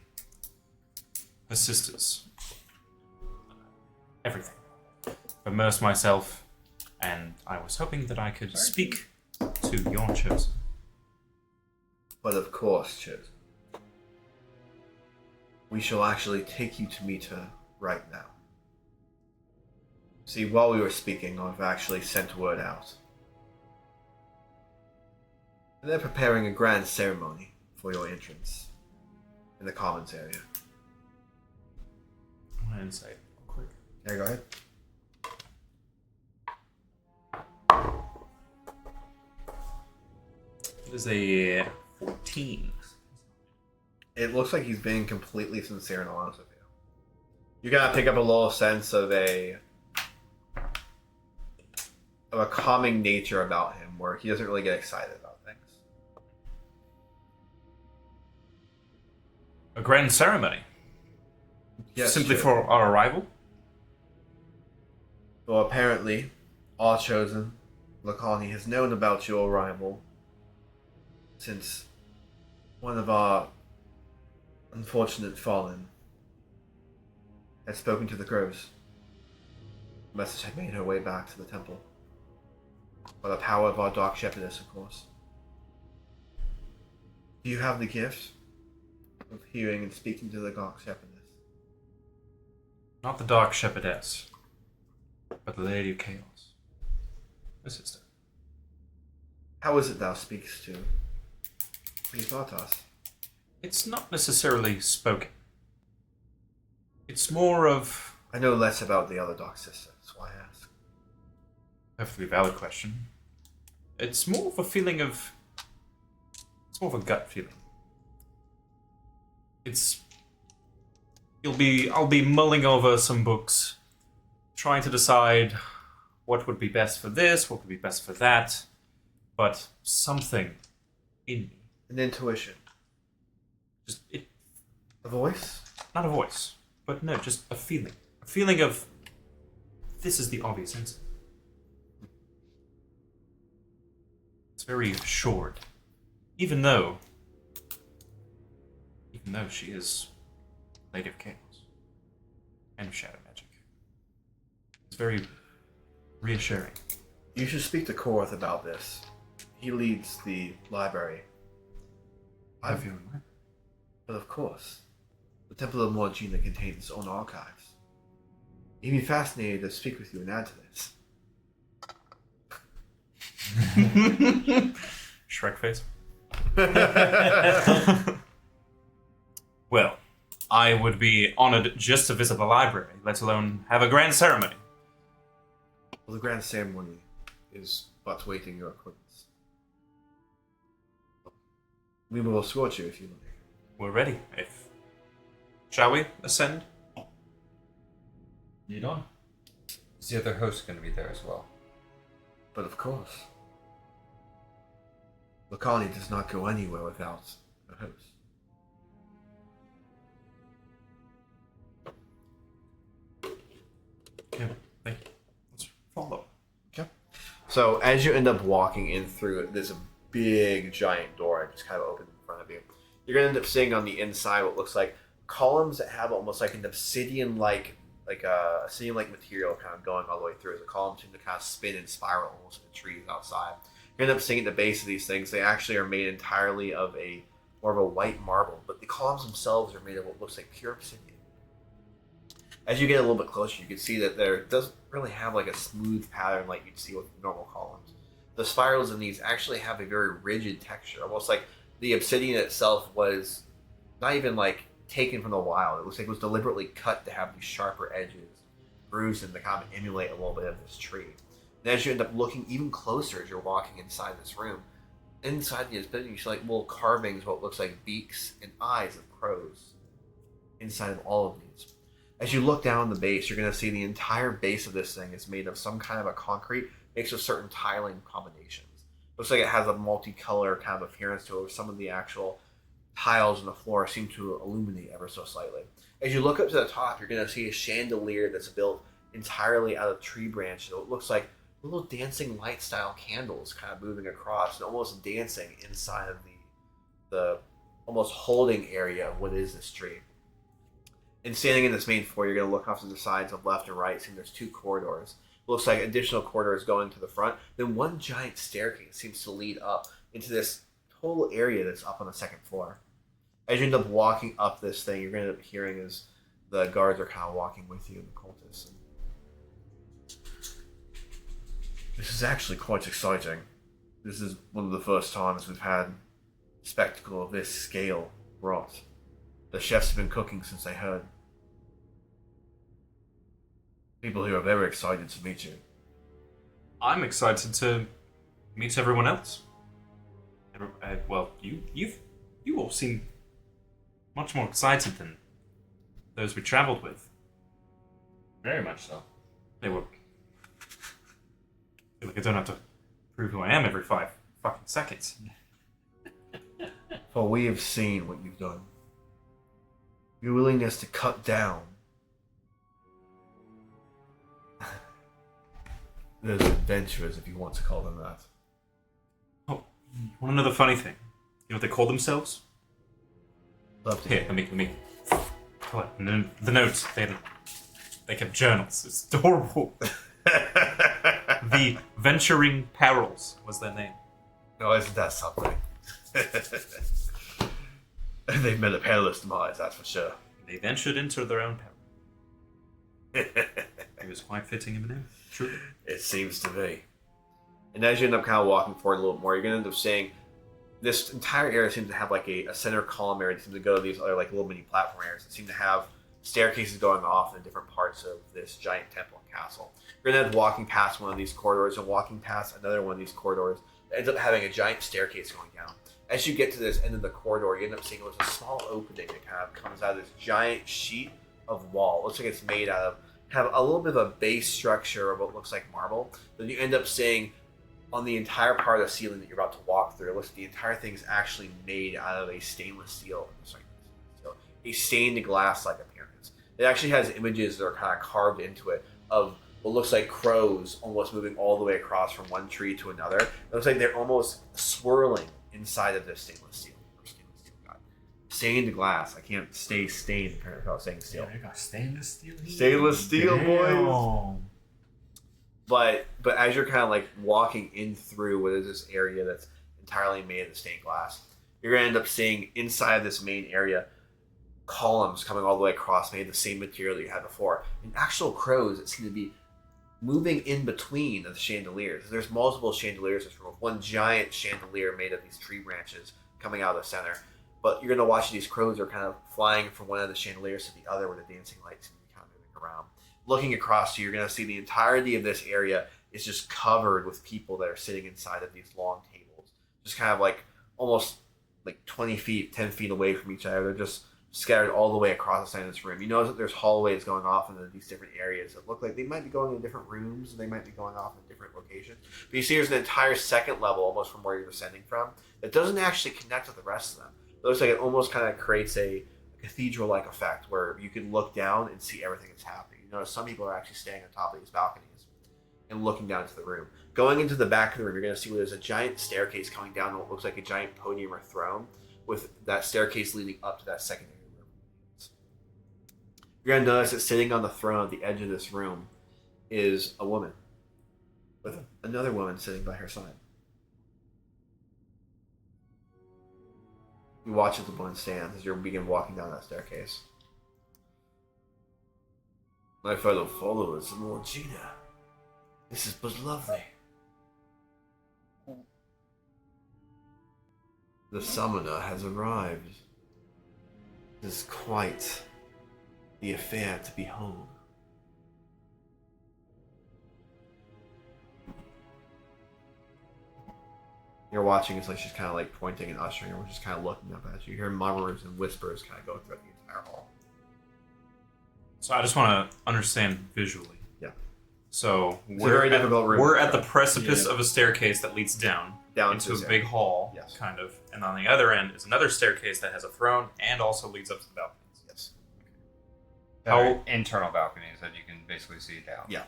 her sisters. Everything. Immerse myself, and I was hoping that I could speak to your chosen. But of course, chosen. We shall actually take you to meet her right now. See, while we were speaking, I've actually sent word out. And they're preparing a grand ceremony for your entrance in the commons area. I want to insight real quick. Yeah, go ahead. It is a 14. It looks like he's being completely sincere and honest with you. You gotta pick up a little sense of a calming nature about him, where he doesn't really get excited about things. A grand ceremony? Yes, Simply sure. for our arrival? Well, apparently, all chosen, the colony has known about your arrival since one of our unfortunate fallen had spoken to the crows. The message had made her way back to the temple. By the power of our Dark Shepherdess, of course. Do you have the gift of hearing and speaking to the Dark Shepherdess? Not the Dark Shepherdess, but the Lady of Chaos. My sister. How is it thou speakest to these Artas? It's not necessarily spoken. It's more of... I know less about the other Dark Sister, that's why I ask. Perfectly valid question. It's more of a feeling of... It's more of a gut feeling. It's... I'll be mulling over some books, trying to decide what would be best for this, what would be best for that, but something in me. An intuition. Just it, A voice? not a voice, but no, just a feeling. A feeling of this is the obvious answer. It's very assured. Even though she is Lady of Chaos and of Shadow Magic. It's very reassuring. You should speak to Korath about this. He leads the library. I have your mind. But of course, the Temple of Morigna contains its own archives. He'd be fascinated to speak with you and add to this. Shrek face. Well, I would be honored just to visit the library, let alone have a grand ceremony. Well, the grand ceremony is but waiting your acquaintance. We will escort you if you like. We're ready. Shall we ascend? Lead on. Is the other host going to be there as well? But of course, the colony does not go anywhere without a host. Yeah. Thank you. Let's follow. So as you end up walking in through it, there's a big giant door just kind of open in front of you. You're gonna end up seeing on the inside what looks like columns that have almost like an obsidian-like, obsidian-like material kind of going all the way through. The columns seem to kind of spin and spiral almost in the trees outside. You end up seeing at the base of these things, they actually are made entirely of more of a white marble, but the columns themselves are made of what looks like pure obsidian. As you get a little bit closer, you can see that there doesn't really have like a smooth pattern like you'd see with normal columns. The spirals in these actually have a very rigid texture, almost like the obsidian itself was not even like taken from the wild. It looks like it was deliberately cut to have these sharper edges, bruised and to kind of emulate a little bit of this tree. And as you end up looking even closer as you're walking inside this room, inside the obsidian you see like little carvings, what looks like beaks and eyes of crows inside of all of these. As you look down the base, you're going to see the entire base of this thing is made of some kind of a concrete mixed with certain tiling combinations. Looks like it has a multicolor kind of appearance to it, where some of the actual tiles on the floor seem to illuminate ever so slightly. As you look up to the top, you're going to see a chandelier that's built entirely out of tree branches. It looks like little dancing light style candles kind of moving across and almost dancing inside of the almost holding area of what is this tree. And standing in this main floor, you're going to look off to the sides of left and right, seeing there's two corridors. It looks like additional corridors going to the front. Then one giant staircase seems to lead up into this total area that's up on the second floor. As you end up walking up this thing, you're going to end up hearing as the guards are kind of walking with you and the cultists. This is actually quite exciting. This is one of the first times we've had a spectacle of this scale brought. The chefs have been cooking since they heard. People here are very excited to meet you. I'm excited to meet everyone else. Well, you all seem much more excited than those we traveled with. Very much so. They were. I feel like I don't have to prove who I am every 5 fucking seconds. For we have seen what you've done. Your willingness to cut down those adventurers, if you want to call them that. Oh, you want to know the funny thing? You know what they call themselves? Love to Here, hear. let me. The notes. They kept journals. It's adorable. The Venturing Perils was their name. No, isn't that something? They've met a perilous demise, that's for sure. They ventured into their own peril. It was quite fitting of a name. Truly. It seems to be. And as you end up kind of walking forward a little more, you're going to end up seeing this entire area seems to have like a center column area that seems to go to these other like little mini platform areas that seem to have staircases going off in different parts of this giant temple and castle. You're going to end up walking past one of these corridors and walking past another one of these corridors that ends up having a giant staircase going down. As you get to this end of the corridor, you end up seeing there's a small opening that kind of comes out of this giant sheet of wall. It looks like it's made out of have a little bit of a base structure of what looks like marble. Then you end up seeing on the entire part of the ceiling that you're about to walk through, it looks like the entire thing is actually made out of a stainless steel, a stained glass-like appearance. It actually has images that are kind of carved into it of what looks like crows almost moving all the way across from one tree to another. It looks like they're almost swirling inside of this stainless steel. God. Stained glass. I can't stay stained apparently without saying steel. Yeah, they got stainless steel. Stainless steel, boys. Damn. But as you're kind of like walking in through what is this area that's entirely made of the stained glass, you're gonna end up seeing inside this main area columns coming all the way across made of the same material that you had before, and actual crows that seem to be moving in between the chandeliers. There's multiple chandeliers in this room, one giant chandelier made of these tree branches coming out of the center. But you're gonna watch these crows are kind of flying from one of the chandeliers to the other, where the dancing lights seem to be kind of moving around. Looking across you, you're going to see the entirety of this area is just covered with people that are sitting inside of these long tables. Just kind of like almost like 20 feet, 10 feet away from each other. They're just scattered all the way across the side of this room. You notice that there's hallways going off into these different areas that look like they might be going in different rooms, and they might be going off in different locations. But you see there's an entire second level, almost from where you're descending from, that doesn't actually connect with the rest of them. It looks like it almost kind of creates a cathedral-like effect where you can look down and see everything that's happening. You notice some people are actually standing on top of these balconies and looking down into the room. Going into the back of the room, you're going to see where there's a giant staircase coming down to what looks like a giant podium or throne, with that staircase leading up to that secondary room. You're going to notice that sitting on the throne at the edge of this room is a woman, with another woman sitting by her side. You watch as the woman stands as you begin walking down that staircase. My fellow followers of Morigna, this is but lovely. The summoner has arrived. It is quite the affair to behold. You're watching, it's like she's kind of like pointing and ushering, and we're just kind of looking up at you. You hear murmurs and whispers kind of go throughout the entire hall. So I just want to understand visually. Yeah. So It's a very difficult room. we're at the precipice of a staircase that leads down Down into to a big hall, Yes. kind of, and on the other end is another staircase that has a throne and also leads up to the balconies. Yes. How internal balconies that you can basically see down. Yeah.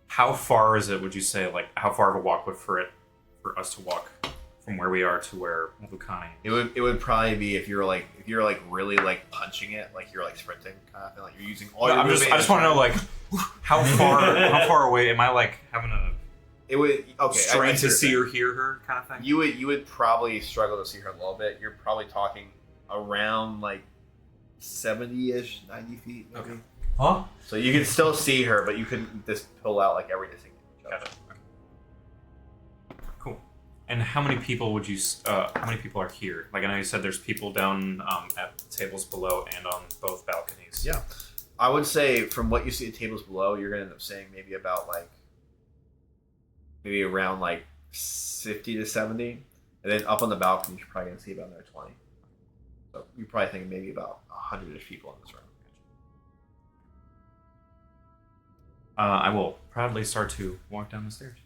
How far is it? Would you say, like, how far of a walk would for us to walk from where we are to where Lucani? It would probably be if you're like really like punching it, like you're like sprinting kind of thing, like you're using all your I just want to know, like, how far away am I, like, having a it would strength to see or hear her kind of thing? You would probably struggle to see her a little bit. You're probably talking around like 70-ish, 90 feet maybe. Okay. Huh? So you can still see her, but you couldn't just pull out like every distinct image. Got it. Okay. Cool. And how many people would you? How many people are here? Like, I know you said there's people down at tables below and on both balconies. Yeah, I would say from what you see at tables below, you're gonna end up saying maybe around like 50 to 70, and then up on the balcony you're probably gonna see about another 20. So you're probably thinking maybe about 100-ish people in this room. I will proudly start to walk down the stairs.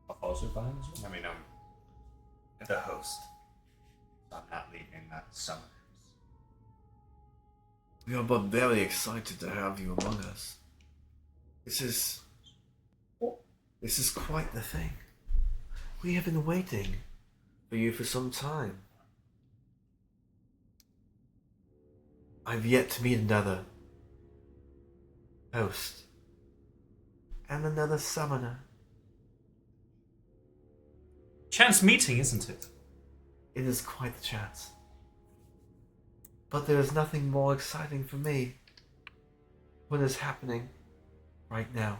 I'll follow suit behind as well. I mean, I'm the host. So I'm not leading that summoners. We are but very excited to have you among us. This is quite the thing. We have been waiting for you for some time. I've yet to meet another host and another summoner. Chance meeting, isn't it? It is quite the chance. But there is nothing more exciting for me. What is happening right now?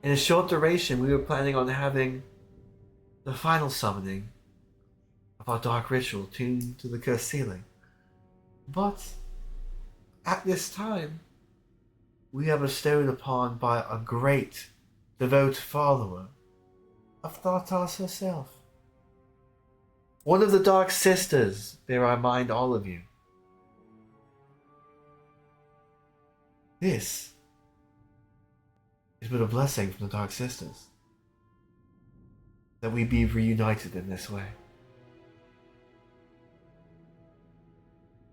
In a short duration, we were planning on having the final summoning of our dark ritual tuned to the cursed ceiling. But at this time, we are bestowed upon by a great, devout follower of Thartas herself. One of the Dark Sisters, bear I mind all of you. This is but a blessing from the Dark Sisters, that we be reunited in this way.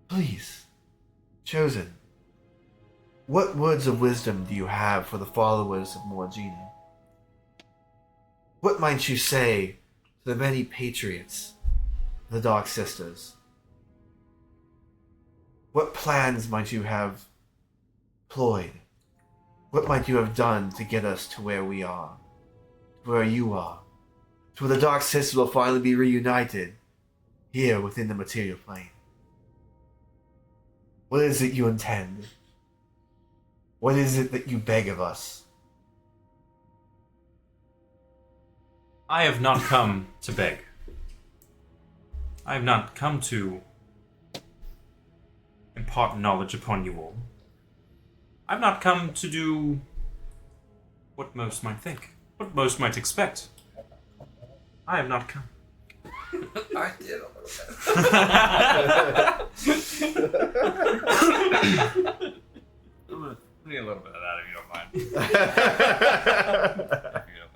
Please, Chosen, what words of wisdom do you have for the followers of Morigna? What might you say to the many patriots of the Dark Sisters? What plans might you have ployed? What might you have done to get us to where we are? To where you are? To where the Dark Sisters will finally be reunited here within the material plane? What is it you intend? What is it that you beg of us? I have not come to beg. I have not come to impart knowledge upon you all. I've not come to do what most might think, what most might expect. I have not come. I did a little bit. I need a little bit of that if you don't mind. If you don't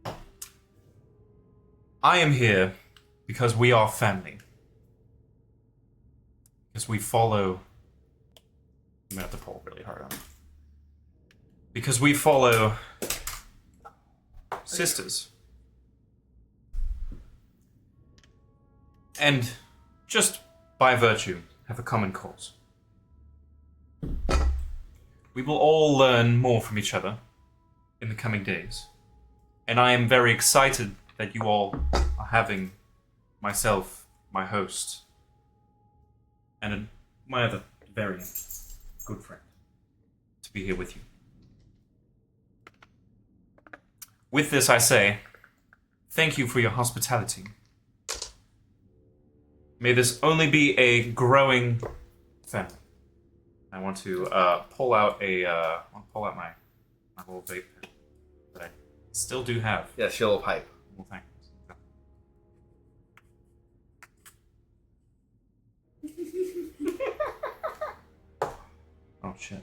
mind. I am here because we are family. Because we follow. I'm gonna have to pull really hard on it. Because we follow sisters. And just by virtue, have a common cause. We will all learn more from each other in the coming days. And I am very excited that you all are having myself, my host, and my other very good friend to be here with you. With this, I say, thank you for your hospitality. May this only be a growing family. I want to pull out my little vape pen that I still do have. Yeah, shield pipe. Well, thank you. Oh shit.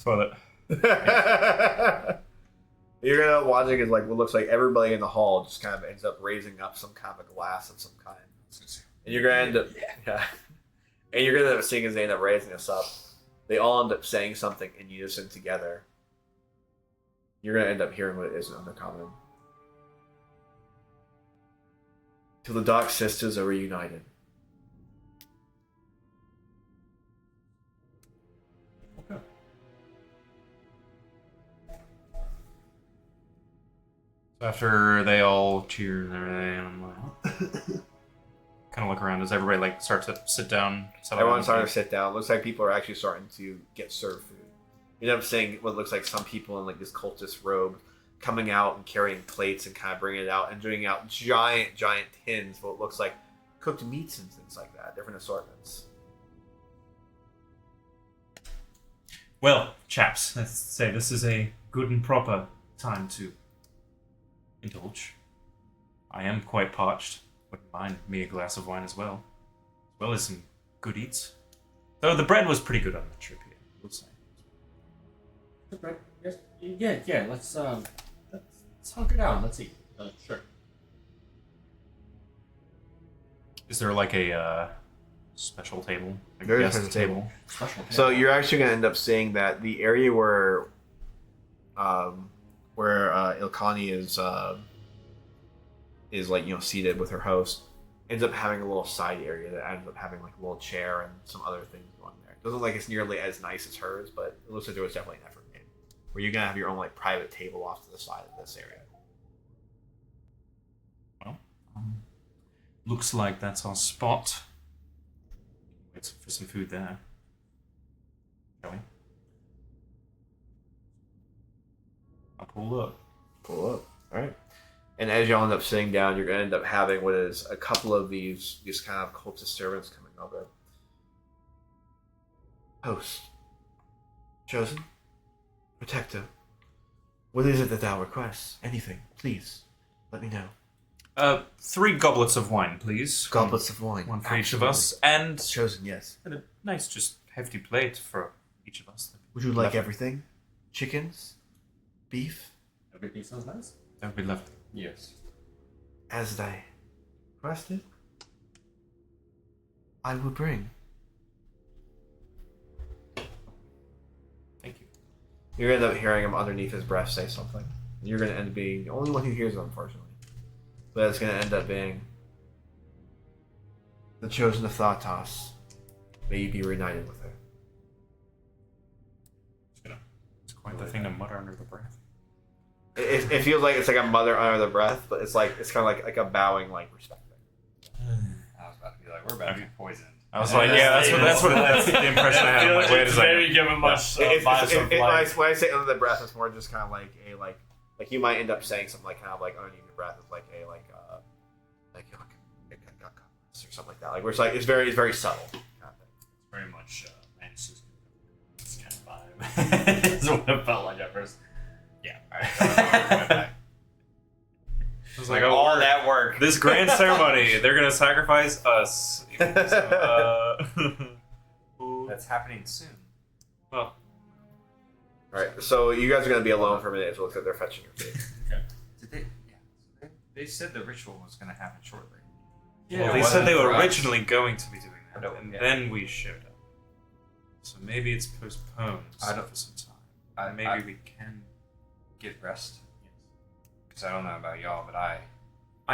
Toilet. You're gonna watching is like what looks like everybody in the hall just kind of ends up raising up some kind of a glass of some kind, and you're gonna end up and you're gonna end up seeing as they end up raising this up, they all end up saying something in unison together. You're gonna end up hearing what it is in undercommon. Till the Dark Sisters are reunited. So after they all cheer and everything, I'm like, kind of look around. Does everybody like start to sit down? Everyone's starting to sit down. Looks like people are actually starting to get served food. You end up seeing what looks like some people in like this cultist robe coming out and carrying plates and kind of bringing it out and doing out giant tins of what looks like cooked meats and things like that, different assortments. Well, chaps, let's say this is a good and proper time to indulge. I am quite parched. Wouldn't mind me a glass of wine as well as some good eats. Though the bread was pretty good on the trip here, I would say. The bread? Yes. Yeah. Let's hunker down. Let's eat. Sure. Is there like a special table? Like There is guest a table. Special. So you're actually going to end up seeing that the area where Ilkani is like, you know, seated with her host ends up having a little side area that ends up having like a little chair and some other things going there. It doesn't look like it's nearly as nice as hers, but it looks like there was definitely an effort made. Where you're gonna have your own like private table off to the side of this area. Well, looks like that's our spot. Wait for some food there. Shall we? I'll pull up. Pull up. All right. And as y'all end up sitting down, you're going to end up having what is a couple of these kind of cultist servants coming over. Host. Chosen. Protector. What is it that thou requests? Anything. Please. Let me know. 3 goblets of wine, please. Goblets of wine. One for each of us. And Chosen, yes. a nice, just hefty plate for each of us. Would you like everything? Chickens? Beef? Everything sounds nice. That would be lovely. Yes. As thy requested, I will bring. Thank you. You're going to end up hearing him underneath his breath say something. And you're going to end up being the only one who hears it, unfortunately. But it's going to end up being the chosen of Thanatos. May you be reunited with her. It's quite the thing to mutter under the breath. It feels like it's like a mother under the breath, but it's kind of like a bowing, like respect thing. I was about to be like, we're about to be poisoned. I was like, yeah, that's the impression I had. I'm like, wait a It's second. very given much When vibes of I say under the breath, it's more just kind of like a like you might end up saying something like kind of like underneath your breath, it's like a or something like that. Like where it's like it's very subtle kind of thing. It's very much It's kind of vibe. That's what it felt like at first. Yeah. Alright. It was like, all that work. this grand ceremony, they're gonna sacrifice us. That's happening soon. Well, Alright, so you guys are going to be alone for a minute as it looks like they're fetching your food. Did they? Yeah. They said the ritual was going to happen shortly. well, it they said wasn't they were for us. originally going to be doing that, No, and yeah. then we showed up. So maybe it's postponed I don't- for some time. Maybe we can. Get rest. Because I don't know about y'all, but I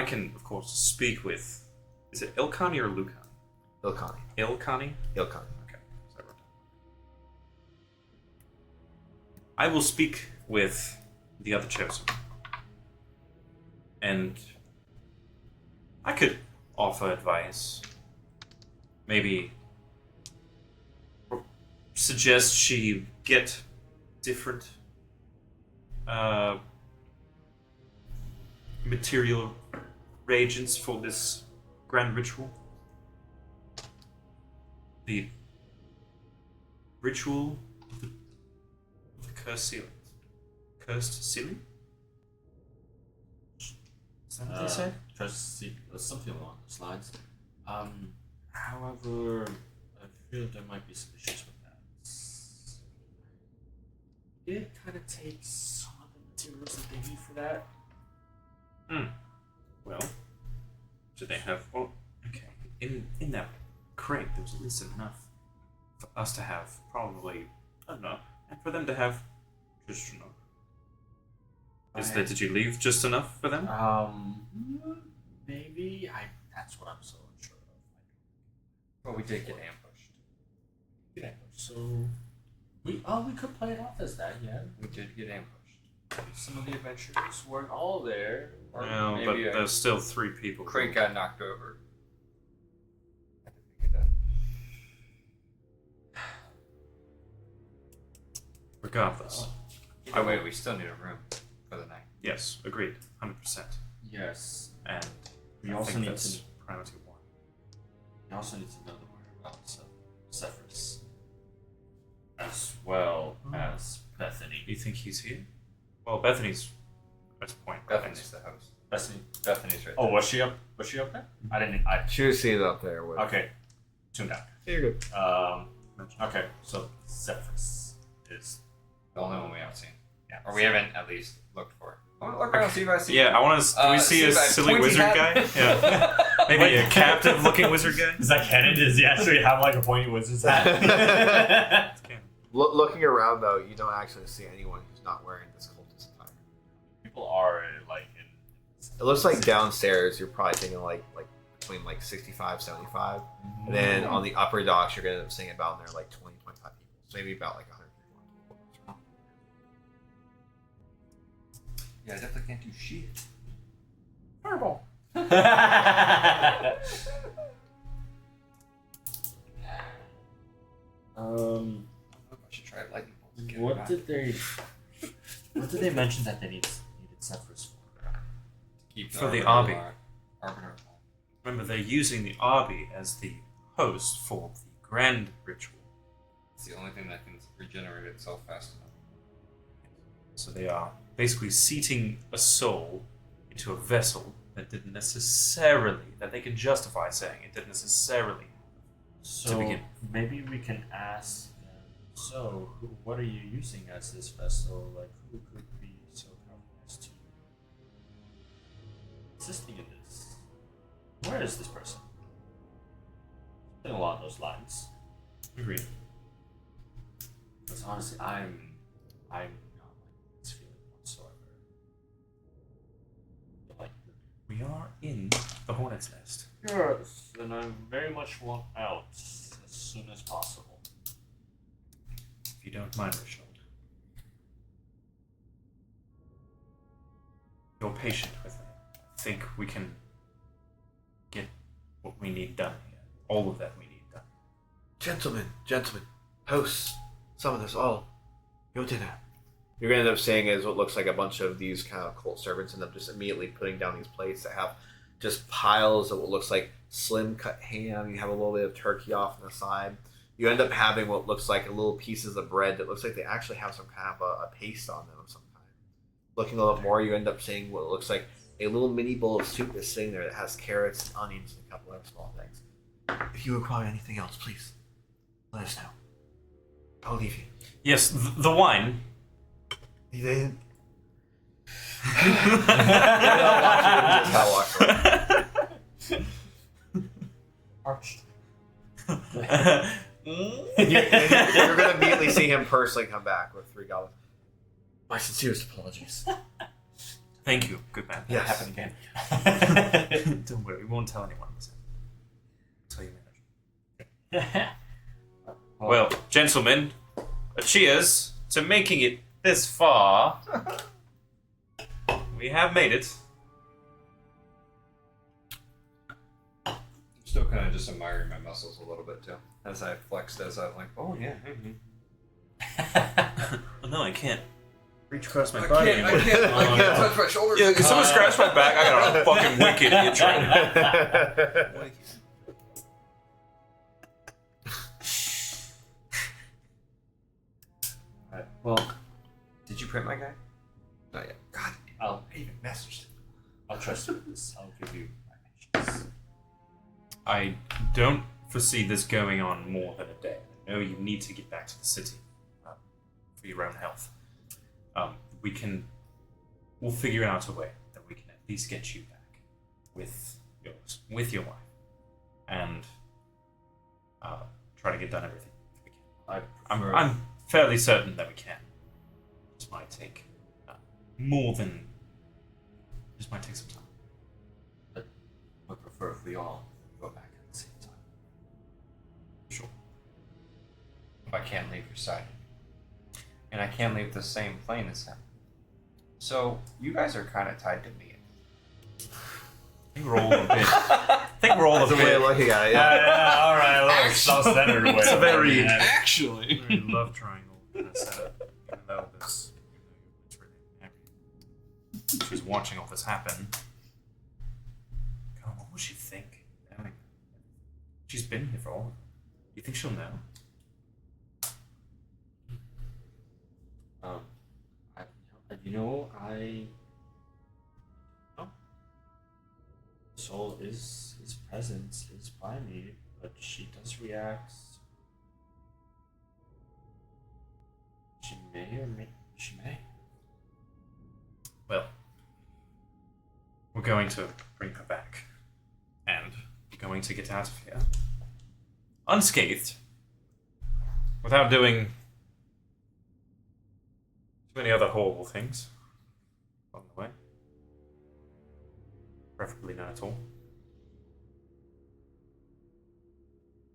can, of course, speak with. Is it Ilkani or Lucan? Ilkani. Ilkani? Ilkani. Okay. So I wrote that. I will speak with the other chosen. And I could offer advice. Maybe suggest she get different material reagents for this grand ritual. The ritual of the cursed ceiling. Cursed ceiling? Is that what they say? Something along those lines. However, I feel there might be some issues with that. It kind of takes some of the materials that they need for that. Well, do they have? Well, okay. In that crate, there was at least enough for us to have, probably enough, and for them to have just enough. Did you leave just enough for them? Maybe that's what I'm so unsure of. well, we did get ambushed. So we could play it off as that, yeah. We did get ambushed. Some of the adventurers weren't all there. Or No, but maybe there's still 3 people. Crate got knocked over. I had to figure that. Regardless, Either way, we still need a room for the night. yes, agreed, 100%. yes. And We I also think need that's to. priority 1. We also need to know the whereabouts of Zephyrus, as well as Bethany. You think he's here? Well, Bethany's at this point. Bethany's the host. Bethany. Bethany's right Oh, there. was she up? Was she up there? I didn't. She was seen up there with. Okay. Tune down. You're good. Okay. So Zephyrus is. The only one we haven't seen. Yeah. Or we haven't at least looked for. I want to look around and see if I see. Yeah, I want to. Do we see see a that silly pointy wizard hat? guy? Yeah. Maybe a captive-looking wizard guy? Is that canon? Does he actually have like a pointy wizard's hat? Looking around though, you don't actually see anyone who's not wearing this cultist attire. People are like in. It looks like downstairs you're probably thinking like between like 65, 75. And then on the upper docks you're gonna end up seeing about in there like 20, 25 people. So maybe about like 100 people. Yeah, I definitely can't do shit. Fireball. I should try lightning bolt. to get it What back. did they? What did they mention that they needed Zephyrus for? Keep For the arbiter Arby. alive. Arbiter alive. Remember, they're using the Arby as the host for the grand ritual. It's the only thing that can regenerate itself fast enough. So they are basically seating a soul into a vessel that didn't necessarily, that they can justify saying it didn't necessarily. So begin. maybe we can ask them. So, what are you using as this vessel? Like, who could be so powerful as to assisting in this? Where is this person? Something along those lines. Agreed. Because honestly, I'm not like this feeling whatsoever. Like, We are in the Hornet's Nest. yes, and I very much want out as soon as possible. If you don't mind, Richard. You're patient with me. I think we can get what we need done here. All of that we need done. Gentlemen, hosts, summon us all. Your dinner. You're gonna end up seeing is what looks like a bunch of these kind of cult servants end up just immediately putting down these plates that have just piles of what looks like slim cut ham. You have a little bit of turkey off on the side. you end up having what looks like little pieces of bread that looks like they actually have some kind of a paste on them of some kind. Looking a little more, you end up seeing what looks like a little mini bowl of soup that's sitting there that has carrots and onions and a couple other small things. If you require anything else, please let us know. I'll leave you. Yes, the wine. You didn't. I'll walk away. Arched. You're gonna immediately see him personally come back with 3 goblins. My sincerest apologies. Thank you, good man. Yes. Happen again. Don't worry, we won't tell anyone this. Tell your manager. Well, gentlemen, cheers to making it this far. We have made it. I'm still kind of just admiring my muscles a little bit too, as I flexed. As I'm like, oh yeah. Oh, no, I can't reach across my I body can't anymore. touch my shoulders. Yeah, can someone scratch my back? I got a fucking wicked itch right now. Alright, well, Did you print my guy? Not yet. God, I'll I even messaged. I'll trust you with this. I'll give you my patience. I don't foresee this going on more than a day. I know you need to get back to the city for your own health. We'll figure out a way that we can at least get you back with your wife, and try to get done everything we can. I'm fairly certain that we can. This might take This might take some time. I prefer if we all go back at the same time. Sure. If I can't leave your side, and I can't leave the same plane as him. So you guys are kind of tied to me. I think we're all a bit. I think we're all That's a the way bit. of looking at it. Yeah. Yeah, alright, a little self-centered way. It's a very Actually. very love triangle kind of setup. Even though it's really angry. She's watching all this happen. God, what will she think? Knowing she's been here for all of it. You think she'll know? Soul is his presence is by me, but she does react. She may. Well, we're going to bring her back, and we're going to get out of here unscathed, without doing too many other horrible things along the way. Preferably none at all.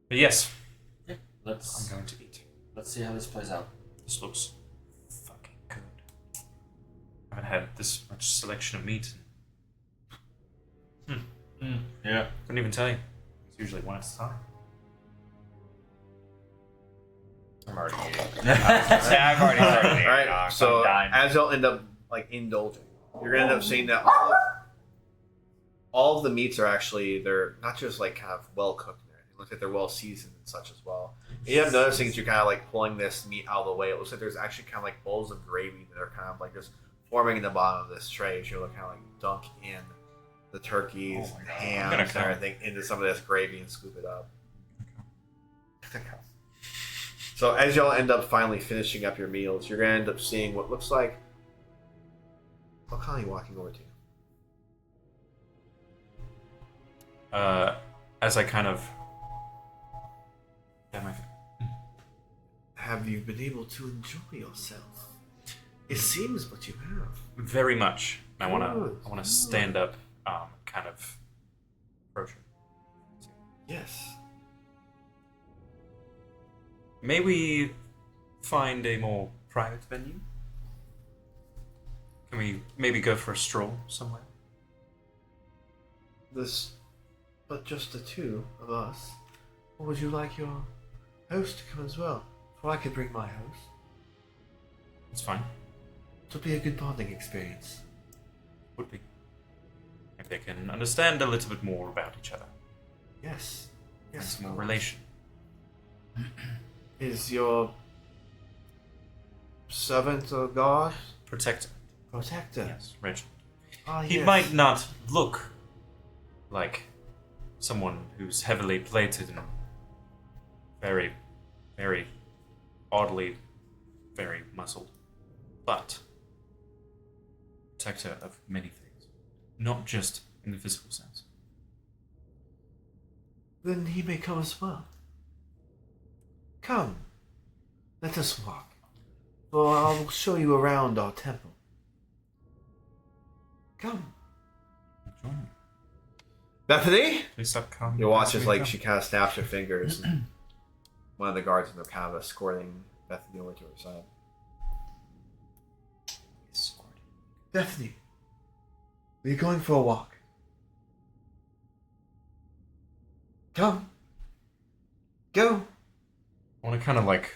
But yes, I'm Let's going to eat. see how this plays out. This looks fucking good. I haven't had this much selection of meat in Yeah. couldn't even tell you. It's usually one at a time. I'm already eating. Yeah, I've already started eating. Alright, so I'm dying. as you'll end up like indulging, you're gonna end up seeing that all of the meats are actually, they're not just like kind of well cooked and everything. It looks like they're well seasoned and such as well. And you have noticing as you're kind of like pulling this meat out of the way, it looks like there's actually kind of like bowls of gravy that are kind of like just forming in the bottom of this tray. So you're kind of like dunk in the turkeys, Oh my and God. I'm hams, gonna and come. everything into some of this gravy and scoop it up. So as y'all end up finally finishing up your meals, you're gonna end up seeing what looks like Okani walking over to you. As I kind of Have you been able to enjoy yourself? It seems but you have. very much. I wanna Good. stand up, kind of approach her. Yes. May we find a more private venue? Can we maybe go for a stroll somewhere? But just the two of us. Or would you like your host to come as well? For I could bring my host. It's fine. It'll be a good bonding experience. Would be. If they can understand a little bit more about each other. Yes. And Yes. some more relation. is your servant of God? Protector. Protector. Yes, Reginald. Ah, He yes. might not look like someone who's heavily plated and very, very oddly, very muscled, but protector of many things, not just in the physical sense. Then he may come as well. Come, let us walk, for I'll show you around our temple. Come. Join me. Bethany? Please stop calling. You watch as like she kind of snaps her fingers. And one of the guards is kind of escorting Bethany over to her side. Bethany, are you going for a walk? Come. Go. I want to kind of like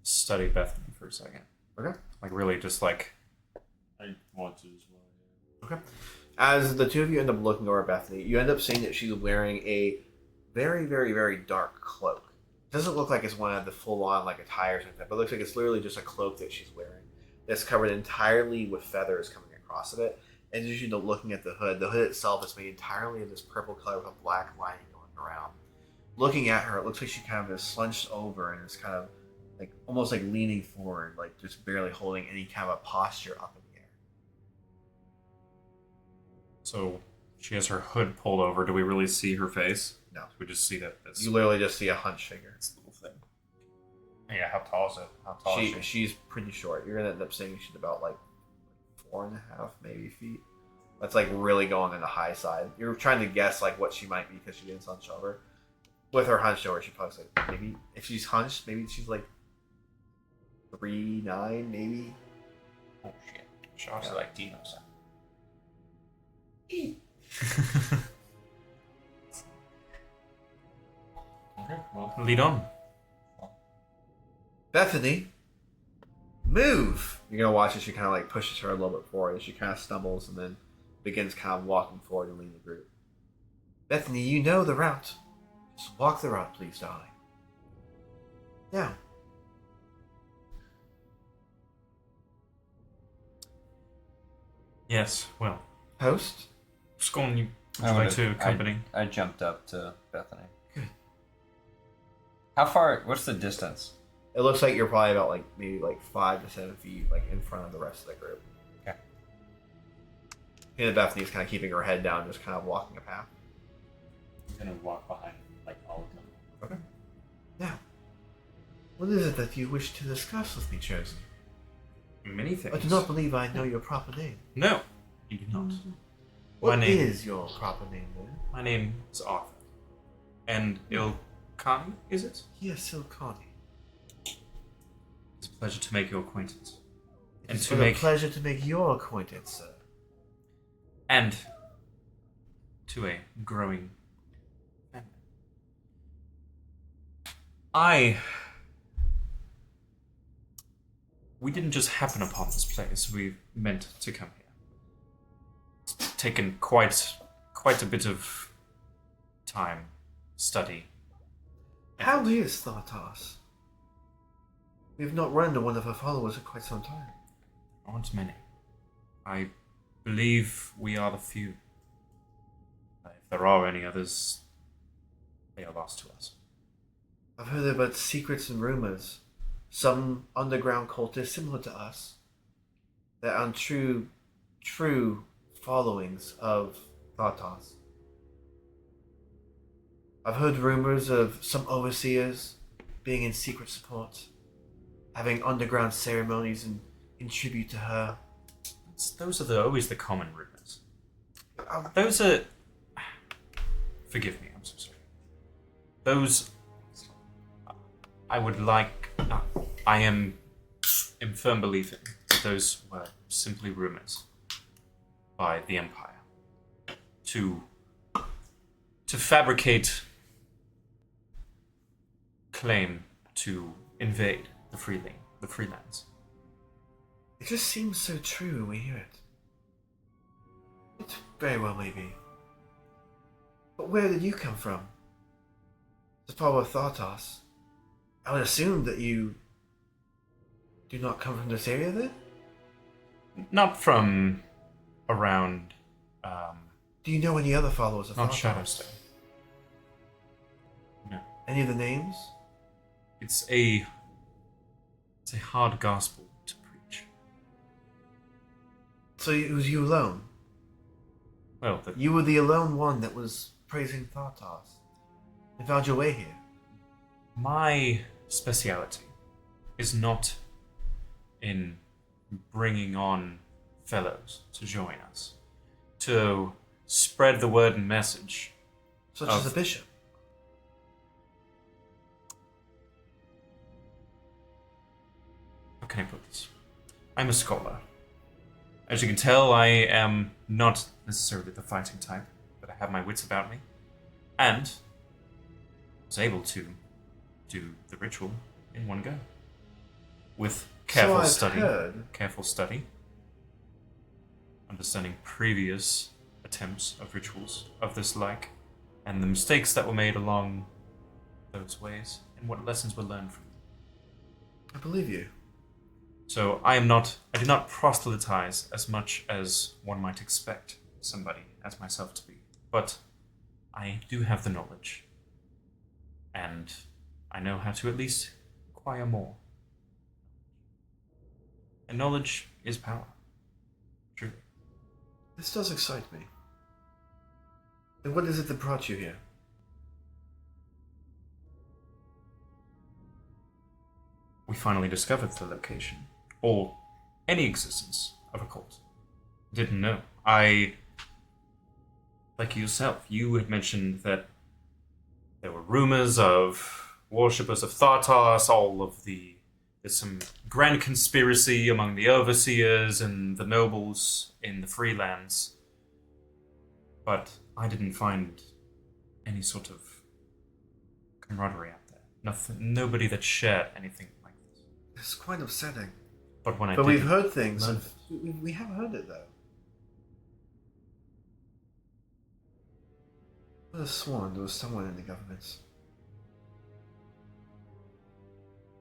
study Bethany for a second. Okay. Like really just like. I want to as well. Okay. As the two of you end up looking over at Bethany, you end up seeing that she's wearing a very, very, very dark cloak. It doesn't look like it's one of the full-on like attire or something, but it looks like it's literally just a cloak that she's wearing that's covered entirely with feathers coming across of it. And as you end up looking at the hood itself is made entirely of this purple color with a black lining going around. Looking at her, it looks like she kind of is slunched over and is kind of like almost like leaning forward, like just barely holding any kind of a posture up in the air. So she has her hood pulled over. Do we really see her face? No. We just see that this You literally just see a hunched figure. little thing. Yeah, how tall is it? How tall is she? She's pretty short. You're gonna end up saying she's about like 4.5 maybe feet. That's like really going on the high side. You're trying to guess like what she might be because she is hunched over. With her hunched over, she probably like maybe if she's hunched, maybe she's like 3'9", maybe. Oh shit. She also like Dino's. Okay, well, lead on. Bethany, move! You're gonna watch as she kind of like pushes her a little bit forward as she kind of stumbles and then begins kind of walking forward and leading the group. Bethany, you know the route. Just walk the route, please, darling. Now. Yes, well. Host? Scorn, would you like to accompany? I jumped up to Bethany. Good. How far? What's the distance? It looks like you're probably about like maybe like 5 to 7 feet like in front of the rest of the group. Okay. And Bethany's kind of keeping her head down, just kind of walking a path. I'm gonna walk behind like all of them. Okay. Now, what is it that you wish to discuss with me, Chosen? Many things. I do not believe I know your proper name. No, you do not. What My name- is your proper name, then? My name is Arthur. And Ilkani, is it? Yes, Silcani. It's a pleasure to make your acquaintance. And It's to been a make pleasure to make your acquaintance, sir. and to a growing family. We didn't just happen upon this place. We meant to come here. It's taken quite a bit of time, study. How is Thartas? We have not run into one of her followers in quite some time. Aren't many. I believe we are the few. If there are any others, they are lost to us. I've heard about secrets and rumors. Some underground cultists similar to us that are true followings of Thartas. I've heard rumors of some overseers being in secret support, having underground ceremonies in tribute to her. Those are always the common rumors. Um, Those are. Forgive me, I'm so sorry. Those. I would like. I am in firm belief that those were simply rumors by the Empire to fabricate claim to invade the freelands. It just seems so true when we hear it. It very well may be. But where did you come from? The power of Thartas. I would assume that you do not come from this area then? Not from around, Do you know any other followers of not Thanatos? Shadowstone. No. Any of the names? It's a hard gospel to preach. So it was you alone? Well, You were the alone one that was praising Thanatos and found your way here. my speciality is not in bringing on fellows to join us, to spread the word and message. Such Of- as a bishop. How can I put this? I'm a scholar. As you can tell, I am not necessarily the fighting type, but I have my wits about me, and was able to do the ritual in one go. With careful I've study. heard. Careful study. Understanding previous attempts of rituals of this like, and the mistakes that were made along those ways, and what lessons were learned from them. I believe you. So I do not proselytize as much as one might expect somebody as myself to be. But I do have the knowledge. And I know how to at least acquire more. And knowledge is power. Truly. This does excite me. And what is it that brought you here? We finally discovered the location, or any existence of a cult. Didn't know. Like yourself, you had mentioned that there were rumors of worshippers of Thartos, there's some grand conspiracy among the overseers and the nobles in the Freelands. But I didn't find any sort of camaraderie out there. Nobody that shared anything like this. It's quite upsetting. But when I But did, we've heard things. learn Of, we have heard it though. I would have sworn there was someone in the government.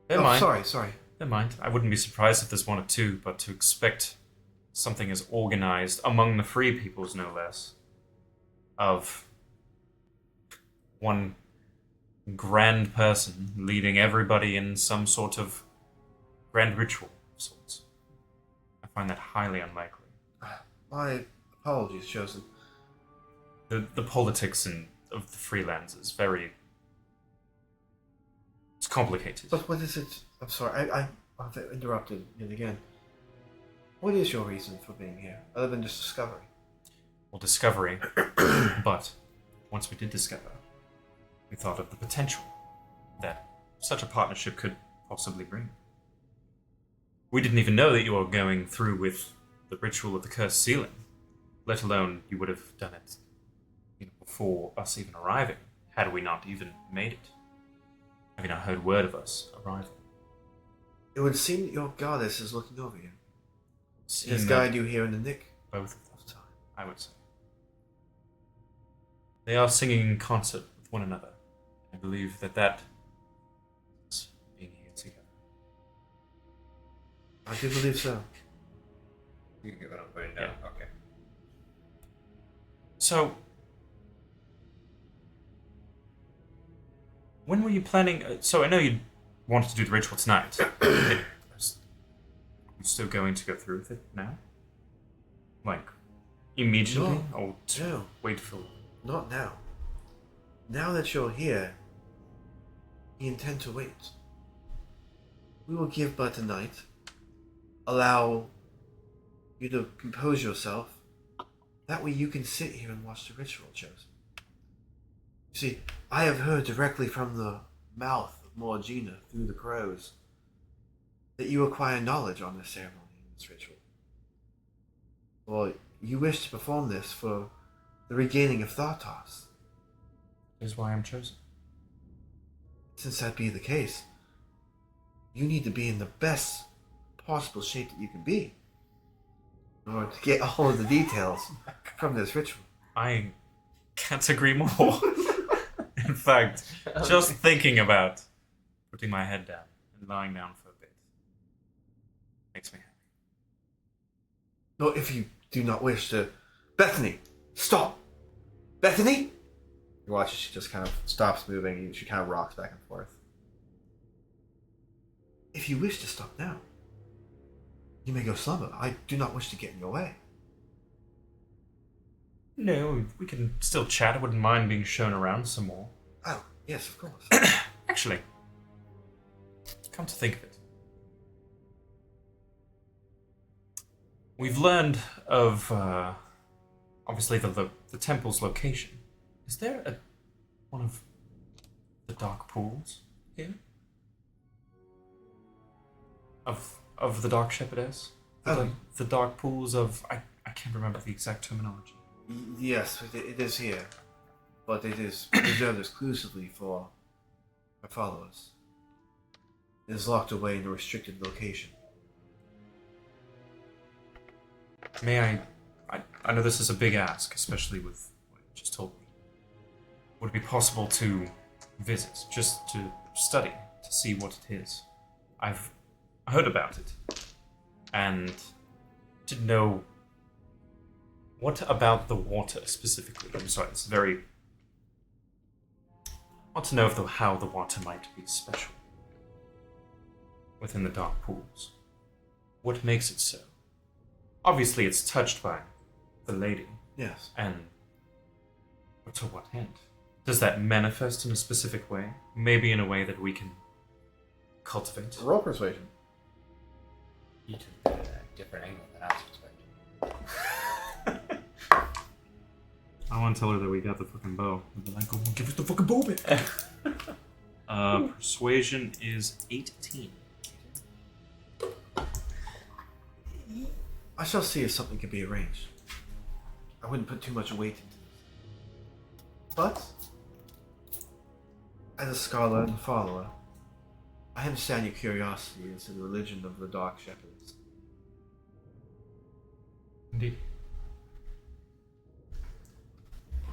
never mind. Sorry. Never mind. I wouldn't be surprised if there's one or two, but to expect something as organized among the free peoples, no less, of one grand person leading everybody in some sort of grand ritual of sorts. I find that highly unlikely. My apologies, Chosen. The politics of the Freelands is very... It's complicated. But what is it? I'm sorry, I've interrupted yet again. What is your reason for being here, other than just discovery? Well, discovery, but once we did discover, we thought of the potential that such a partnership could possibly bring. We didn't even know that you were going through with the ritual of the cursed ceiling, let alone you would have done it before us even arriving, had we not even made it. Have you not heard word of us arriving? It would seem that your goddess is looking over you. She has Seeing guided you here in the nick both of them, of time. I would say. They are singing in concert with one another. I believe that is being here together. I do believe so. You can give it up, put it down. Okay. So, when were you planning? So I know you wanted to do the ritual tonight. Are you still going to go through with it now? Like, immediately? No. Or to No. wait for... Not now. Now that you're here, we intend to wait. We will give but a night. Allow you to compose yourself. That way you can sit here and watch the ritual, Chosen. You see, I have heard directly from the mouth of Morigna through the crows that you acquire knowledge on this ceremony and this ritual. Well, you wish to perform this for the regaining of Thartos. Is why I'm chosen. Since that be the case, you need to be in the best possible shape that you can be in order to get all of the details from this ritual. I can't agree more. In fact, just thinking about putting my head down and lying down for a bit. Makes me happy. No, if you do not wish to... Bethany! Stop! Bethany? You watch as she just kind of stops moving and she kind of rocks back and forth. If you wish to stop now, you may go slumber. I do not wish to get in your way. No, we can still chat. I wouldn't mind being shown around some more. Oh, yes, of course. Actually, come to think of it, we've learned of, obviously, the temple's location. Is there one of the dark pools here? Of the Dark Shepherdess? The dark pools of... I can't remember the exact terminology. Yes, it is here. But it is reserved exclusively for our followers. It is locked away in a restricted location. May I know this is a big ask, especially with what you just told me. Would it be possible to visit, just to study, to see what it is? I've heard about it, and didn't know what about the water specifically. I'm sorry, it's very... I want to know how the water might be special within the dark pools. What makes it so? Obviously, it's touched by the lady. Yes. And to what end? Does that manifest in a specific way? Maybe in a way that we can cultivate? Roll persuasion. You took a different angle than I was expecting. I want to tell her that we got the fucking bow. And be like, oh, give us the fucking bow back. Persuasion is 18. I shall see if something can be arranged. I wouldn't put too much weight into this. But, as a scholar and a follower, I understand your curiosity as to the religion of the Dark Shepherds. Indeed.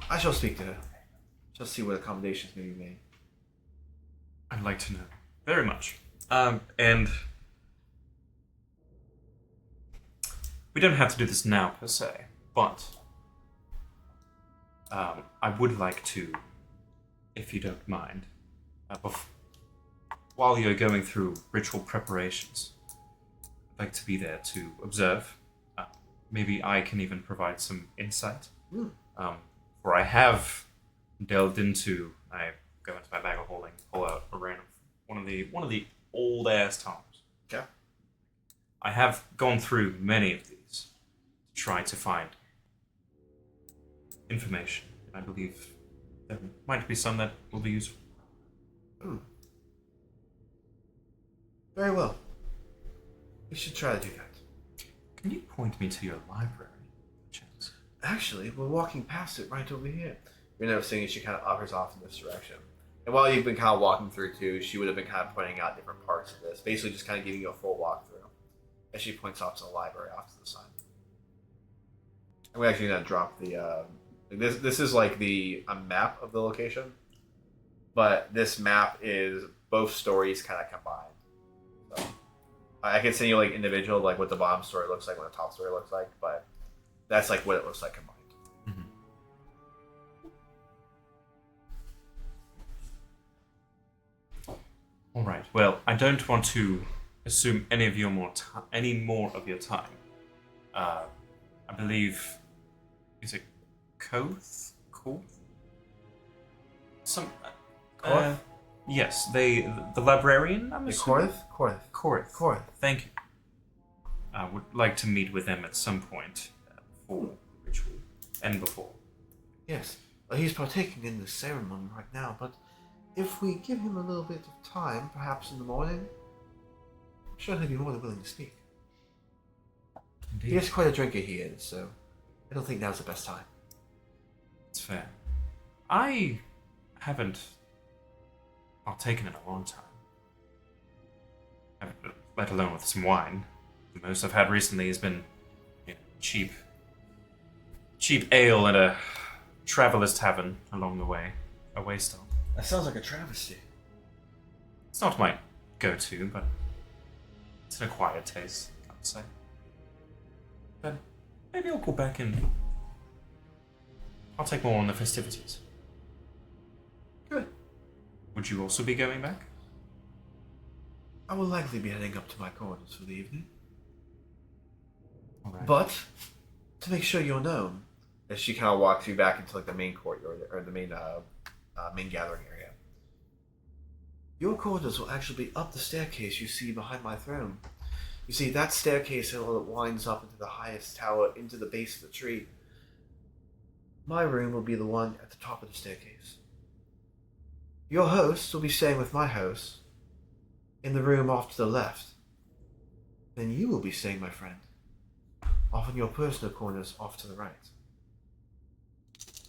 I shall speak to her. Shall see what accommodations may be made. I'd like to know. Very much. And we don't have to do this now, per se, but I would like to, if you don't mind, while you're going through ritual preparations, I'd like to be there to observe. Maybe I can even provide some insight. For I have delved into, I go into my bag of holding, pull out a random one of the old ass tomes. Okay. I have gone through many of these to try to find information. I believe there might be some that will be useful. Very well. We should try to do that. Can you point me to your library, chance? Actually, we're walking past it right over here. You're noticing she kind of ushers off in this direction. And while you've been kind of walking through too, she would have been kind of pointing out different parts of this, basically just kind of giving you a full walkthrough. As she points off to the library off to the side. And we're actually going to drop the... This is like a map of the location, but this map is both stories kind of combined. So I can send you like individual, like what the bottom story looks like, what the top story looks like, but that's like what it looks like combined. All right. Well, I don't want to assume any more of your time. I believe, is it Koth? Some. Korth? Yes, the librarian. I'm assuming. Korth. Thank you. I would like to meet with them at some point before the ritual and before. Yes. Well, he's partaking in the ceremony right now, but if we give him a little bit of time, perhaps in the morning, I'm sure he'll be more than willing to speak. Indeed. He is quite a drinker, he is, so I don't think now's the best time. It's fair. I haven't partaken in a long time. Let alone with some wine. The most I've had recently has been cheap ale at a traveler's tavern along the way. A waste stop. That sounds like a travesty. It's not my go-to, but it's an acquired taste, I would say. But maybe I'll go back and I'll take more on the festivities. Good. Would you also be going back? I will likely be heading up to my quarters for the evening. All right. But to make sure you're known, as she kind of walks you back into like the main courtyard or the main main gathering area, your quarters will actually be up the staircase you see behind my throne. You see that staircase that winds up into the highest tower, into the base of the tree. My room will be the one at the top of the staircase. Your host will be staying with my host in the room off to the left. Then you will be staying, my friend, off in your personal corners off to the right.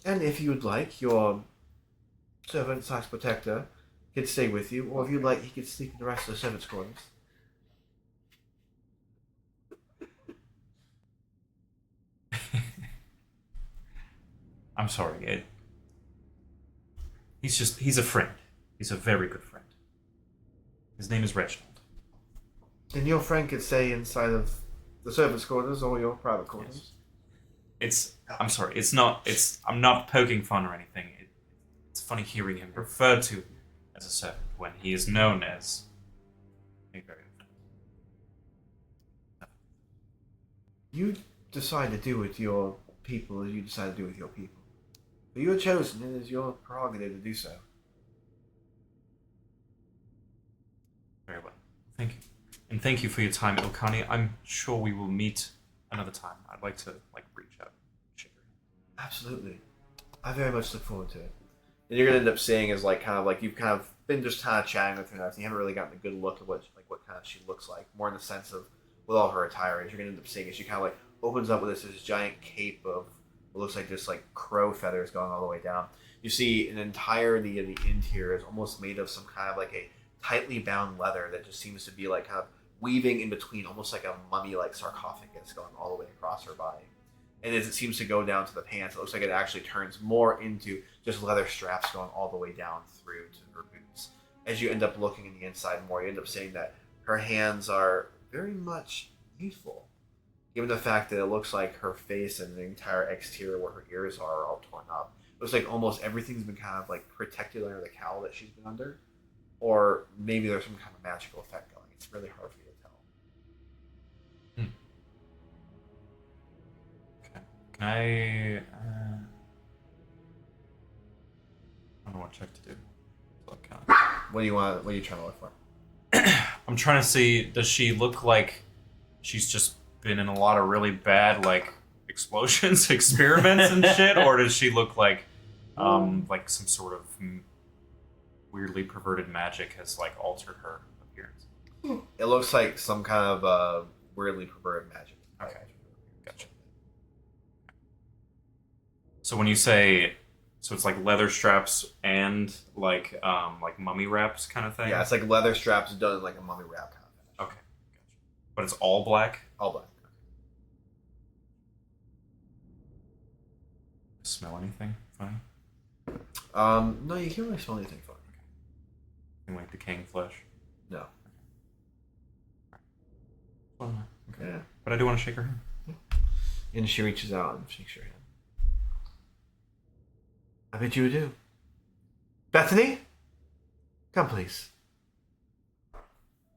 And if you would like, your servant/protector could stay with you, or if you'd like, he could sleep in the rest of the servants' quarters. I'm sorry. He's a friend. He's a very good friend. His name is Reginald. Then your friend could stay inside of the servants' quarters or your private quarters. I'm sorry. I'm not poking fun or anything. It's funny hearing him referred to as a servant when he is known as a very good friend. You decide to do with your people as you decide to do with your people. But you are chosen, and it is your prerogative to do so. Very well. Thank you. And thank you for your time, Ilkani. I'm sure we will meet another time. I'd like to reach out. Shake your hand. Absolutely. I very much look forward to it. And you're gonna end up seeing is like you've kind of been just kind of chatting with her and everything. You haven't really gotten a good look at what kind of she looks like. More in the sense of with all her attire is you're gonna end up seeing is she kind of opens up with this giant cape of what looks like just crow feathers going all the way down. You see an entirety of the interior is almost made of some kind of a tightly bound leather that just seems to be kind of weaving in between, almost like a mummy-like sarcophagus going all the way across her body. And as it seems to go down to the pants, it looks like it actually turns more into just leather straps going all the way down through to her boots. As you end up looking in the inside more, you end up seeing that her hands are very much youthful, given the fact that it looks like her face and the entire exterior where her ears are all torn up. It looks like almost everything's been kind of protected under the cowl that she's been under, or maybe there's some kind of magical effect going. It's really hard for you to tell. Okay. Can I? I don't know what check to do. So What do you want? What are you trying to look for? I'm trying to see. Does she look like she's just been in a lot of really bad explosions, experiments, and shit, or does she look like some sort of weirdly perverted magic has altered her appearance? It looks like some kind of weirdly perverted magic. Okay, gotcha. So when you say, so it's leather straps and mummy wraps kind of thing. Yeah, it's leather straps done in a mummy wrap kind of Okay, gotcha. But it's all black. all black. Smell anything funny? No, you can't really smell anything funny. Anything decaying flesh? No. Well, okay. Yeah. But I do want to shake her hand. And she reaches out and shakes your hand. I bid you adieu. Bethany? Come, please.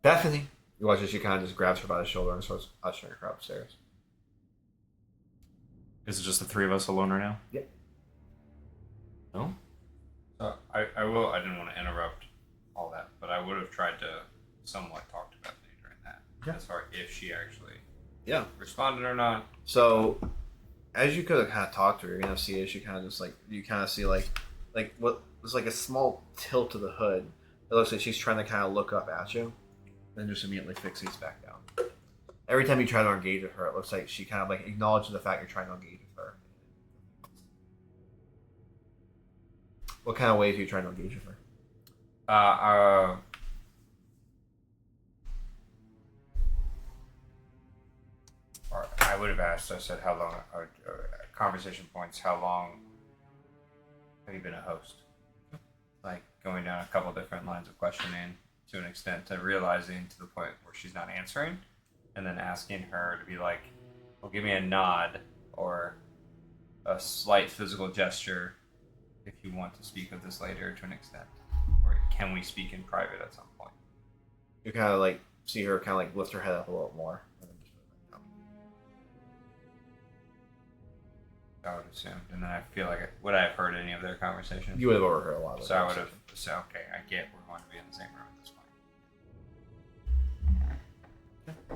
Bethany. You watch as she kind of just grabs her by the shoulder and starts ushering her upstairs. Is it just the three of us alone right now? Yep. No? I didn't want to interrupt all that, but I would have tried to somewhat talk to Bethany during that. Yeah. As far if she actually responded or not. So, as you could have kind of talked to her, you're gonna see as she kind of just you kind of see what was a small tilt to the hood. It looks like she's trying to kind of look up at you, then just immediately fixates back down. Every time you try to engage with her, it looks like she kind of acknowledges the fact you're trying to engage with her. What kind of ways are you trying to engage with her? Or I would have asked. I said, "How long?" Conversation points. How long have you been a host? Going down a couple different lines of questioning to an extent to realizing to the point where she's not answering, and then asking her to be like, well, give me a nod or a slight physical gesture if you want to speak of this later to an extent. Or can we speak in private at some point? You kind of like see her kind of like lift her head up a little more. And then just move back down. I would assume. And then I feel like, would I have heard any of their conversations? You would have overheard a lot of it. So I would have said, okay, I get we're going to be in the same room at this point.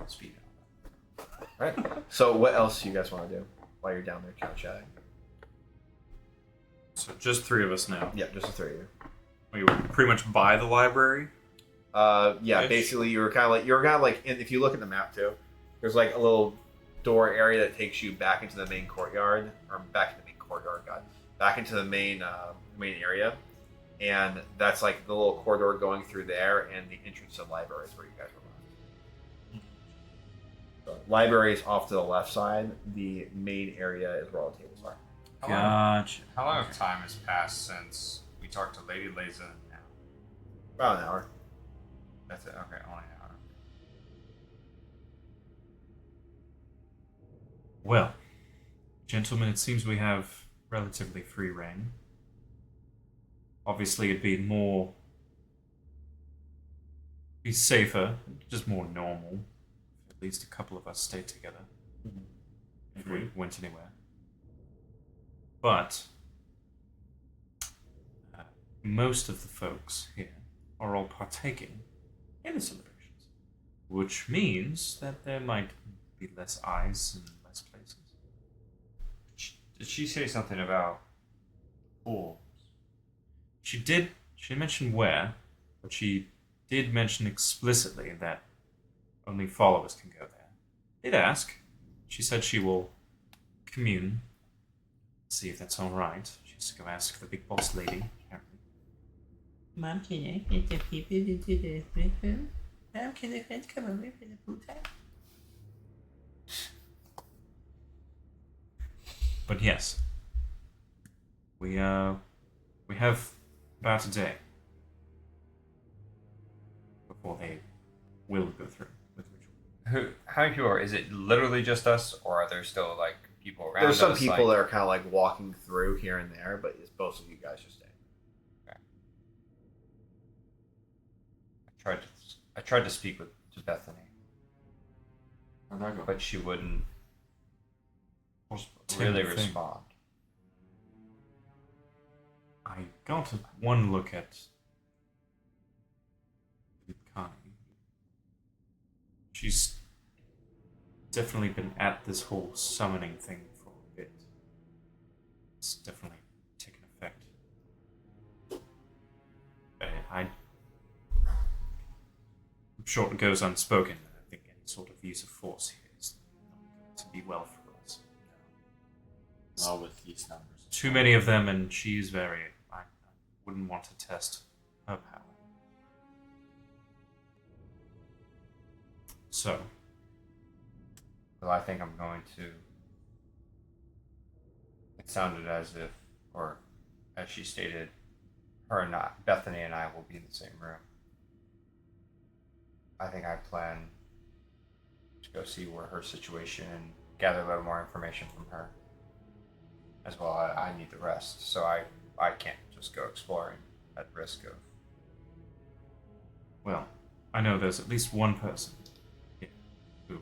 Speed on Right. So what else do you guys want to do while you're down there kind of chatting? So just 3 of us now. Yeah, just the three of you. We were pretty much by the library. Yeah, Ish. basically you were kind of like if you look at the map too, there's like a little door area that takes you back into the main courtyard, or back into the main courtyard, back into the main area, and that's like the little corridor going through there, and the entrance to the library is where you guys were left. So library is off to the left side. The main area is where all the tables are. Gotcha. How long of time has passed since we talked to Lady Leza now? About an hour. That's it. Okay, only an hour. Well, gentlemen, it seems we have relatively free reign. Obviously, it'd be safer, just more normal. If at least a couple of us stayed together. If we went anywhere. But most of the folks here are all partaking in the celebrations, which means that there might be less eyes in less places. Did she say something about pools? She didn't mention where, but she did mention explicitly that only followers can go there. Did ask. She said she will commune. See if that's all right. She's to go ask the big boss lady, apparently. Mom, can I get the people into the room? Mom, can the friends come over for the pool time? But yes, we have about a day before they will go through with the ritual. How many people are? Is it literally just us, or are there still like people around? There's some us, people like, that are kind of like walking through here and there, but it's most of you guys just staying. I tried to speak to Bethany, How'd that go? but she wouldn't Was really thing. respond. I got one look at Connie. She's definitely been at this whole summoning thing for a bit. It's definitely taken effect. I'm sure it goes unspoken. I think any sort of use of force here is not going to be well for us. Not with these numbers. Too many of them, and she's very. I wouldn't want to test her power. So, Well, I think I'm going to. It sounded as if, or as she stated, her and not Bethany and I will be in the same room. I think I plan to go see where her situation and gather a little more information from her. As well, I need the rest, so I can't just go exploring at risk of. well, I know there's at least one person here who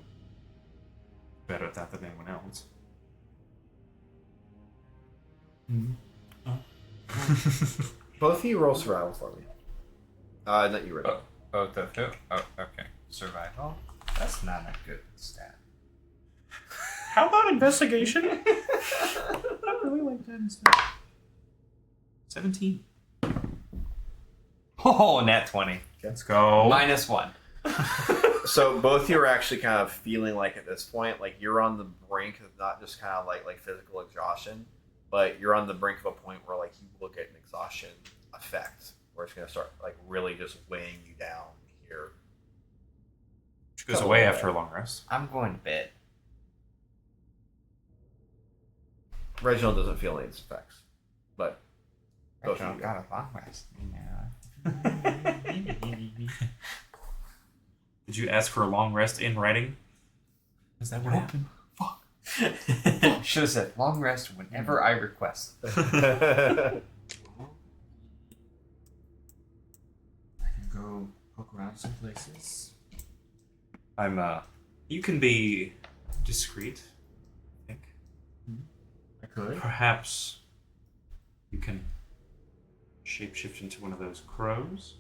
better at that than anyone else. Both of you roll survival for me. Not you, Rick. Both of who? Oh, okay. Survival? That's not a good stat. How about investigation? I really like that instead. 17. Oh, nat 20. Let's go. -1. So both of you are actually kind of feeling like at this point, like you're on the brink of not just kind of like physical exhaustion, but you're on the brink of a point where like you look at an exhaustion effect where it's going to start like really just weighing you down here. Which goes away after a long rest. I'm going to bed. Reginald doesn't feel any of its effects, but both of Reginald you got a long rest. me. Did you ask for a long rest in writing? Is that what happened? Should have said long rest whenever I request. I can go poke around some places. I'm You can be discreet, I think. I could. Perhaps you can shapeshift into one of those crows.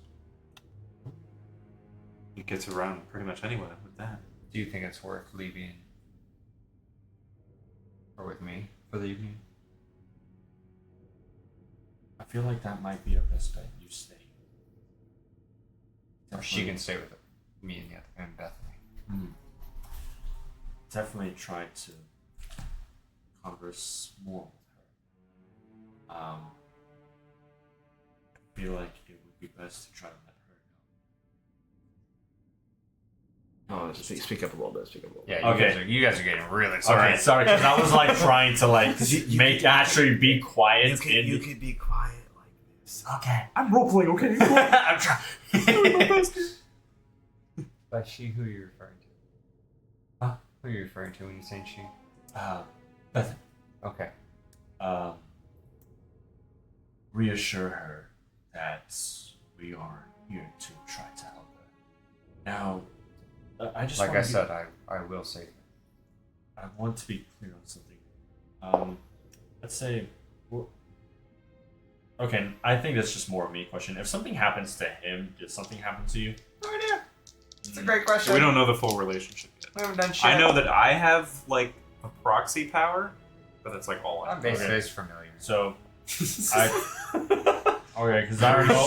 It gets around pretty much anywhere with that. Do you think it's worth leaving or with me for the evening? I feel like that might be our best bet. You stay. Or she can stay with me and Bethany. Definitely try to converse more with her. I feel like it would be best to try to let her know. Oh, speak up a little bit. Yeah, Okay. you guys are getting really sorry. Okay, sorry, because I was like trying to like actually be quiet. You could be quiet like this. Okay. I'm roleplaying, okay? I'm trying. By she, who are you referring to? Huh? Who are you referring to when you say she? Bethany. Okay. Reassure her that we are here to try to help her. Now, I just Like wanna I be- said, I will save you. I want to be clear on something. Let's say, okay, I think that's just more of me question. If something happens to him, did something happen to you? No idea. It's a great question. We don't know the full relationship yet. We haven't done shit. I know that I have like a proxy power, but that's like all I I'm know. basically familiar. So, okay, because I don't know.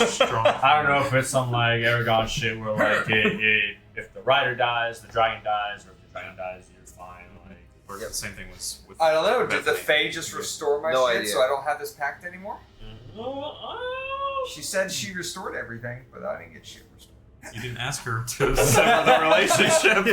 I don't know if it's some like Aragon shit where like if the rider dies, the dragon dies, or if the dragon dies, you're fine. Like, Or the same thing was with. I don't know. Did the Bethany. Fae just restore my No shit idea. so I don't have this pact anymore? She said she restored everything, but I didn't get shit restored. You didn't ask her to sever the relationship.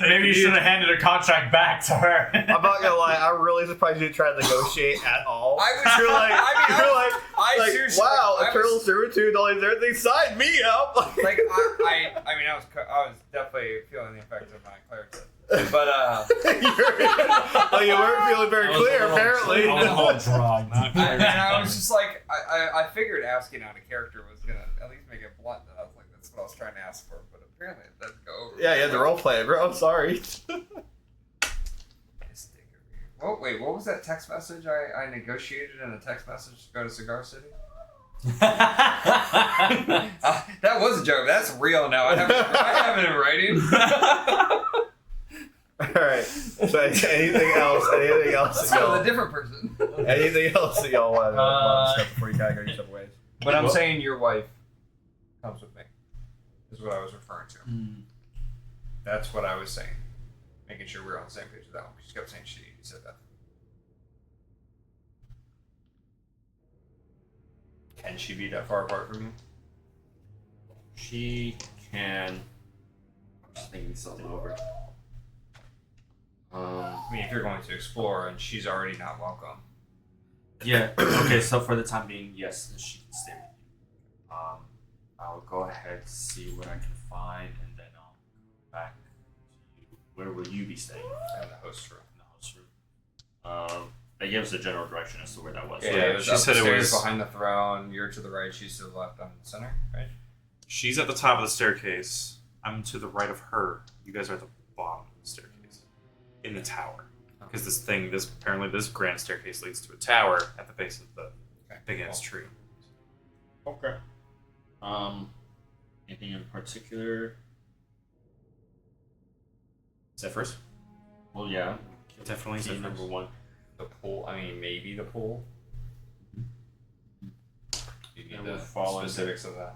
Maybe you should have handed a contract back to her. I'm not gonna lie, I'm really surprised you didn't try to negotiate at all. I was- You're like, I like, seriously, wow, like, I eternal was- servitude, all these everything, sign me up. Like I mean, I was definitely feeling the effects of my clarity, but you weren't feeling very clear, apparently. I was a little drunk. I was just like, I figured asking on a character was gonna at least make it blunt. And I was like, that's what I was trying to ask for, but apparently it doesn't go over. Yeah, you had the role play, bro. I'm sorry. Oh wait, what was that text message I negotiated in a text message to go to Cigar City? That was a joke. That's real now. I have it in writing. All right. So anything else? Anything else? That's a different person. Anything else that y'all want to discuss before you gotta go your separate ways? But I'm saying your wife comes with me. Is what I was referring to. That's what I was saying. Making sure we're on the same page with that one. She kept saying she said that. Can she be that far apart from you? She can. I'm just thinking something over. I mean, if you're going to explore and she's already not welcome. Yeah. Okay. So for the time being, yes, she can stay with you. I'll go ahead see what I can find, and then I'll come back to you. Where will you be staying? In the host room. In the host room. They gave us a general direction as to where that was. Yeah, right? it was she up said the it stairs was- behind the throne. You're to the right. She's to the left. I'm in the center. Right. She's at the top of the staircase. I'm to the right of her. You guys are at the bottom of the staircase, in the tower. Because apparently this grand staircase leads to a tower at the base of the big ass tree. Okay. Anything in particular? Zephyrs? Well, yeah. Definitely Key Zephyrs. number one. The pool. I mean, maybe the pool. You need That the would fall under- specifics of that.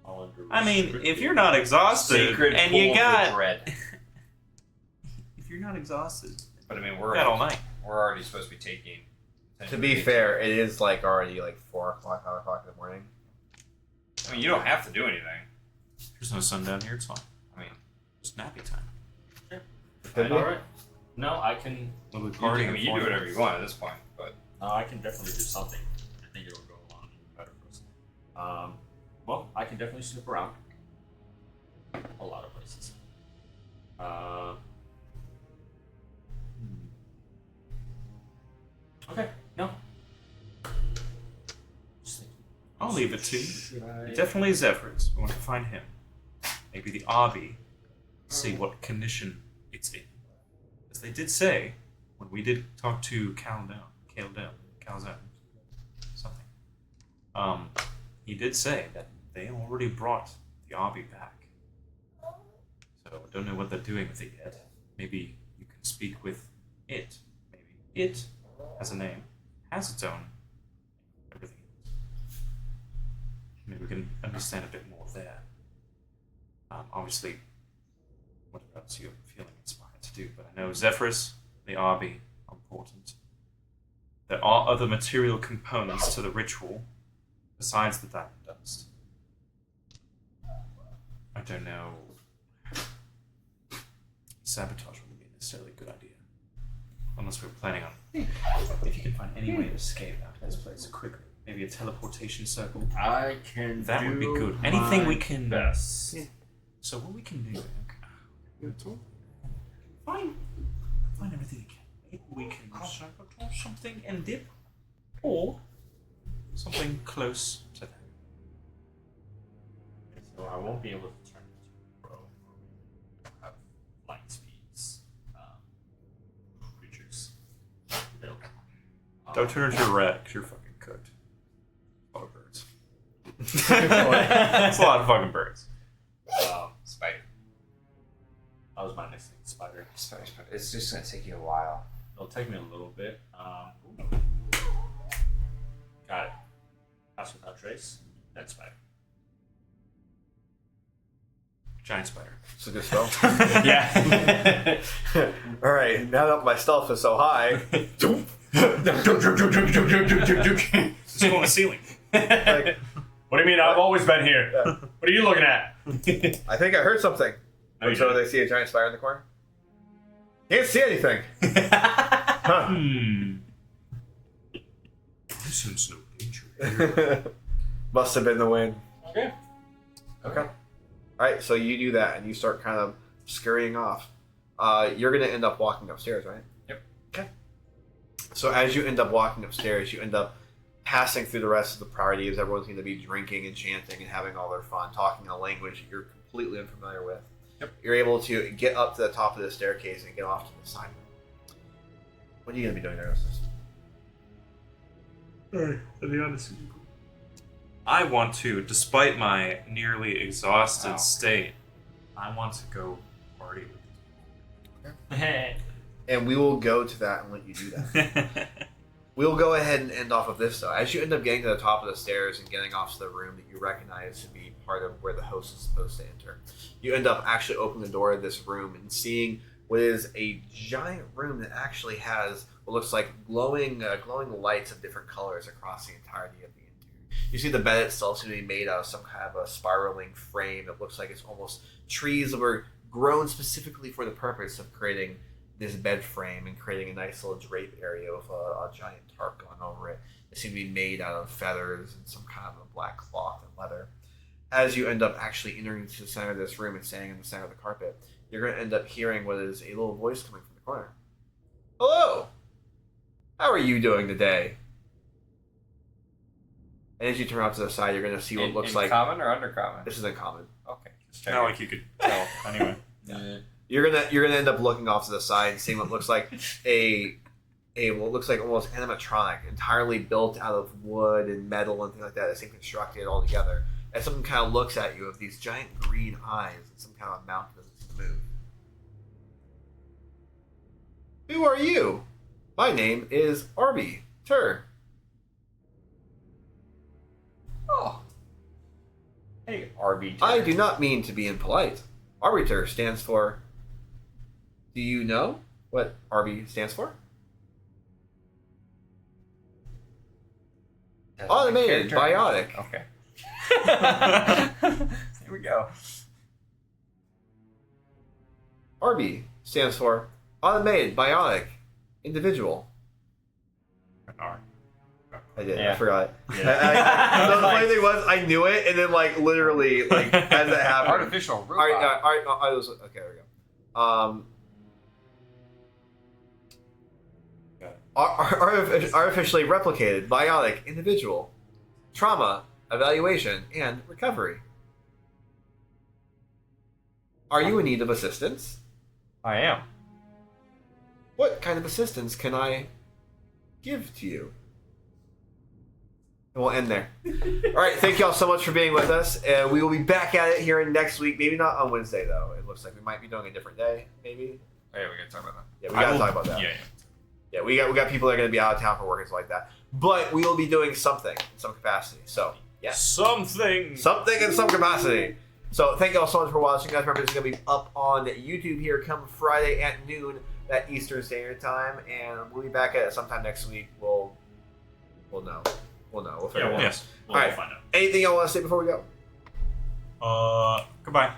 All under I mean, restricted. if you're not exhausted Sacred and pool you for got, dread. if you're not exhausted, But I mean, you we're got all night. already supposed to be taking. To be fair, it is like already like 4 o'clock, 5 o'clock in the morning. I mean, you don't have to do anything. There's no sun down here. It's fine. I mean, Just nappy time. All right. No, I can. We'll be you partying. do whatever you want at this point. But No, I can definitely do something. I think it'll go along even better for us. Well, I can definitely snoop around. A lot of places. Okay, no. Just thinking. I'll leave it to you. Should I- Definitely Zephyrus. We want to find him. Maybe the Arby. See what condition it's in. As they did say when we did talk to Calzone, something. He did say that they already brought the Arby back. So I don't know what they're doing with it yet. Maybe you can speak with it. Maybe it has a name, has its own everything else. Maybe we can understand a bit more there. Obviously, what else you're feeling inspired to do, but I know Zephyrus, the Arby, are important. There are other material components to the ritual besides the diamond dust. I don't know. Sabotage wouldn't be necessarily a good idea. Unless we're planning on. If you can find any way to escape out of this place quickly. Maybe a teleportation circle. I can That would be do good. Anything my we can. best. So what we can do. Find everything you can. Maybe we can sabotage something and dip. Or something close to that. So I won't be able to turn into a crow. I have flying speeds. Creatures. Built. Don't turn into a rat because you're fucking cooked. A lot of birds. It's a lot of fucking birds. Spider. That was my next thing. Spider. Spider. It's just gonna take you a while. It'll take me a little bit. Got it. Pass without trace. Dead spider. Giant spider. It's a good spell. Yeah. All right, now that my stealth is so high, Just go on the ceiling. like, What do you mean? I've always been here. Yeah. What are you looking at? I think I heard something. No, you So didn't. they see a giant spider in the corner. Can't see anything. Huh. I sense no danger. Must have been the wind. Okay. Okay. All right, so you do that and you start kind of scurrying off. You're going to end up walking upstairs, right? Yep. Okay. So as you end up walking upstairs, you end up passing through the rest of the parties. Everyone's going to be drinking and chanting and having all their fun, talking a language that you're completely unfamiliar with. Yep. You're able to get up to the top of the staircase and get off to the side. What are you going to be doing there, Justice? I want to, despite my nearly exhausted state, I want to go party with And we will go to that and let you do that. these. We'll go ahead and end off of this, though. As you end up getting to the top of the stairs and getting off to the room that you recognize to be part of where the host is supposed to enter, you end up actually opening the door of this room and seeing what is a giant room that actually has what looks like glowing lights of different colors across the entirety of the interior. You see the bed itself seems to be made out of some kind of a spiraling frame that looks like it's almost trees that were grown specifically for the purpose of creating this bed frame and creating a nice little drape area with a giant tarp going over it. It seems to be made out of feathers and some kind of a black cloth and leather. As you end up actually entering into the center of this room and standing in the center of the carpet, you're going to end up hearing what is a little voice coming from the corner. Hello! How are you doing today? And as you turn out to the side, you're going to see what looks like... common or undercommon? This is uncommon. Okay, just Not checking. like you could tell. Anyway. You're gonna end up looking off to the side and seeing what looks like what looks like almost animatronic, entirely built out of wood and metal and things like that. It's been constructed all together. And something kind of looks at you with these giant green eyes and some kind of mouth that doesn't move. Who are you? My name is Arby Tur. Oh. Hey, RB. I do not mean to be impolite. Arbiter stands for... Do you know what RB stands for? Automated, biotic. Okay. Here we go. RB stands for Automated, Biotic, Individual. An R. I did. Yeah. I forgot. Yeah. So the funny thing was, I knew it, and then like literally, like as it happened. Artificial robot. Okay, there we go. Artificially replicated, bionic, individual, trauma, evaluation, and recovery. Are you in need of assistance? I am. What kind of assistance can I give to you? And we'll end there. All right, thank y'all so much for being with us. We will be back at it here next week. Maybe not on Wednesday, though. It looks like we might be doing a different day, maybe. Oh, yeah, we gotta talk about that. Yeah, we gotta talk about that. Yeah. Yeah, we got people that are going to be out of town for work and stuff like that. But we will be doing something in some capacity. So, yeah. Something. Something in some capacity. So, thank you all so much for watching. Guys, remember, it's going to be up on YouTube here come Friday at noon at Eastern Standard Time. And we'll be back at it sometime next week. We'll know. We'll figure it out. Yes. We'll All right. find out. Anything y'all want to say before we go? Goodbye.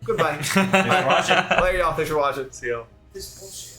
Goodbye. Thanks for watching. Later, y'all. Thanks for watching. See y'all. This bullshit.